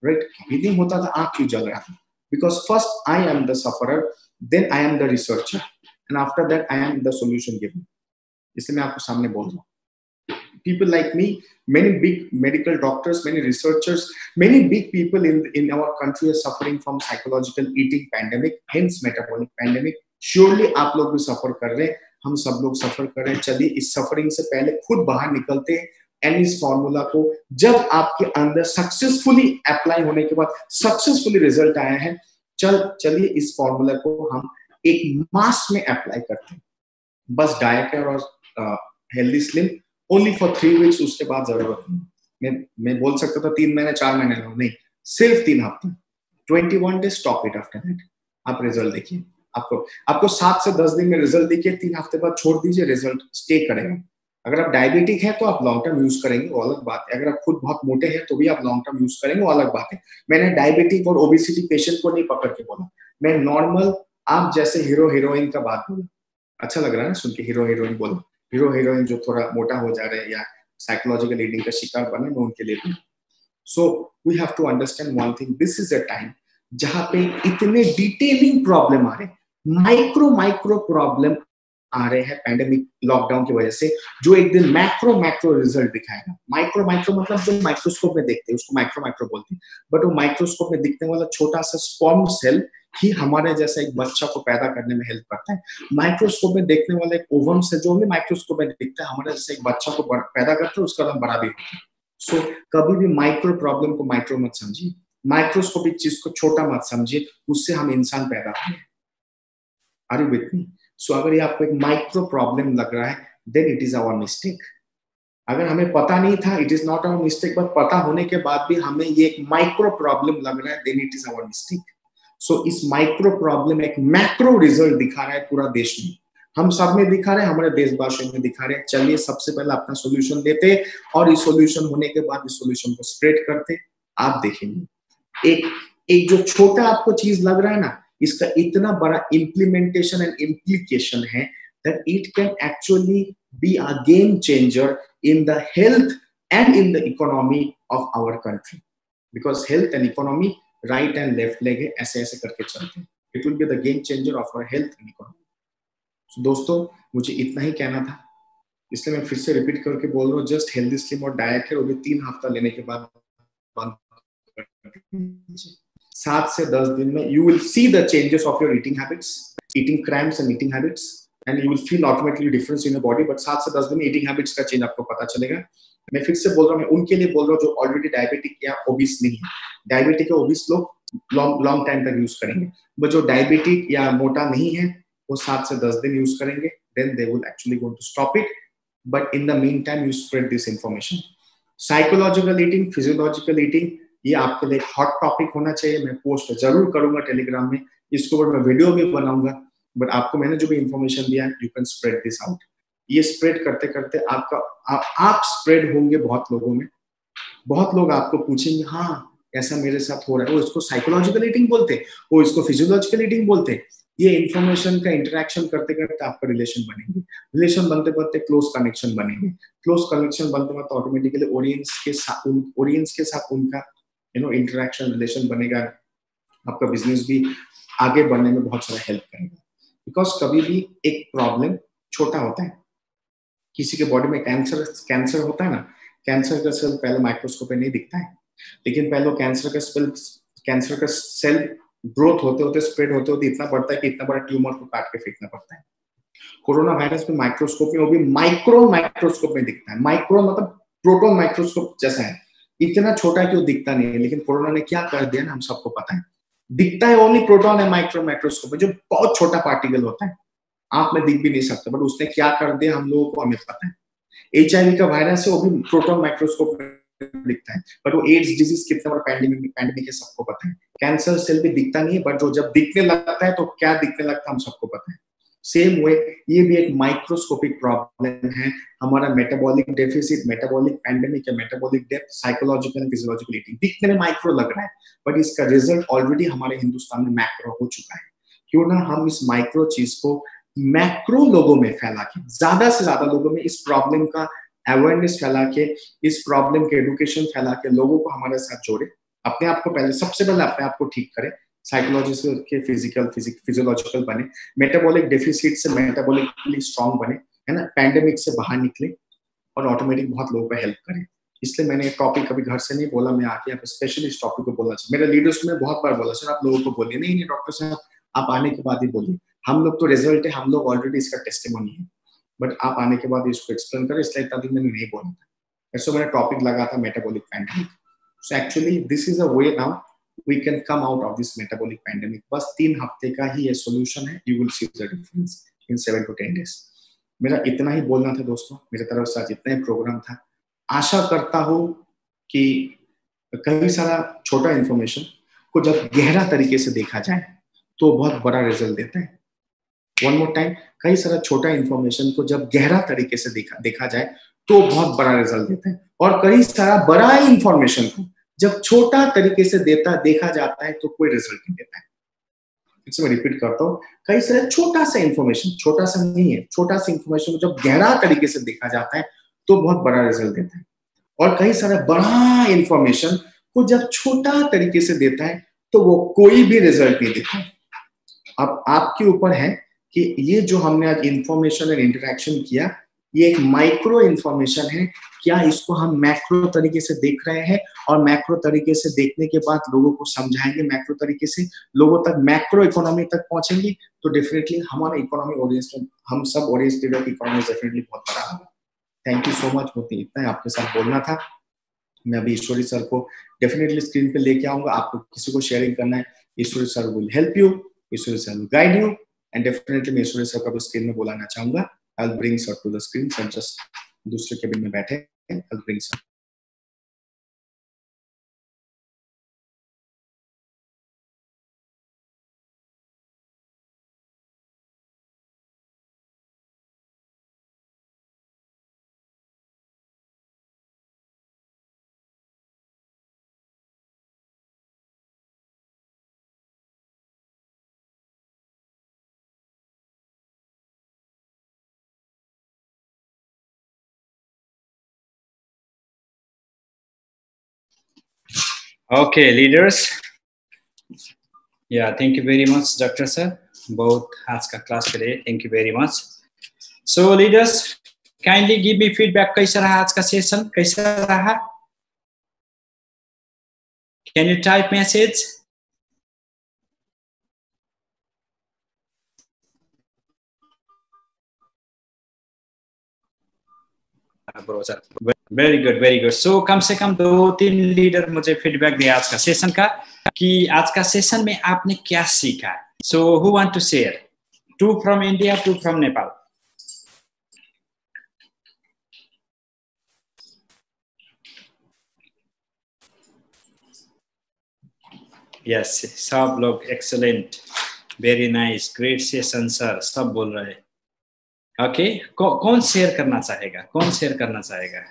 Speaker 11: राइट? कभी नहीं होता था, आंख क्यों जल रहा था? Because first I am the sufferer, then I am the researcher, and after that I am the solution giver. इसलिए मैं आपको सामने बोल रहा हूँ, people like me, many big medical doctors, many researchers, many big people in our country are suffering from psychological eating pandemic, hence metabolic pandemic. Surely आप लोग भी सफर कर रहे हैं, हम सब लोग सफर कर रहे हैं। चलिए इस सफरिंग से पहले खुद बाहर निकलते हैं, एंड इस फॉर्मूला को जब आपके अंदर सक्सेसफुली अप्लाई होने के बाद सक्सेसफुली रिजल्ट आया है, चलिए इस फॉर्मूला को हम एक मास में अप्लाई करते हैं। बस डाइट केयर और healthy slim only for 3 weeks, उसके बाद जरूरत नहीं। मैं बोल सकता था 3 महीने 4 महीने नहीं, सिर्फ 3 हफ्ते, 21 days, stop it. After that आप रिजल्ट देखिए, आपको 7 से 10 दिन में रिजल्ट देखिए, 3 हफ्ते बाद छोड़ दीजिए, रिजल्ट स्टे करेगा। अगर आप डायबिटिक हैं तो आप लॉन्ग टर्म यूज करेंगे, वो अलग बात है। अगर आप खुद बहुत मोटे हैं तो भी आप लॉन्ग टर्म यूज करेंगे, वो अलग बात है। मैंने डायबिटिक और ओबेसिटी पेशेंट को नहीं पकड़ के बोला, मैं नॉर्मल आप जैसे हीरो हीरोइन का बात बोला। अच्छा लग रहा है ना सुन के, हीरो हीरोइन बोलो, हीरो हीरोइन जो थोड़ा मोटा हो जा रहे हैं या साइकोलॉजिकल ईटिंग का शिकार बने, मैं उनके लिए बोलूं। So we have to understand one thing, this is a time जहां पे इतने डिटेलिंग प्रॉब्लम आ रहे, माइक्रो प्रॉब्लम आ रहे हैं पैंडेमिक लॉकडाउन की वजह से, जो एक दिन मैक्रो रिजल्ट दिखाएगा। माइक्रो मतलब जो माइक्रोस्कोप में देखते हैं उसको माइक्रो बोलते हैं, बट वो माइक्रोस्कोप में दिखने वाला छोटा सा स्पर्म सेल ही हमारे जैसा एक बच्चा को पैदा करने में हेल्प करता है। माइक्रोस्कोप में देखने वाला एक ओवम से जो भी माइक्रोस्कोप में दिखता है हमारे जैसा एक बच्चा को पैदा करता है, उसका नाम बड़ा भी होता है। सो कभी भी माइक्रो प्रॉब्लम को माइक्रो मत समझिए, माइक्रोस्कोपिक चीज को छोटा मत समझिए, उससे हम इंसान पैदा हुए। Are you with me? So अगर ये आपको एक माइक्रो प्रॉब्लम लग रहा है, then it is our mistake. अगर हमें पता नहीं था, it is not our mistake, but पता होने के बाद भी हमें ये एक माइक्रो प्रॉब्लम लग रहा है, then it is our mistake. So इस माइक्रो प्रॉब्लम एक मैक्रो रिजल्ट दिखा रहा है पूरा देश में, हम सब में दिखा रहे हैं, हमारे देशवासियों में दिखा रहे हैं। चलिए सबसे पहले अपना सॉल्यूशन देते और इस सॉल्यूशन होने के बाद इस सॉल्यूशन को स्प्रेड करते। आप देखेंगे एक जो छोटा आपको चीज लग रहा है ना, इसका इतना बड़ा इम्प्लीमेंटेशन एंड इम्प्लीकेशन है that it can actually be a game changer in the health and in the economy of our country, because health and economy right and left leg है, ऐसे ऐसे करके चलते हैं। It will be the game changer of our health and economy. So, दोस्तों मुझे इतना ही कहना था, इसलिए मैं फिर से रिपीट करके बोल रहा हूँ, जस्ट हेल्दी स्लिम और डाइट है, वो भी 3 हफ्ता लेने के बाद 7 से 10 दिन में you will see the changes of your eating habits, eating cramps and eating habits, and you will feel automatically difference in your body. But 7 से 10 दिन में eating habits का चेंज आपको पता चलेगा। मैं फिर से बोल रहा हूँ, मैं उनके लिए बोल रहा हूँ जो ऑलरेडी डायबिटिक या ओबिस नहीं है। डायबिटिक या ओबिस लोग लॉन्ग टाइम तक यूज करेंगे, बट जो डायबिटिक या मोटा नहीं है वो 7 से 10 दिन यूज करेंगे, then they will actually going to stop it. But in the meantime, you spread this information. Psychological eating, physiological eating, ये आपके लिए हॉट टॉपिक होना चाहिए। मैं पोस्ट जरूर करूंगा टेलीग्राम में, इसके ऊपर मैं वीडियो भी बनाऊंगा। बट आपको मैंने जो भी इंफॉर्मेशन दिया, you can spread this out. ये स्प्रेड करते करते आप स्प्रेड होंगे बहुत लोगों में, बहुत लोग आपको पूछेंगे हाँ ऐसा मेरे साथ हो रहा है, वो इसको साइकोलॉजिकल ईटिंग बोलते हैं, वो इसको फिजियोलॉजिकल ईटिंग बोलते हैं। ये इन्फॉर्मेशन का इंटरेक्शन करते करते आपका रिलेशन बनेंगे, रिलेशन बनते बनते क्लोज कनेक्शन बनेंगे, क्लोज कनेक्शन बनते बनते ऑटोमेटिकली ऑडियंस के साथ उनका इंटरेक्शन रिलेशन बनेगा। आपका बिजनेस भी आगे बढ़ने में बहुत सारा हेल्प करेगा। बिकॉज कभी भी एक प्रॉब्लम छोटा होता है, किसी के बॉडी में कैंसर होता है ना, कैंसर का सेल पहले माइक्रोस्कोप में नहीं दिखता है, लेकिन पहले कैंसर का सेल ग्रोथ होते होते स्प्रेड होते होते इतना बढ़ता है कि इतना बड़ा ट्यूमर को काट के फेंकना पड़ता है। कोरोना वायरस में माइक्रोस्कोप में, वो भी माइक्रोस्कोप में दिखता है। माइक्रो मतलब प्रोटॉन माइक्रोस्कोप जैसा है, इतना छोटा कि वो दिखता नहीं है। लेकिन कोरोना ने क्या कर दिया ना, हम सबको पता है, दिखता है ओनली प्रोटॉन है माइक्रोस्कोप में, जो बहुत छोटा पार्टिकल होता है, आंख में दिख भी नहीं सकता। बट उसने क्या कर दिया हम लोगों को हमें पता है। HIV का वायरस है, वो भी प्रोटॉन माइक्रोस्कोप में दिखता है, बट वो एड्स डिजीज कितना बड़ा पैंडेमिक है सबको पता है। कैंसर सेल भी दिखता नहीं है, बट जो जब दिखने लगता है तो क्या दिखने लगता है हम सबको पता है। सेम वे ये भी एक माइक्रोस्कोपिक प्रॉब्लम है हमारा, मेटाबॉलिक डेफिसिट, मेटाबॉलिक पैंडेमिक या metabolic death, psychological and physiological eating. दिखने में माइक्रो लग रहा है, बट इसका रिजल्ट ऑलरेडी हमारे हिंदुस्तान में मैक्रो हो चुका है। क्यों ना हम इस माइक्रो चीज को मैक्रो लोगों में फैला के ज्यादा से ज्यादा लोगों में इस प्रॉब्लम का अवेयरनेस फैला के, इस प्रॉब्लम के एडुकेशन फैला के लोगों को हमारे साथ जोड़े। अपने आप को पहले, सबसे पहले अपने आप को ठीक करें, साइकोलॉजिकल के फिजियोलॉजिकल बने, मेटाबॉलिक डेफिसिट से मेटाबॉलिकली स्ट्रांग बने, है ना, पैंडेमिक से बाहर निकले और ऑटोमेटिक बहुत लोगों को हेल्प करें। इसलिए मैंने टॉपिक कभी घर से नहीं बोला, मैं आके यहाँ पे स्पेशली इस टॉपिक को बोला। मेरे लीडर्स को मैं बहुत बार बोला, सर आप लोगों को बोलिए, नहीं डॉक्टर साहब आप आने के बाद ही बोलिए, हम लोग तो रिजल्ट है, हम लोग ऑलरेडी इसका टेस्टिमोनी है, बट आप आने के बाद इसको एक्सप्लेन करें, इसलिए तभी मैंने नहीं बोला था। ऐसा मैंने टॉपिक लगा था metabolic pandemic. So actually this is a way now we can come out of this metabolic pandemic. बस 3 हफ्ते का ही ये सोल्यूशन है, you will see the difference in 7 to 10 days। मेरा इतना ही बोलना था दोस्तों, मेरे तरफ से आज इतना ही प्रोग्राम था। आशा करता हूँ कि कई सारा छोटा इन्फॉर्मेशन को जब गहरा तरीके से देखा जाए तो बहुत बड़ा रिजल्ट देता है। वन मोर टाइम, कई सारा छोटा इन्फॉर्मेशन को जब गहरा तरीके से देखा जाए तो बहुत बड़ा रिजल्ट देता है, और कई सारा बड़ा इन्फॉर्मेशन को जब छोटा तरीके से देखा जाता है तो कोई रिजल्ट नहीं देता है। मैं रिपीट करता हूँ, कई सारे छोटा सा इन्फॉर्मेशन, छोटा सा नहीं है, छोटा सा इन्फॉर्मेशन को जब गहरा तरीके से देखा जाता है तो बहुत बड़ा रिजल्ट देता है, और कई सारा बड़ा इन्फॉर्मेशन को जब छोटा तरीके से देता है तो वो कोई भी रिजल्ट नहीं देता है। अब आपके ऊपर है कि ये जो हमने आज इन्फॉर्मेशन और इंटरेक्शन किया, ये एक माइक्रो इन्फॉर्मेशन है, क्या इसको हम मैक्रो तरीके से देख रहे हैं, और मैक्रो तरीके से देखने के बाद लोगों को समझाएंगे, मैक्रो तरीके से लोगों तक, मैक्रो इकोनॉमी तक पहुंचेंगे, तो डेफिनेटली हमारा इकोनॉमी ऑडियंस में, हम सब ऑडियंस की इकोनॉमी डेफिनेटली बहुत बड़ा होगा। थैंक यू सो मच, मुझे इतना ही आपके साथ बोलना था। मैं अभी ईश्वरी सर को डेफिनेटली स्क्रीन पे लेके आऊंगा, आपको किसी को शेयरिंग करना है, Ishwari sir will help you, Ishwari sir will guide you, and definitely मैं ईश्वरी सर को स्क्रीन में बुलाना चाहूंगा। I will bring sir to the screen, sir just दूसरे केबिन में बैठे, I will bring sir.
Speaker 1: Okay, leaders. Yeah, thank you very much, Dr. Sir. बहुत आज का क्लास के लिए thank you very much. So leaders, kindly give me feedback. कैसा रहा आज का सेशन, कैसा रहा? Can you type message? Very good, very good. So कम से कम 2-3 लीडर मुझे फीडबैक दिया आज का सेशन का, कि आज का सेशन में आपने क्या सीखा। So who want to share? 2 from India, 2 from Nepal. Yes, सब लोग excellent, very nice, great session sir, सब बोल रहे हैं। ओके, कौन शेयर करना चाहेगा, कौन शेयर करना चाहेगा?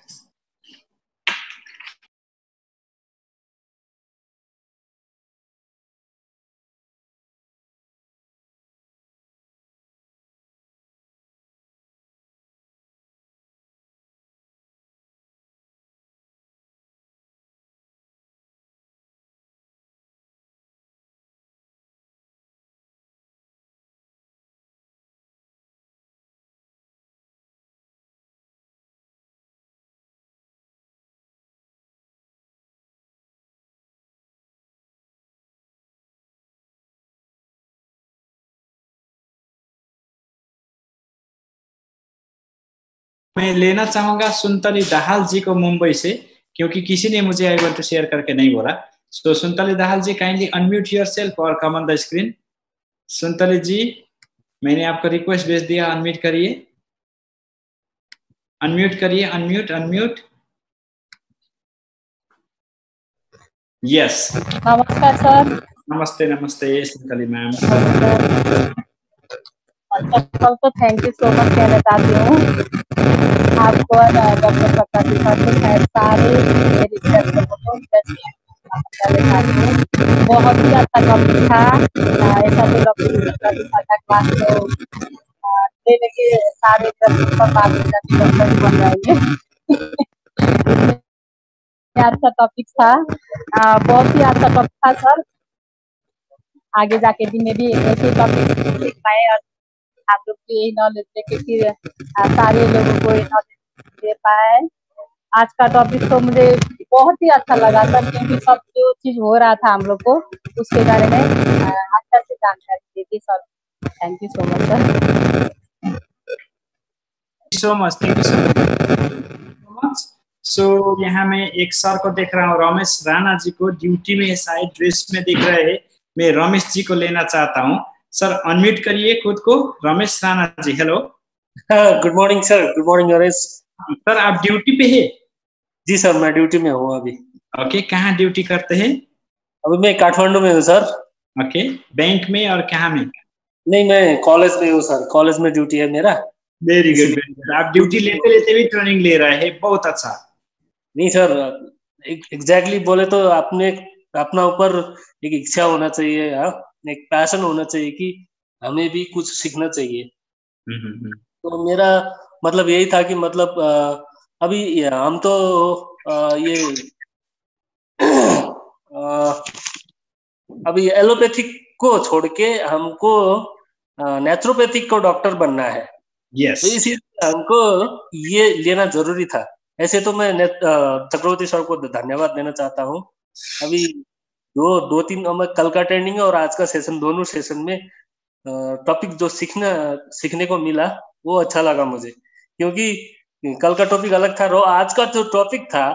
Speaker 1: मैं लेना चाहूंगा सुनतली दाहाल जी को मुंबई से, क्योंकि किसी ने मुझे आई वांट टू शेयर करके नहीं बोला। सो सुनतली दाहाल जी, काइंडली अनम्यूट योरसेल्फ और कम ऑन द स्क्रीन। सुनतली जी, मैंने आपको रिक्वेस्ट भेज दिया, अनम्यूट करिए, अनम्यूट करिए, अनम्यूट, अनम्यूट। यस,
Speaker 12: नमस्कार सर।
Speaker 1: नमस्ते, नमस्ते सुनतली मैम।
Speaker 12: तो थैंक यू सो मच कहना चाहती हूँ आपको और डॉक्टर प्रकाश सर को, खैर सारे मेरी को बहुत ही अच्छा टॉपिक था। ऐसा तो डॉक्टर का क्लास तो लेने के सारे पर बात बन रही है। अच्छा टॉपिक था, बहुत ही अच्छा टॉपिक था सर। आगे जाके भी मैं भी ऐसे टॉपिक सीख पाए और आप लोग को यही नॉलेज देके फिर सारे लोगों को नॉलेज दे पाए। आज का टॉपिक तो मुझे बहुत ही अच्छा लगा सर, क्योंकि सब जो चीज हो रहा था हम लोग को उसके बारे में अच्छा से जानकारी दी थी sir. Thank you so much sir.
Speaker 1: So much, thank you so much. So यहाँ मैं एक सर को देख रहा हूँ, रमेश राणा जी को ड्यूटी में शायद ड्रेस में दिख रहे हैं। मैं रमेश जी को लेना चाहता हूँ। सर अनम्यूट करिए खुद को। Ramesh Rana ji, hello.
Speaker 13: Good morning sir. Good morning Naresh.
Speaker 1: Sir आप ड्यूटी पे है?
Speaker 13: जी सर, मैं ड्यूटी में हूँ अभी।
Speaker 1: ओके, कहाँ ड्यूटी करते हैं?
Speaker 13: अभी मैं काठमांडू में हूँ सर।
Speaker 1: ओके, बैंक में और कहाँ में?
Speaker 13: नहीं, मैं कॉलेज में हूँ सर, कॉलेज में ड्यूटी है मेरा।
Speaker 1: Very good, very good. आप ड्यूटी लेते लेते भी ट्रेनिंग ले रहे हैं, बहुत अच्छा।
Speaker 13: नहीं सर, एग्जैक्टली बोले तो आपने अपना ऊपर एक इच्छा होना चाहिए, एक पैशन होना चाहिए कि हमें भी कुछ सीखना चाहिए। तो मेरा मतलब यही था कि मतलब अभी हम तो ये अभी एलोपैथिक को छोड़ के हमको नेचुरोपैथिक को डॉक्टर बनना है।
Speaker 1: yes.
Speaker 13: तो इसीलिए हमको ये लेना जरूरी था। ऐसे तो मैं चक्रवर्ती सर को धन्यवाद देना चाहता हूँ। अभी दो तीन कल का ट्रेनिंग और आज का सेशन, दोनों सेशन में टॉपिक जो सीखने को मिला वो अच्छा लगा मुझे, क्योंकि कल का टॉपिक अलग था और आज का जो टॉपिक था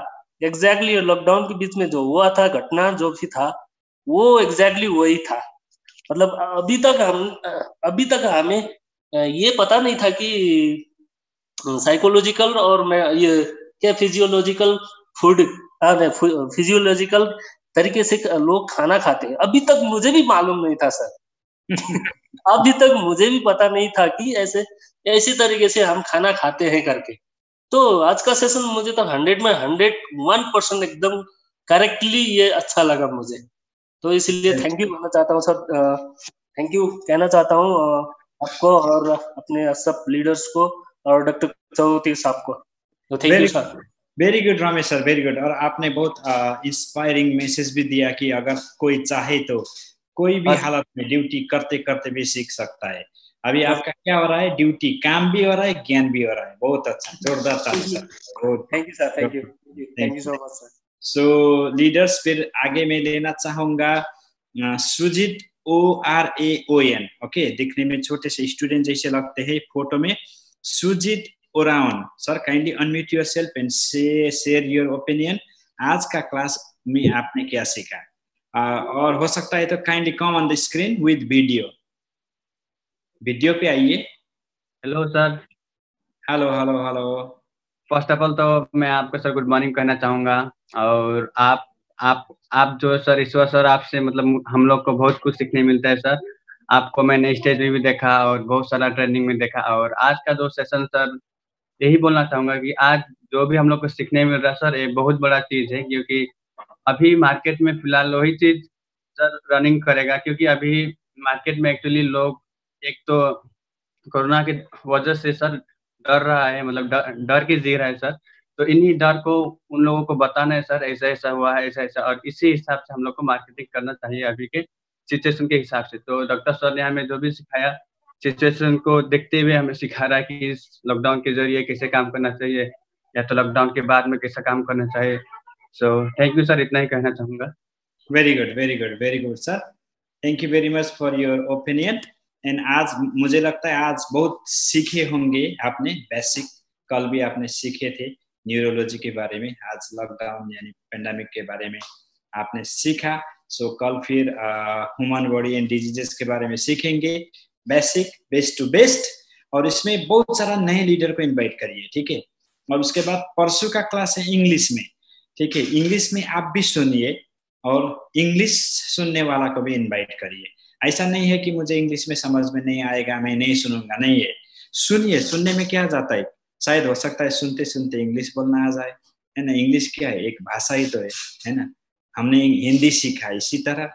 Speaker 13: एग्जैक्टली लॉकडाउन के बीच में जो हुआ था, घटना जो भी था वो एग्जैक्टली वही था। मतलब अभी तक हमें ये पता नहीं था कि साइकोलॉजिकल और मैं ये क्या फिजियोलॉजिकल फूड फिजियोलॉजिकल तरीके से लोग खाना खाते हैं। अभी तक मुझे भी मालूम नहीं था सर। अभी तक मुझे भी पता नहीं था कि ऐसे तरीके से हम खाना खाते हैं करके। तो आज का सेशन मुझे तो 100 में 101% एकदम करेक्टली ये अच्छा लगा मुझे। तो इसलिए थैंक यू कहना चाहता हूँ सर। थैंक यू कहना चाहता हूँ आपको और अपने सब लीडर्स को और डॉक्टर चक्रवर्ती साहब को। तो thank you sir.
Speaker 1: Very good Ramesh sir, very good. और आपने बहुत इंस्पायरिंग मैसेज भी दिया कि अगर कोई चाहे तो कोई भी हालत में ड्यूटी करते करते भी सीख सकता है। अभी आपका क्या हो रहा है? ड्यूटी, काम भी हो रहा है, ज्ञान भी हो रहा है। बहुत अच्छा, जोरदार ताली sir.
Speaker 13: Thank you sir, thank you so much sir.
Speaker 1: So leaders, फिर आगे मैं लेना चाहूंगा सुजीत ORAON। ओके, दिखने में छोटे से स्टूडेंट जैसे लगते हैं फोटो में। Sujit Oraon sir, kindly unmute yourself and share your opinion. आज का क्लास में आपने क्या सीखा? और हो सकता है तो kindly come on the screen with video पे आइए।
Speaker 14: Hello sir.
Speaker 1: Hello hello hello.
Speaker 14: First of all तो मैं आपको सर गुड मॉर्निंग कहना चाहूँगा। और आप जो सर ईश्वर सर, आपसे मतलब हम लोग को बहुत कुछ सीखने मिलता है सर। आपको मैंने स्टेज में भी देखा और बहुत सारा ट्रेनिंग में देखा। और आज का जो सेशन सर, यही बोलना चाहूँगा कि आज जो भी हम लोग को सीखने मिल रहा है सर, ये बहुत बड़ा चीज़ है। क्योंकि अभी मार्केट में फिलहाल वही चीज़ सर रनिंग करेगा। क्योंकि अभी मार्केट में एक्चुअली लोग एक तो कोरोना की वजह से सर डर रहा है, मतलब डर के जी रहा है सर। तो इन्हीं डर को उन लोगों को बताना है सर, ऐसा ऐसा हुआ है, ऐसा ऐसा, और इसी हिसाब से हम लोग को मार्केटिंग करना चाहिए अभी के सिचुएशन के हिसाब से। तो डॉक्टर सर ने हमें जो भी सिखाया, सिचुएशन को देखते हुए हमें सिखा रहा है कि इस लॉकडाउन के जरिए कैसे काम करना चाहिए, या तो लॉकडाउन के बाद में कैसा काम करना चाहिए। सो थैंक यू सर, इतना ही कहना चाहूँगा।
Speaker 1: Very good, very good, very good sir. Thank you very much for your opinion. And आज मुझे लगता है आज बहुत सीखे होंगे आपने। बेसिक कल भी आपने सीखे थे न्यूरोलॉजी के बारे में, आज लॉकडाउन यानी पेंडेमिक के बारे में आपने सीखा। सो कल फिर ह्यूमन बॉडी एंड डिजीजेस के बारे में सीखेंगे, बेसिक, बेस्ट टू बेस्ट। और इसमें बहुत सारा नए लीडर को इनवाइट करिए, ठीक है। और उसके बाद परसों का क्लास है इंग्लिश में, ठीक है। इंग्लिश में आप भी सुनिए और इंग्लिश सुनने वाला को भी इनवाइट करिए। ऐसा नहीं है कि मुझे इंग्लिश में समझ में नहीं आएगा, मैं नहीं सुनूंगा, नहीं है। सुनिए, सुनने में क्या जाता है। शायद हो सकता है सुनते सुनते इंग्लिश बोलना आ जाए, है ना। इंग्लिश क्या है, एक भाषा ही तो है ना। हमने हिंदी सीखा इसी तरह।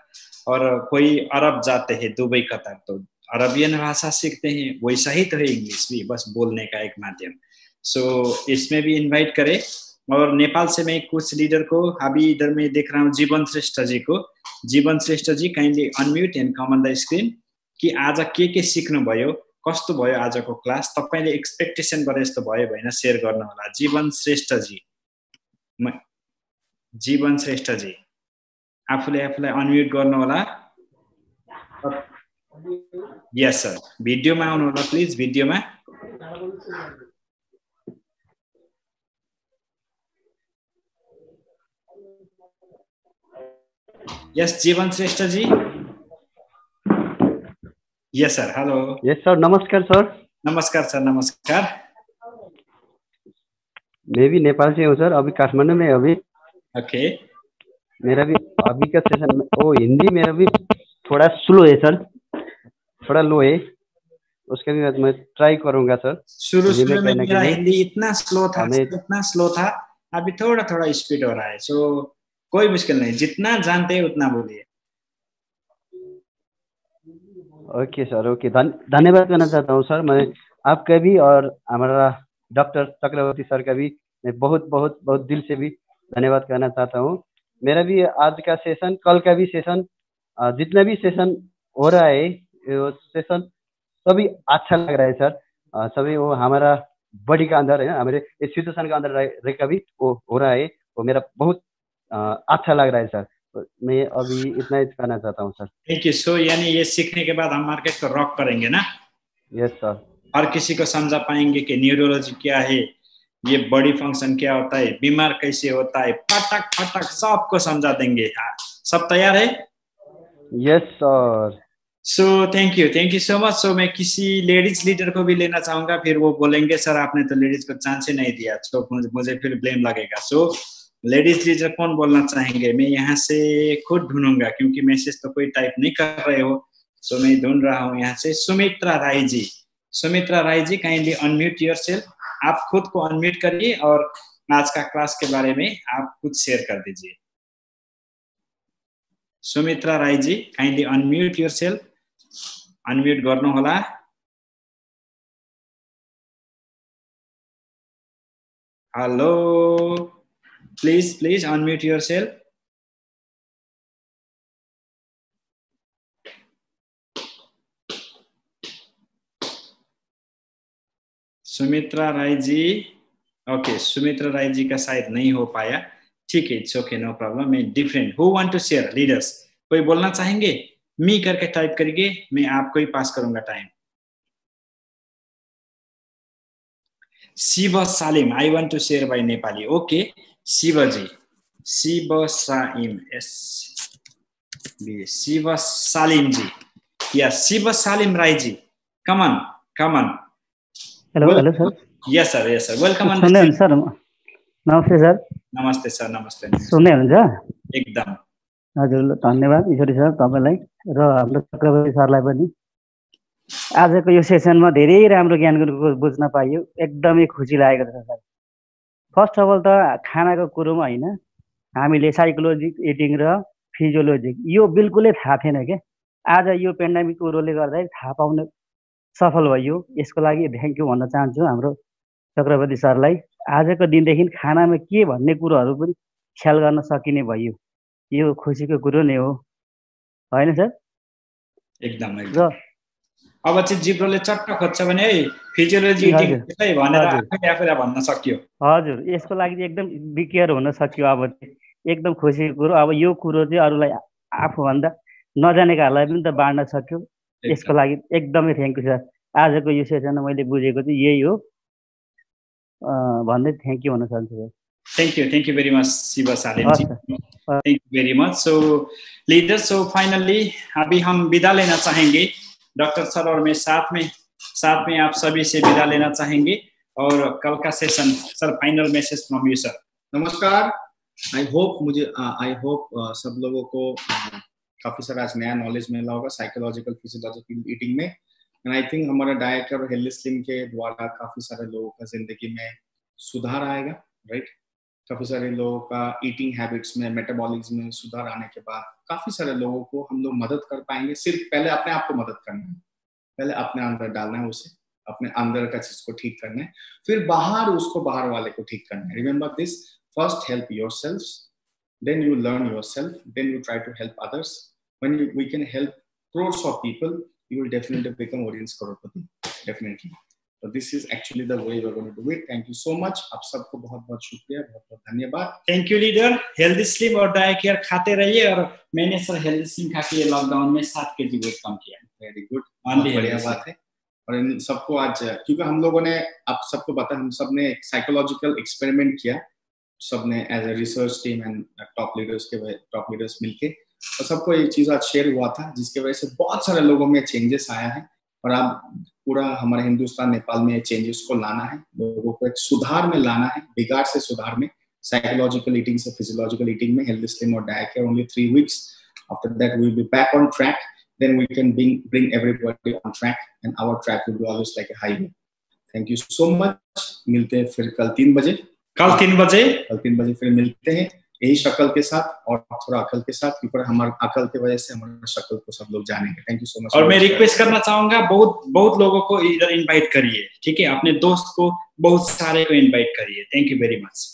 Speaker 1: और कोई अरब जाते हैं, दुबई, कतर, तो अरबियन भाषा सीखते हैं, वैसा ही तो है इंग्लिश भी, बस बोलने का एक माध्यम। सो इसमें भी इनवाइट करें। और नेपाल से मैं कुछ लीडर को अभी इधर में देख रहा हूँ, जीवन श्रेष्ठ जी को। Jeevan Shrestha ji kindly unmute and come on the screen कि आज के सिक्नु भयो, कस्तो भयो आजको क्लास, तपाईले एक्सपेक्टेसन गरे जस्तो भयो भएन शेयर गर्नु होला। जीवन श्रेष्ठ जी, जीवन श्रेष्ठ जी आफूले अनम्युट गर्नु होला। यस सर, भिडियोमा आउनु होला प्लिज, भिडियोमा। Yes Jeevan Shrestha ji. Yes sir, hello.
Speaker 15: Yes sir, नमस्कार सर।
Speaker 1: नमस्कार सर, नमस्कार।
Speaker 15: मैं भी नेपाल से हूँ सर, अभी काठमांडू में अभी।
Speaker 1: ओके।
Speaker 15: मेरा भी अभी का सेशन हिंदी मेरा भी थोड़ा स्लो है सर, थोड़ा लो है, उसके बाद मैं ट्राई करूंगा सर।
Speaker 1: शुरू में मेरा हिंदी इतना स्लो था, अभी थोड़ा थोड़ा स्पीड हो रहा है। सो कोई मुश्किल नहीं, जितना जानते हैं उतना बोलिए।
Speaker 15: Okay sir, okay. धन्यवाद करना चाहता हूँ सर मैं आपका भी, और हमारा डॉक्टर चक्रवर्ती सर का भी मैं बहुत बहुत बहुत दिल से भी धन्यवाद करना चाहता हूँ। मेरा भी आज का सेशन, कल का भी सेशन, जितना भी सेशन हो रहा है वो सेशन सभी अच्छा लग रहा है सर। सभी वो हमारा बॉडी का अंदर है, हमारे इंस्टीट्यूशन का अंदर रह का भी वो हो रहा है, वो मेरा बहुत अच्छा लग रहा है सर। मैं अभी इतना ही कहना चाहता हूँ सर।
Speaker 1: Thank you. सो यानी ये सीखने के बाद हम मार्केट को रॉक करेंगे ना?
Speaker 15: Yes sir.
Speaker 1: हर किसी को समझा पाएंगे कि न्यूरोलॉजी क्या है, ये बॉडी फंक्शन क्या होता है, बीमार कैसे होता है, फटक फटक सबको समझा देंगे। सब तैयार है?
Speaker 15: Yes sir.
Speaker 1: So thank you so much. So मैं किसी लेडीज लीडर को भी लेना चाहूंगा, फिर वो बोलेंगे सर आपने तो लेडीज को चांस ही नहीं दिया, तो मुझे फिर ब्लेम लगेगा। सो लेडीज लीडर कौन बोलना चाहेंगे? मैं यहाँ से खुद ढूंढूंगा, क्योंकि मैसेज तो कोई टाइप नहीं कर रहे हो। सो मैं ढूंढ रहा हूँ यहाँ से। सुमित्रा राय जी, Sumitra Rai ji kindly unmute yourself. आप खुद को अनम्यूट करिए और आज का क्लास के बारे में आप कुछ शेयर कर दीजिए। Sumitra Rai ji kindly unmute yourself, unmute गर्नु होला। Hello, please unmute yourself. Sumitra Rai ji, okay, Sumitra Rai ji का शायद नहीं हो पाया, ठीक है, इट्स ओके, नो प्रॉब्लम। मैं different who want to share leaders, कोई बोलना चाहेंगे? मी करके टाइप करिए, मैं आपको ही पास करूंगा time. Shiv Salim, I want to share by Nepali. Okay, Shiv ji, Shiv Saim, S B, Shiv Salim ji, या Shiv Salim Rai ji, come on.
Speaker 16: Hello sir.
Speaker 1: Yes sir, welcome.
Speaker 16: सुन्दै हुनुहुन्छ सर? नमस्ते सर।
Speaker 1: नमस्ते सर, नमस्ते।
Speaker 16: सुन्दै हुनुहुन्छ?
Speaker 1: एकदम।
Speaker 16: हजुर, धन्यवाद ईश्वरी सर तपाईँलाई र हाम्रो चक्रवर्ती सरलाई पनि। आजको यो सेसनमा धेरै राम्रो ज्ञानको बुझ्न पाइयो, एकदमै खुसी लागेको छ सर। फर्स्ट अफ अल त खानाको कुरोमा होइन, हामीले साइकोलोजिक इटिङ र फिजियोलोजिक यो बिल्कुलै थाहा थिएन क्या। आज यो पेन्डेमिक कुरोले गर्दा थाहा पाउन सफल भयो, यसको लागि थ्याङ्क यू भन्न चाहन्छु हाम्रो चक्रवर्ती सरलाई। आजको दिनदेखि खानामा के भन्ने कुरोहरू पनि ख्याल गर्न सकिने भयो, यो खुसीको कुरो नै हो, होइन सर?
Speaker 1: एकदम। अब चाहिँ जिब्रोले चट्ट खोज्छ भने है फिजियोलोजी भनेर आफैले भन्न सक्यो।
Speaker 16: हजुर, यसको लागि चाहिँ एकदम बिकेयर हुन सक्यो। अब एकदम खुसीको कुरो। अब यो कुरो चाहिँ अरूलाई आफूभन्दा नजानेकाहरूलाई पनि त बाँड्न सक्यो, यसको लागि एकदमै थ्याङ्क यू सर। आजको यो सेसनमा मैले बुझेको चाहिँ यही हो भन्दै थ्याङ्क यू भन्न चाहन्छु सर।
Speaker 1: Thank you very much Shiv Salim ji, thank you very much. So leaders, so finally अभी हम विदा लेना चाहेंगे, डॉक्टर सर और मैं साथ में आप सभी से विदा लेना चाहेंगे। और कल का session sir, final message from you sir.
Speaker 11: नमस्कार। आई होप सब लोगों को काफी सारा आज नया नॉलेज मिला होगा साइकोलॉजिकल फिजियोलॉजिकल ईटिंग में। एंड आई थिंक हमारा डाइट और हेल्थ स्लिम के द्वारा काफी सारे लोगों का जिंदगी में सुधार आएगा, राइट? काफी सारे लोगों का ईटिंग हैबिट्स में, मेटाबॉलिज्म में सुधार आने के बाद काफी सारे लोगों को हम लोग मदद कर पाएंगे। सिर्फ पहले अपने आप को मदद करना है, पहले अपने अंदर डालना है उसे, अपने अंदर का चीज को ठीक करना है, फिर बाहर उसको बाहर वाले को ठीक करना है. Remember this, first help yourself, then you learn yourself, then you try to help others. When we can help crores of people, you will definitely become audience crorepati, definitely. So this is actually the way we are going to do it. Thank you so much. आप सबको बहुत बहुत शुक्रिया, बहुत बहुत धन्यवाद.
Speaker 1: Thank you leader. Healthy slim और diet care खाते रहिए, और मैंने सर हेल्दी स्लिम खा के लॉकडाउन में 7 kg वेट कम किया.
Speaker 11: वेरी गुड, बढ़िया बात है. और इन सबको आज, क्योंकि हम लोगों ने आप सबको बताया, हम सब ने साइकोलॉजिकल एक्सपेरिमेंट किया, सबने as a research team and top leaders मिलके, और सबको ये चीज आज शेयर हुआ था, जिसके वजह से बहुत सारे लोगों में चेंजेस आया है. और अब पूरा हमारे हिंदुस्तान नेपाल में चेंजेस को लाना है, लोगों को एक सुधार में लाना है, बिगाड़ से सुधार में, साइकोलॉजिकल ईटिंग से फिजियोलॉजिकल ईटिंग में, हेल्दी स्लिम और diet care. Only 3 weeks. After that we will be back on track. Then we can bring everybody on track, and our track will be always like a highway. Thank you so much. मिलते हैं फिर कल 3 बजे.
Speaker 1: कल 3
Speaker 11: बजे फिर मिलते हैं, यही शक्ल के साथ और थोड़ा अकल के साथ, क्योंकि हमारे अकल की वजह से हमारे शक्ल को सब लोग जानेंगे. Thank you so much.
Speaker 1: और मैं रिक्वेस्ट करना चाहूंगा, बहुत लोगों को इधर इनवाइट करिए, ठीक है? अपने दोस्त को बहुत सारे को इनवाइट करिए. Thank you very much.